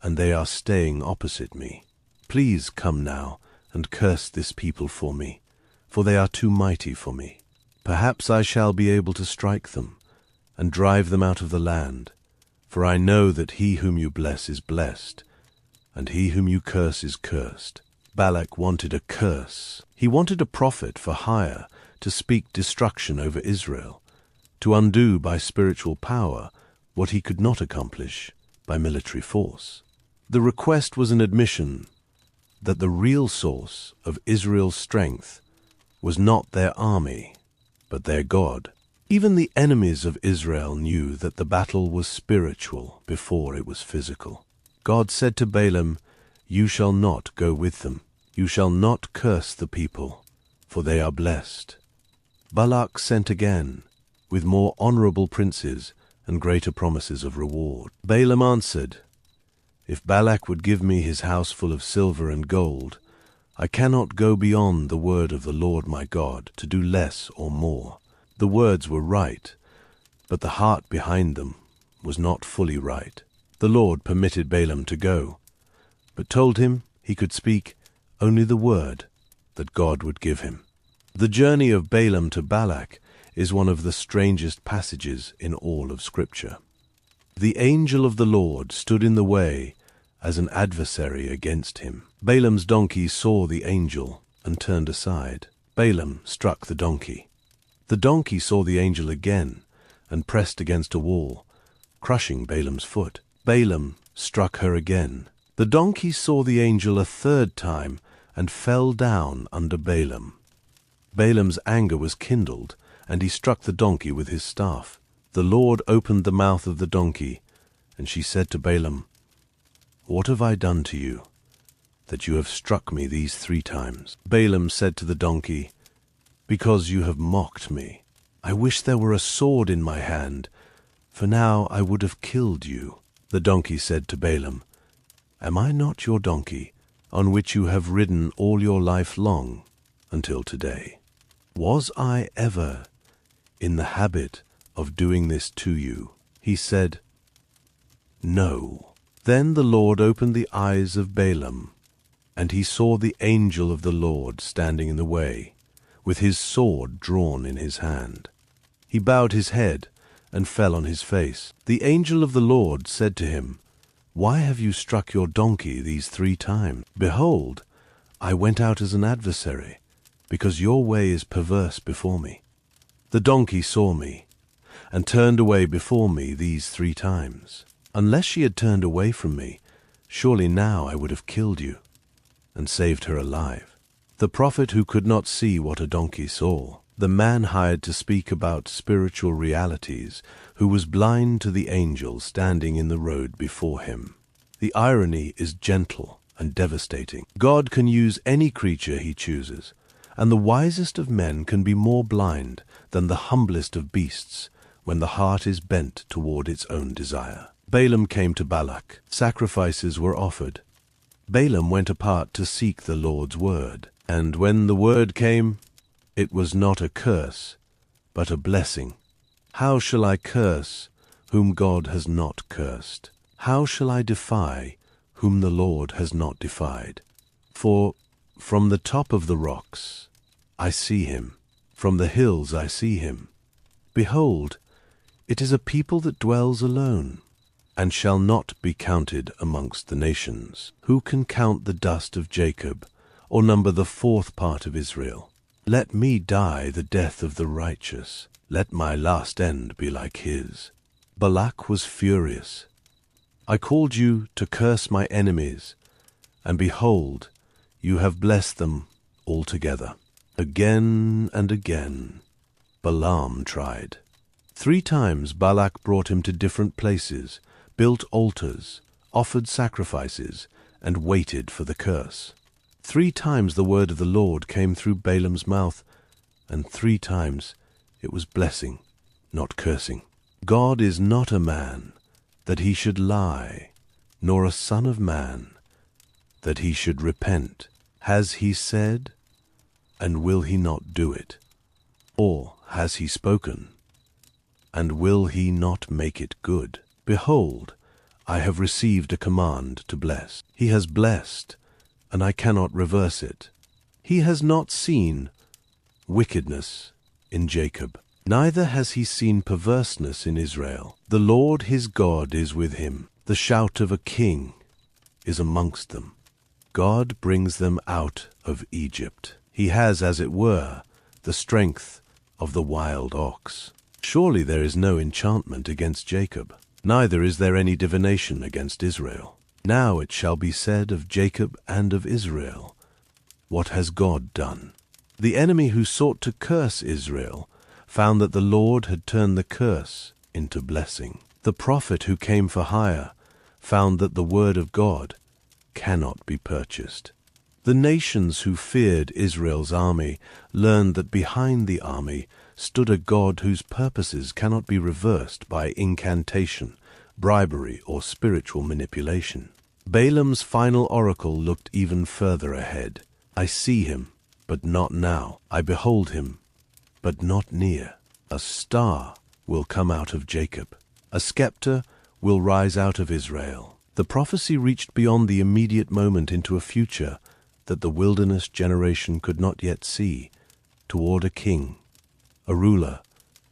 and they are staying opposite me. Please come now and curse this people for me, for they are too mighty for me. Perhaps I shall be able to strike them and drive them out of the land, for I know that he whom you bless is blessed, and he whom you curse is cursed. Balak wanted a curse. He wanted a prophet for hire to speak destruction over Israel, to undo by spiritual power what he could not accomplish by military force. The request was an admission that the real source of Israel's strength was not their army, but their God. Even the enemies of Israel knew that the battle was spiritual before it was physical. God said to Balaam, "You shall not go with them. You shall not curse the people, for they are blessed." Balak sent again, with more honorable princes and greater promises of reward. Balaam answered, "If Balak would give me his house full of silver and gold, I cannot go beyond the word of the Lord my God to do less or more." The words were right, but the heart behind them was not fully right. The Lord permitted Balaam to go, but told him he could speak only the word that God would give him. The journey of Balaam to Balak is one of the strangest passages in all of Scripture. The angel of the Lord stood in the way as an adversary against him. Balaam's donkey saw the angel and turned aside. Balaam struck the donkey. The donkey saw the angel again and pressed against a wall, crushing Balaam's foot. Balaam struck her again. The donkey saw the angel a third time and fell down under Balaam. Balaam's anger was kindled, and he struck the donkey with his staff. The Lord opened the mouth of the donkey, and she said to Balaam, "What have I done to you, that you have struck me these 3 times?" Balaam said to the donkey, "Because you have mocked me. I wish there were a sword in my hand, for now I would have killed you." The donkey said to Balaam, "Am I not your donkey, on which you have ridden all your life long, until today? Was I ever in the habit of doing this to you?" He said, "No." Then the Lord opened the eyes of Balaam, and he saw the angel of the Lord standing in the way, with his sword drawn in his hand. He bowed his head and fell on his face. The angel of the Lord said to him, "Why have you struck your donkey these 3 times? Behold, I went out as an adversary, because your way is perverse before me. The donkey saw me, and turned away before me these 3 times. Unless she had turned away from me, surely now I would have killed you, and saved her alive." The prophet who could not see what a donkey saw, the man hired to speak about spiritual realities, who was blind to the angel standing in the road before him. The irony is gentle and devastating. God can use any creature he chooses, and the wisest of men can be more blind than the humblest of beasts when the heart is bent toward its own desire. Balaam came to Balak. Sacrifices were offered. Balaam went apart to seek the Lord's word. And when the word came, it was not a curse, but a blessing. How shall I curse whom God has not cursed? How shall I defy whom the Lord has not defied? For from the top of the rocks I see him, from the hills I see him. Behold, it is a people that dwells alone, and shall not be counted amongst the nations. Who can count the dust of Jacob, or number the 4th part of Israel? Let me die the death of the righteous. Let my last end be like his. Balak was furious. I called you to curse my enemies, and behold, you have blessed them altogether. Again and again, Balaam tried. 3 times Balak brought him to different places, built altars, offered sacrifices, and waited for the curse. 3 times the word of the Lord came through Balaam's mouth, and 3 times it was blessing, not cursing. God is not a man that he should lie, nor a son of man that he should repent. Has he said, and will he not do it? Or has he spoken, and will he not make it good? Behold, I have received a command to bless. He has blessed, and I cannot reverse it. He has not seen wickedness in Jacob, neither has he seen perverseness in Israel. The Lord his God is with him. The shout of a king is amongst them. God brings them out of Egypt. He has, as it were, the strength of the wild ox. Surely there is no enchantment against Jacob, neither is there any divination against Israel. Now it shall be said of Jacob and of Israel, what has God done? The enemy who sought to curse Israel found that the Lord had turned the curse into blessing. The prophet who came for hire found that the word of God cannot be purchased. The nations who feared Israel's army learned that behind the army stood a God whose purposes cannot be reversed by incantation, bribery, or spiritual manipulation. Balaam's final oracle looked even further ahead. I see him, but not now. I behold him, but not near. A star will come out of Jacob. A scepter will rise out of Israel. The prophecy reached beyond the immediate moment into a future that the wilderness generation could not yet see, toward a king, a ruler,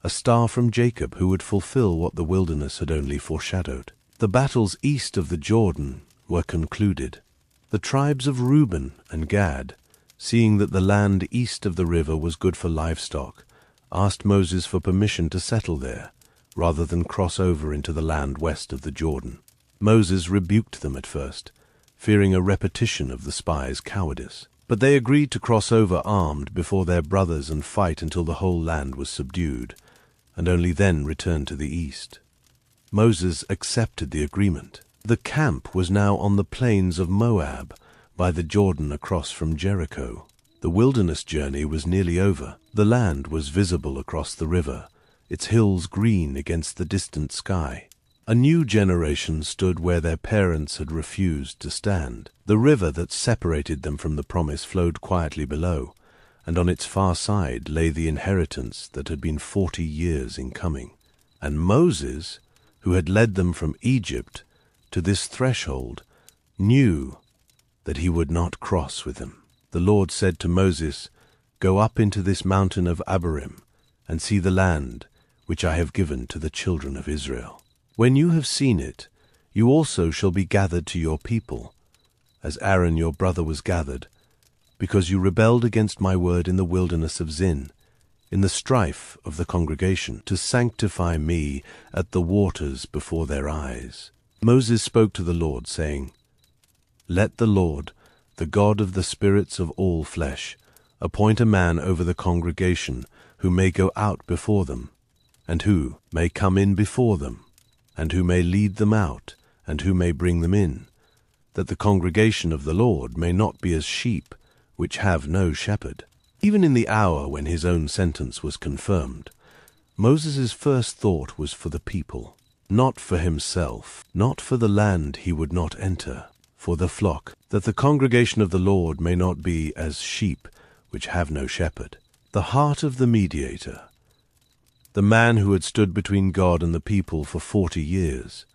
a star from Jacob who would fulfill what the wilderness had only foreshadowed. The battles east of the Jordan were concluded. The tribes of Reuben and Gad, seeing that the land east of the river was good for livestock, asked Moses for permission to settle there, rather than cross over into the land west of the Jordan. Moses rebuked them at first, fearing a repetition of the spies' cowardice. But they agreed to cross over armed before their brothers and fight until the whole land was subdued, and only then return to the east. Moses accepted the agreement. The camp was now on the plains of Moab, by the Jordan across from Jericho. The wilderness journey was nearly over. The land was visible across the river, its hills green against the distant sky. A new generation stood where their parents had refused to stand. The river that separated them from the promise flowed quietly below, and on its far side lay the inheritance that had been 40 years in coming. And Moses, who had led them from Egypt to this threshold, knew that he would not cross with them. The Lord said to Moses, Go up into this mountain of Abarim, and see the land which I have given to the children of Israel. When you have seen it, you also shall be gathered to your people, as Aaron your brother was gathered, because you rebelled against my word in the wilderness of Zin, in the strife of the congregation, to sanctify me at the waters before their eyes. Moses spoke to the Lord, saying, Let the Lord, the God of the spirits of all flesh, appoint a man over the congregation who may go out before them, and who may come in before them, and who may lead them out, and who may bring them in, that the congregation of the Lord may not be as sheep which have no shepherd. Even in the hour when his own sentence was confirmed, Moses' first thought was for the people, not for himself, not for the land he would not enter, for the flock, that the congregation of the Lord may not be as sheep which have no shepherd. The heart of the mediator, the man who had stood between God and the people for 40 years,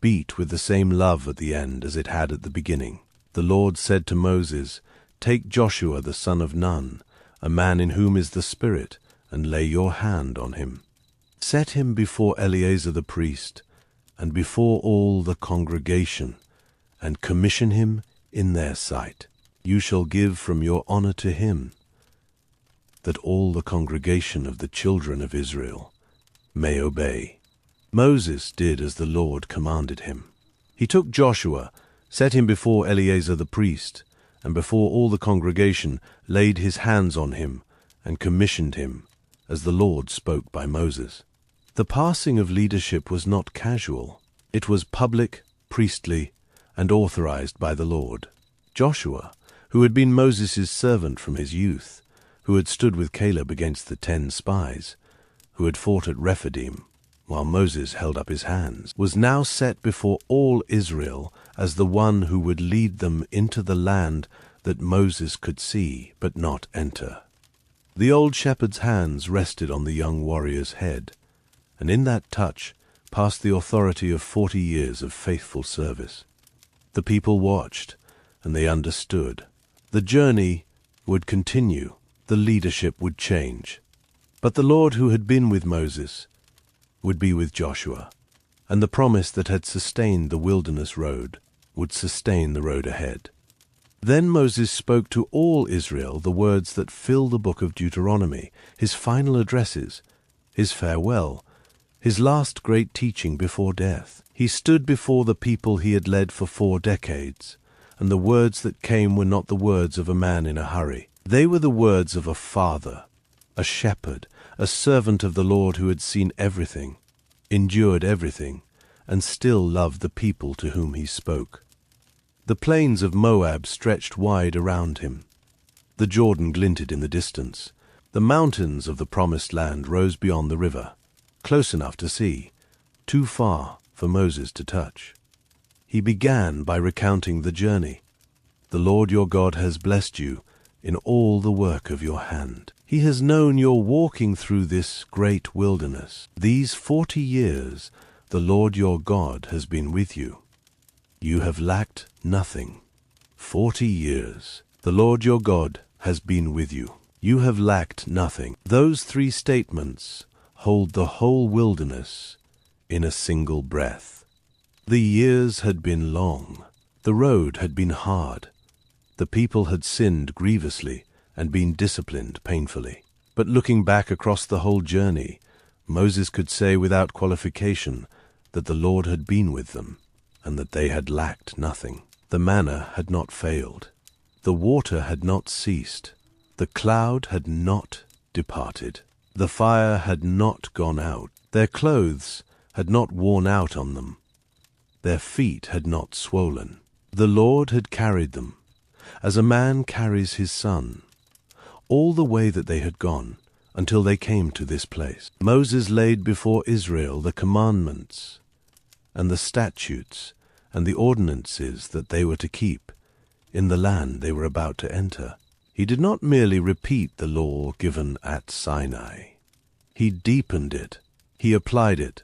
beat with the same love at the end as it had at the beginning. The Lord said to Moses, Take Joshua the son of Nun, a man in whom is the Spirit, and lay your hand on him. Set him before Eleazar the priest, and before all the congregation, and commission him in their sight. You shall give from your honor to him, that all the congregation of the children of Israel may obey. Moses did as the Lord commanded him. He took Joshua, set him before Eleazar the priest, and before all the congregation laid his hands on him, and commissioned him, as the Lord spoke by Moses. The passing of leadership was not casual. It was public, priestly, and authorized by the Lord. Joshua, who had been Moses' servant from his youth, who had stood with Caleb against the 10 spies, who had fought at Rephidim, while Moses held up his hands, was now set before all Israel as the one who would lead them into the land that Moses could see but not enter. The old shepherd's hands rested on the young warrior's head, and in that touch passed the authority of 40 years of faithful service. The people watched, and they understood. The journey would continue, the leadership would change. But the Lord who had been with Moses would be with Joshua, and the promise that had sustained the wilderness road would sustain the road ahead. Then Moses spoke to all Israel the words that fill the book of Deuteronomy, his final addresses, his farewell, his last great teaching before death. He stood before the people he had led for 4 decades, and the words that came were not the words of a man in a hurry. They were the words of a father, a shepherd, a servant of the Lord who had seen everything, endured everything, and still loved the people to whom he spoke. The plains of Moab stretched wide around him. The Jordan glinted in the distance. The mountains of the promised land rose beyond the river, close enough to see, too far for Moses to touch. He began by recounting the journey. The Lord your God has blessed you in all the work of your hand. He has known your walking through this great wilderness. These 40 years the Lord your God has been with you. You have lacked nothing. 40 years the Lord your God has been with you. You have lacked nothing. Those 3 statements hold the whole wilderness in a single breath. The years had been long. The road had been hard. The people had sinned grievously and been disciplined painfully. But looking back across the whole journey, Moses could say without qualification that the Lord had been with them, and that they had lacked nothing. The manna had not failed. The water had not ceased. The cloud had not departed. The fire had not gone out. Their clothes had not worn out on them. Their feet had not swollen. The Lord had carried them, as a man carries his son, all the way that they had gone, until they came to this place. Moses laid before Israel the commandments and the statutes and the ordinances that they were to keep in the land they were about to enter. He did not merely repeat the law given at Sinai. He deepened it. He applied it.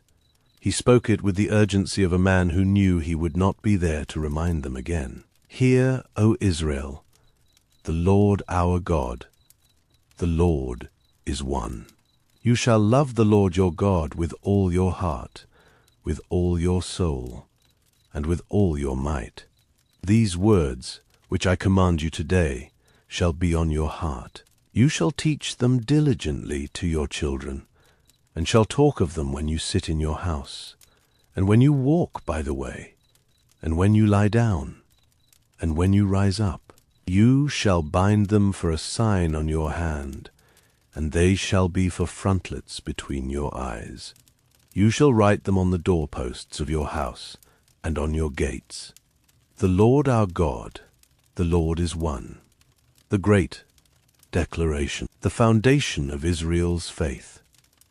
He spoke it with the urgency of a man who knew he would not be there to remind them again. Hear, O Israel, the Lord our God, the Lord is one. You shall love the Lord your God with all your heart, with all your soul, and with all your might. These words, which I command you today, shall be on your heart. You shall teach them diligently to your children, and shall talk of them when you sit in your house, and when you walk by the way, and when you lie down, and when you rise up. You shall bind them for a sign on your hand, and they shall be for frontlets between your eyes. You shall write them on the doorposts of your house and on your gates. The Lord our God, the Lord is one. The great declaration, the foundation of Israel's faith.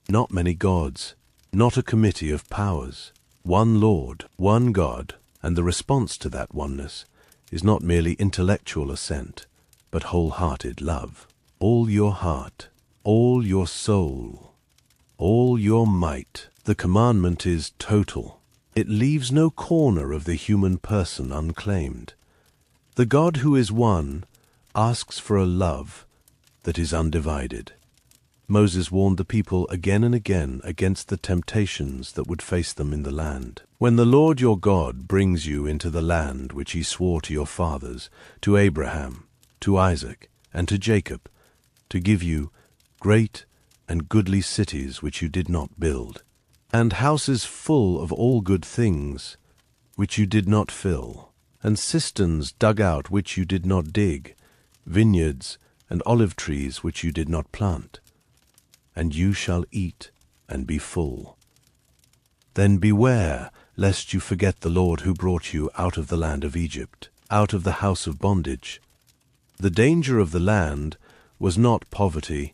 Not many gods, not a committee of powers. One Lord, one God, and the response to that oneness is not merely intellectual assent, but wholehearted love. All your heart, all your soul, all your might. The commandment is total. It leaves no corner of the human person unclaimed. The God who is one asks for a love that is undivided. Moses warned the people again and again against the temptations that would face them in the land. When the Lord your God brings you into the land which he swore to your fathers, to Abraham, to Isaac, and to Jacob, to give you great and goodly cities which you did not build, and houses full of all good things which you did not fill, and cisterns dug out which you did not dig, vineyards and olive trees which you did not plant, and you shall eat and be full. Then beware lest you forget the Lord who brought you out of the land of Egypt, out of the house of bondage. The danger of the land was not poverty,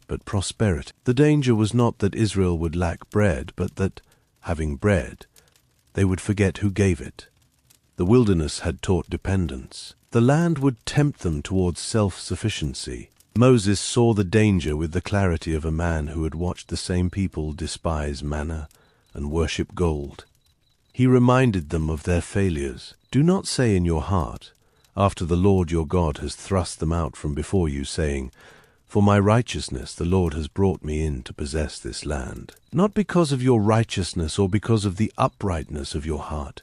but prosperity. The danger was not that Israel would lack bread, but that, having bread, they would forget who gave it. The wilderness had taught dependence. The land would tempt them towards self-sufficiency. Moses saw the danger with the clarity of a man who had watched the same people despise manna and worship gold. He reminded them of their failures. Do not say in your heart, after the Lord your God has thrust them out from before you, saying, For my righteousness the Lord has brought me in to possess this land. Not because of your righteousness or because of the uprightness of your heart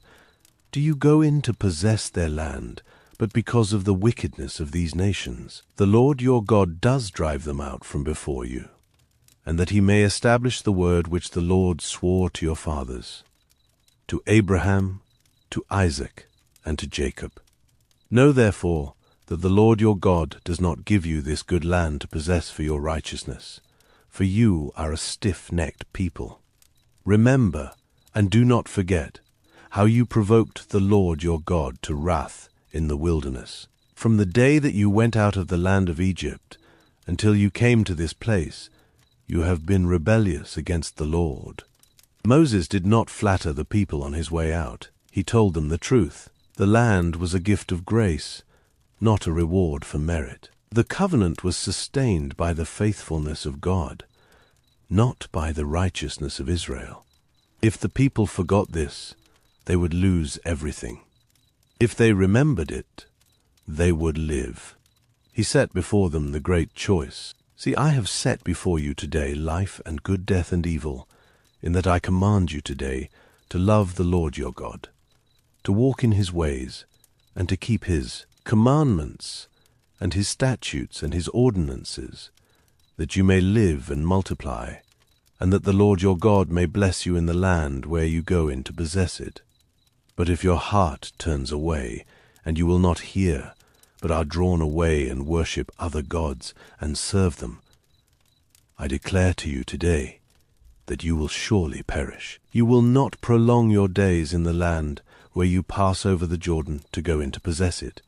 do you go in to possess their land, but because of the wickedness of these nations. The Lord your God does drive them out from before you, and that he may establish the word which the Lord swore to your fathers, to Abraham, to Isaac, and to Jacob. Know therefore that the Lord your God does not give you this good land to possess for your righteousness, for you are a stiff-necked people. Remember, and do not forget, how you provoked the Lord your God to wrath in the wilderness. From the day that you went out of the land of Egypt until you came to this place, you have been rebellious against the Lord. Moses did not flatter the people on his way out. He told them the truth. The land was a gift of grace, not a reward for merit. The covenant was sustained by the faithfulness of God, not by the righteousness of Israel. If the people forgot this, they would lose everything. If they remembered it, they would live. He set before them the great choice. See, I have set before you today life and good, death and evil, in that I command you today to love the Lord your God, to walk in his ways, and to keep his commandments and his statutes and his ordinances, that you may live and multiply, and that the Lord your God may bless you in the land where you go in to possess it. But if your heart turns away, and you will not hear, but are drawn away and worship other gods and serve them, I declare to you today that you will surely perish. You will not prolong your days in the land where you pass over the Jordan to go in to possess it.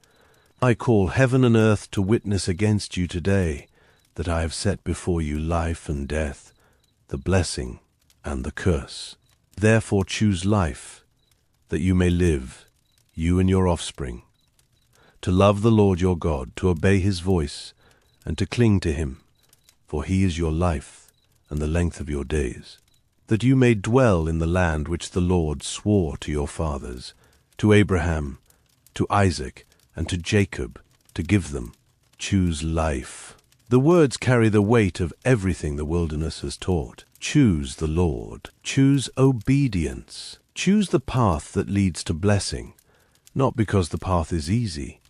I call heaven and earth to witness against you today that I have set before you life and death, the blessing and the curse. Therefore choose life, that you may live, you and your offspring, to love the Lord your God, to obey his voice, and to cling to him, for he is your life and the length of your days, that you may dwell in the land which the Lord swore to your fathers, to Abraham, to Isaac, and to Jacob, to give them. Choose life. The words carry the weight of everything the wilderness has taught. Choose the Lord. Choose obedience. Choose the path that leads to blessing, not because the path is easy,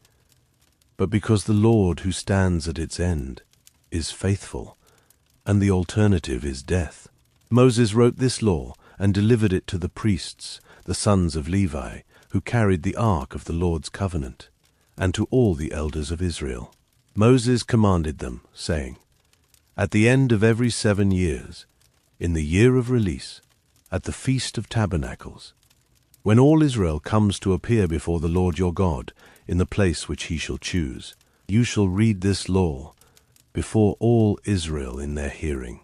but because the Lord who stands at its end is faithful, and the alternative is death. Moses wrote this law and delivered it to the priests, the sons of Levi, who carried the ark of the Lord's covenant, and to all the elders of Israel. Moses commanded them, saying, At the end of every 7 years, in the year of release, at the Feast of Tabernacles, when all Israel comes to appear before the Lord your God in the place which he shall choose, you shall read this law before all Israel in their hearing.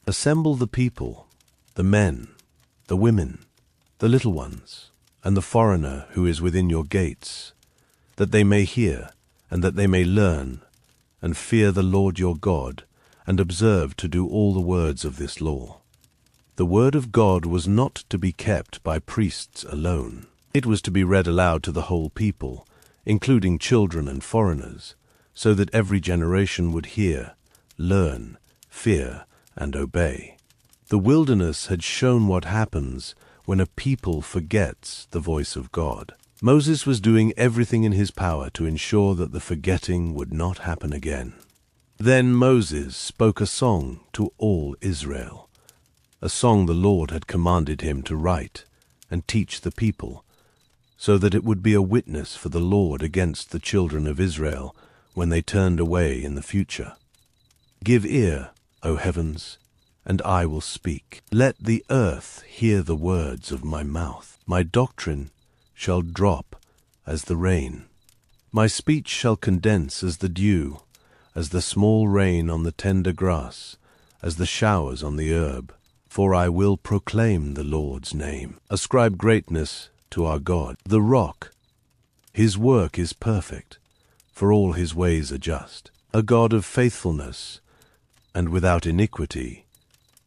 Assemble the people, the men, the women, the little ones, and the foreigner who is within your gates, that they may hear, and that they may learn, and fear the Lord your God, and observe to do all the words of this law. The word of God was not to be kept by priests alone. It was to be read aloud to the whole people, including children and foreigners, so that every generation would hear, learn, fear, and obey. The wilderness had shown what happens when a people forgets the voice of God. Moses was doing everything in his power to ensure that the forgetting would not happen again. Then Moses spoke a song to all Israel, a song the Lord had commanded him to write and teach the people, so that it would be a witness for the Lord against the children of Israel when they turned away in the future. Give ear, O heavens, and I will speak. Let the earth hear the words of my mouth. My doctrine shall drop as the rain. My speech shall condense as the dew, as the small rain on the tender grass, as the showers on the herb. For I will proclaim the Lord's name. Ascribe greatness to our God, the rock. His work is perfect, for all his ways are just. A God of faithfulness, and without iniquity,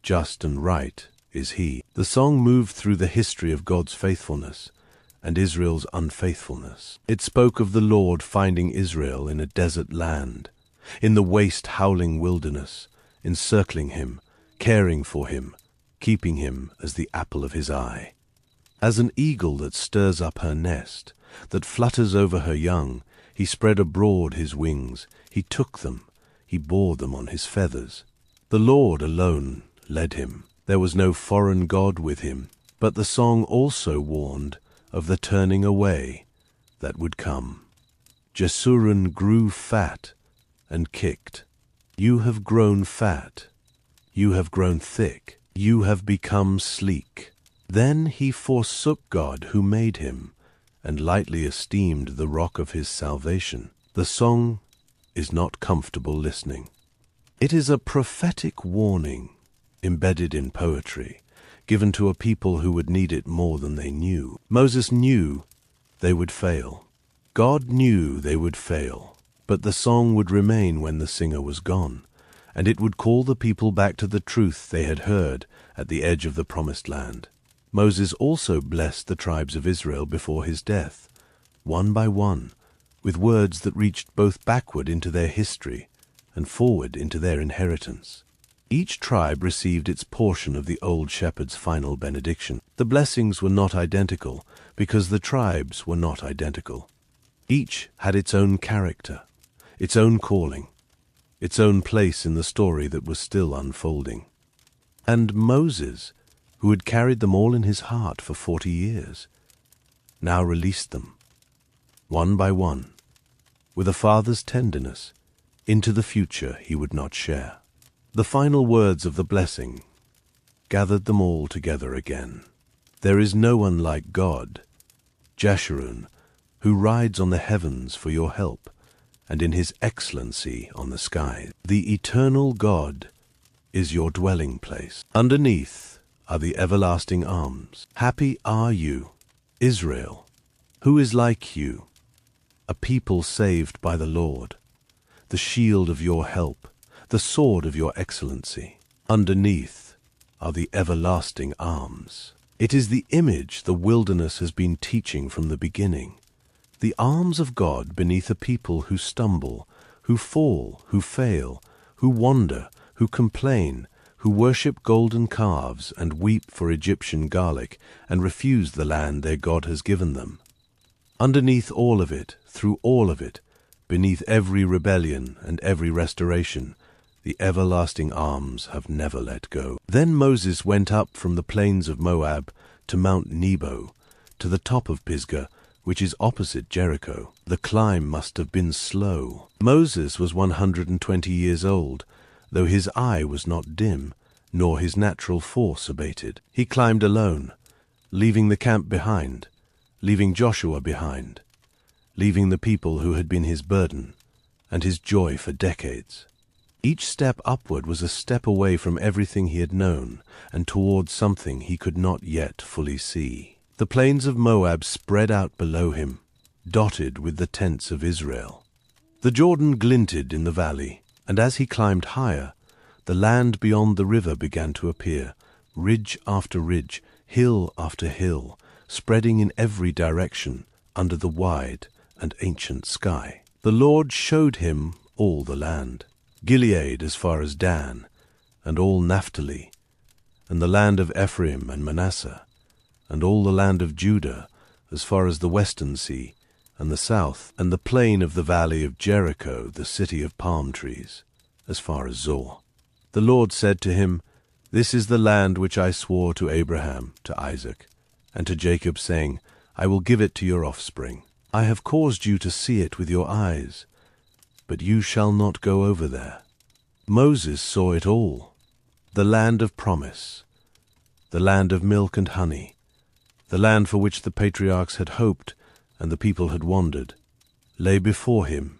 just and right is he. The song moved through the history of God's faithfulness and Israel's unfaithfulness. It spoke of the Lord finding Israel in a desert land, in the waste howling wilderness, encircling him, caring for him, keeping him as the apple of his eye. As an eagle that stirs up her nest, that flutters over her young, he spread abroad his wings, he took them, he bore them on his feathers. The Lord alone led him. There was no foreign god with him, but the song also warned of the turning away that would come. Jeshurun grew fat and kicked. You have grown fat, you have grown thick, you have become sleek. Then he forsook God who made him, and lightly esteemed the rock of his salvation. The song is not comfortable listening. It is a prophetic warning embedded in poetry, given to a people who would need it more than they knew. Moses knew they would fail. God knew they would fail, but the song would remain when the singer was gone, and it would call the people back to the truth they had heard at the edge of the promised land. Moses also blessed the tribes of Israel before his death, one by one, with words that reached both backward into their history and forward into their inheritance. Each tribe received its portion of the old shepherd's final benediction. The blessings were not identical because the tribes were not identical. Each had its own character, its own calling, its own place in the story that was still unfolding. And Moses, who had carried them all in his heart for 40 years, now released them, one by one, with a father's tenderness, into the future he would not share. The final words of the blessing gathered them all together again. There is no one like God, Jeshurun, who rides on the heavens for your help, and in his excellency on the sky. The eternal God is your dwelling place. Underneath are the everlasting arms. Happy are you, Israel, who is like you, a people saved by the Lord, the shield of your help, the sword of your excellency. Underneath are the everlasting arms. It is the image the wilderness has been teaching from the beginning. The arms of God beneath a people who stumble, who fall, who fail, who wander, who complain, who worship golden calves and weep for Egyptian garlic and refuse the land their God has given them. Underneath all of it, through all of it, beneath every rebellion and every restoration, the everlasting arms have never let go. Then Moses went up from the plains of Moab to Mount Nebo, to the top of Pisgah, which is opposite Jericho. The climb must have been slow. Moses was 120 years old, though his eye was not dim, nor his natural force abated. He climbed alone, leaving the camp behind, leaving Joshua behind, leaving the people who had been his burden and his joy for decades. Each step upward was a step away from everything he had known and toward something he could not yet fully see. The plains of Moab spread out below him, dotted with the tents of Israel. The Jordan glinted in the valley, and as he climbed higher, the land beyond the river began to appear, ridge after ridge, hill after hill, spreading in every direction under the wide and ancient sky. The Lord showed him all the land, Gilead as far as Dan, and all Naphtali, and the land of Ephraim and Manasseh, and all the land of Judah as far as the western sea, and the south, and the plain of the valley of Jericho, the city of palm trees, as far as Zor. The Lord said to him, This is the land which I swore to Abraham, to Isaac, and to Jacob, saying, I will give it to your offspring. I have caused you to see it with your eyes, but you shall not go over there. Moses saw it all, the land of promise, the land of milk and honey, the land for which the patriarchs had hoped and the people had wandered, lay before him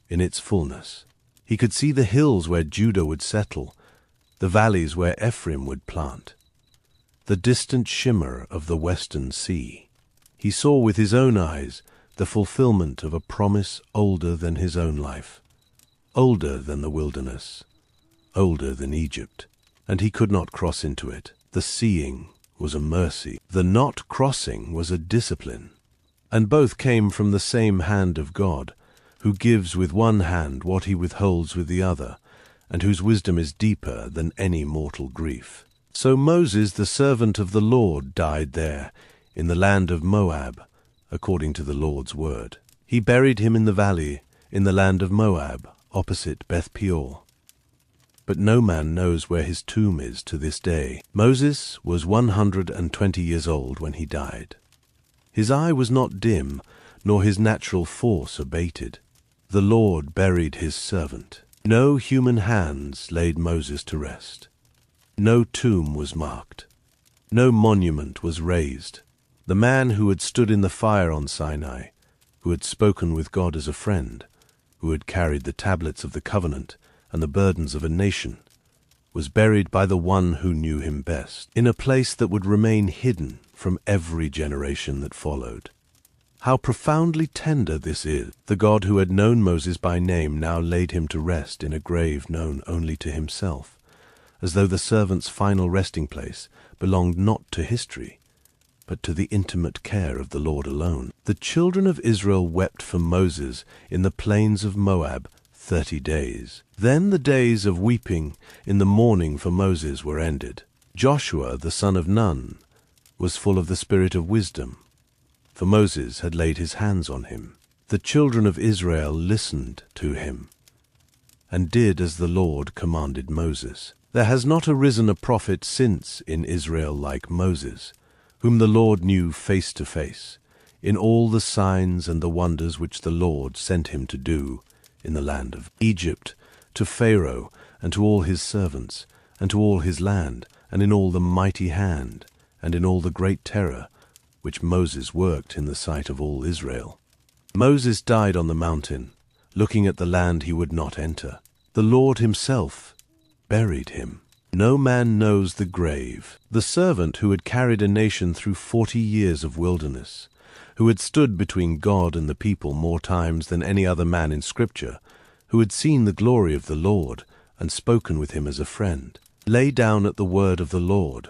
in its fullness. He could see the hills where Judah would settle, the valleys where Ephraim would plant, the distant shimmer of the western sea. He saw with his own eyes the fulfillment of a promise older than his own life, older than the wilderness, older than Egypt, and he could not cross into it. The seeing was a mercy, the not crossing was a discipline, and both came from the same hand of God, who gives with one hand what he withholds with the other, and whose wisdom is deeper than any mortal grief. So Moses, the servant of the Lord, died there, in the land of Moab, according to the Lord's word. He buried him in the valley, in the land of Moab, opposite Beth Peor. But no man knows where his tomb is to this day. Moses was 120 years old when he died. His eye was not dim, nor his natural force abated. The Lord buried his servant. No human hands laid Moses to rest. No tomb was marked. No monument was raised. The man who had stood in the fire on Sinai, who had spoken with God as a friend, who had carried the tablets of the covenant and the burdens of a nation, was buried by the one who knew him best, in a place that would remain hidden from every generation that followed. How profoundly tender this is! The God who had known Moses by name now laid him to rest in a grave known only to himself, as though the servant's final resting place belonged not to history, but to the intimate care of the Lord alone. The children of Israel wept for Moses in the plains of Moab 30 days. Then the days of weeping in the mourning for Moses were ended. Joshua, the son of Nun, was full of the spirit of wisdom, for Moses had laid his hands on him. The children of Israel listened to him, and did as the Lord commanded Moses. There has not arisen a prophet since in Israel like Moses, whom the Lord knew face to face, in all the signs and the wonders which the Lord sent him to do in the land of Egypt, to Pharaoh, and to all his servants, and to all his land, and in all the mighty hand, and in all the great terror, which Moses worked in the sight of all Israel. Moses died on the mountain, looking at the land he would not enter. The Lord himself buried him. No man knows the grave. The servant who had carried a nation through 40 years of wilderness, who had stood between God and the people more times than any other man in Scripture, who had seen the glory of the Lord and spoken with him as a friend, lay down at the word of the Lord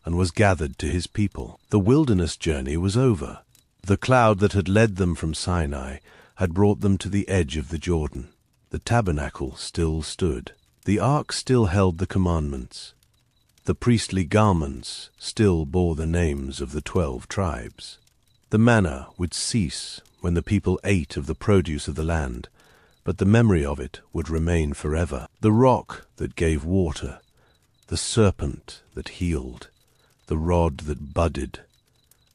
and was gathered to his people. The wilderness journey was over. The cloud that had led them from Sinai had brought them to the edge of the Jordan. The tabernacle still stood. The ark still held the commandments. The priestly garments still bore the names of the 12 tribes. The manna would cease when the people ate of the produce of the land, but the memory of it would remain forever. The rock that gave water, the serpent that healed, the rod that budded,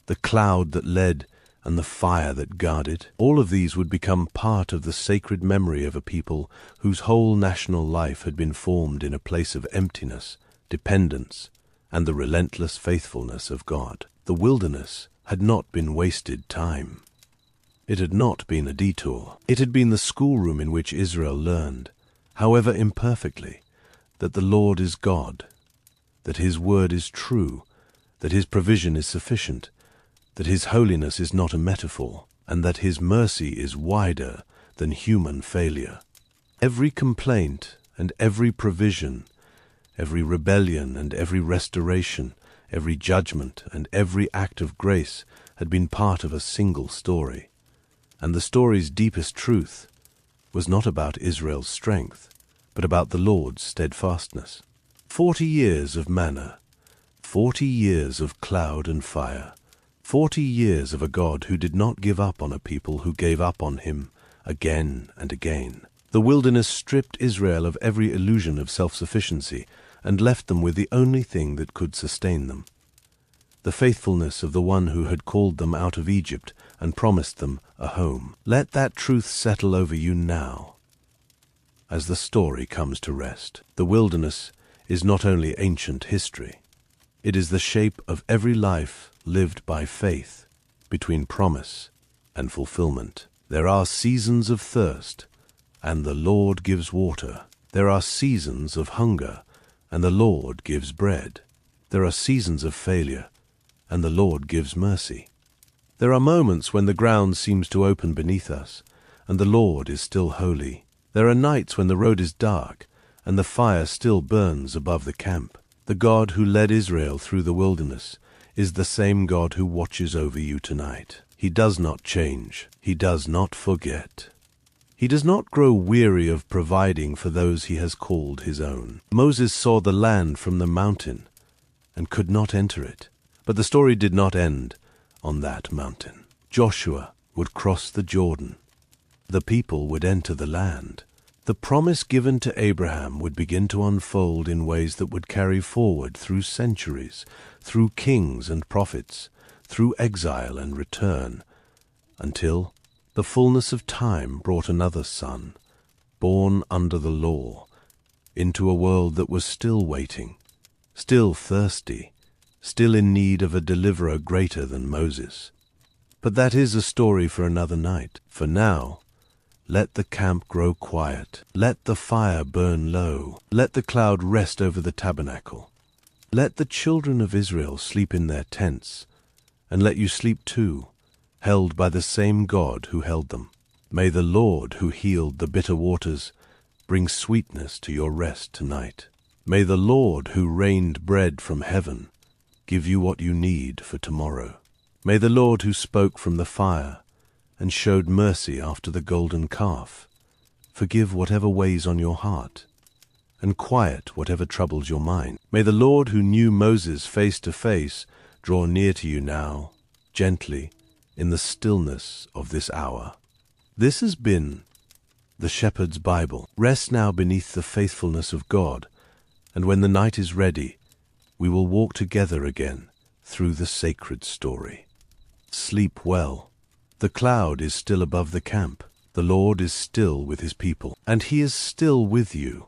the cloud that led, and the fire that guarded, all of these would become part of the sacred memory of a people whose whole national life had been formed in a place of emptiness, dependence, and the relentless faithfulness of God. The wilderness had not been wasted time. It had not been a detour. It had been the schoolroom in which Israel learned, however imperfectly, that the Lord is God, that his word is true, that his provision is sufficient, that his holiness is not a metaphor, and that his mercy is wider than human failure. Every complaint and every provision, every rebellion and every restoration, every judgment and every act of grace had been part of a single story. And the story's deepest truth was not about Israel's strength, but about the Lord's steadfastness. 40 years of manna, 40 years of cloud and fire, 40 years of a God who did not give up on a people who gave up on him again and again. The wilderness stripped Israel of every illusion of self-sufficiency and left them with the only thing that could sustain them: the faithfulness of the one who had called them out of Egypt and promised them a home. Let that truth settle over you now, as the story comes to rest. The wilderness is not only ancient history, it is the shape of every life lived by faith between promise and fulfillment. There are seasons of thirst, and the Lord gives water. There are seasons of hunger, and the Lord gives bread. There are seasons of failure, and the Lord gives mercy. There are moments when the ground seems to open beneath us, and the Lord is still holy. There are nights when the road is dark, and the fire still burns above the camp. The God who led Israel through the wilderness is the same God who watches over you tonight. He does not change. He does not forget. He does not grow weary of providing for those he has called his own. Moses saw the land from the mountain and could not enter it. But the story did not end on that mountain. Joshua would cross the Jordan. The people would enter the land. The promise given to Abraham would begin to unfold in ways that would carry forward through centuries, through kings and prophets, through exile and return, until the fullness of time brought another son, born under the law, into a world that was still waiting, still thirsty, still in need of a deliverer greater than Moses. But that is a story for another night. For now, let the camp grow quiet. Let the fire burn low. Let the cloud rest over the tabernacle. Let the children of Israel sleep in their tents, and let you sleep too, held by the same God who held them. May the Lord who healed the bitter waters bring sweetness to your rest tonight. May the Lord who rained bread from heaven give you what you need for tomorrow. May the Lord who spoke from the fire and showed mercy after the golden calf forgive whatever weighs on your heart and quiet whatever troubles your mind. May the Lord who knew Moses face to face draw near to you now, gently, in the stillness of this hour. This has been the Shepherd's Bible. Rest now beneath the faithfulness of God, and when the night is ready, we will walk together again through the sacred story. Sleep well. The cloud is still above the camp. The Lord is still with his people, and he is still with you.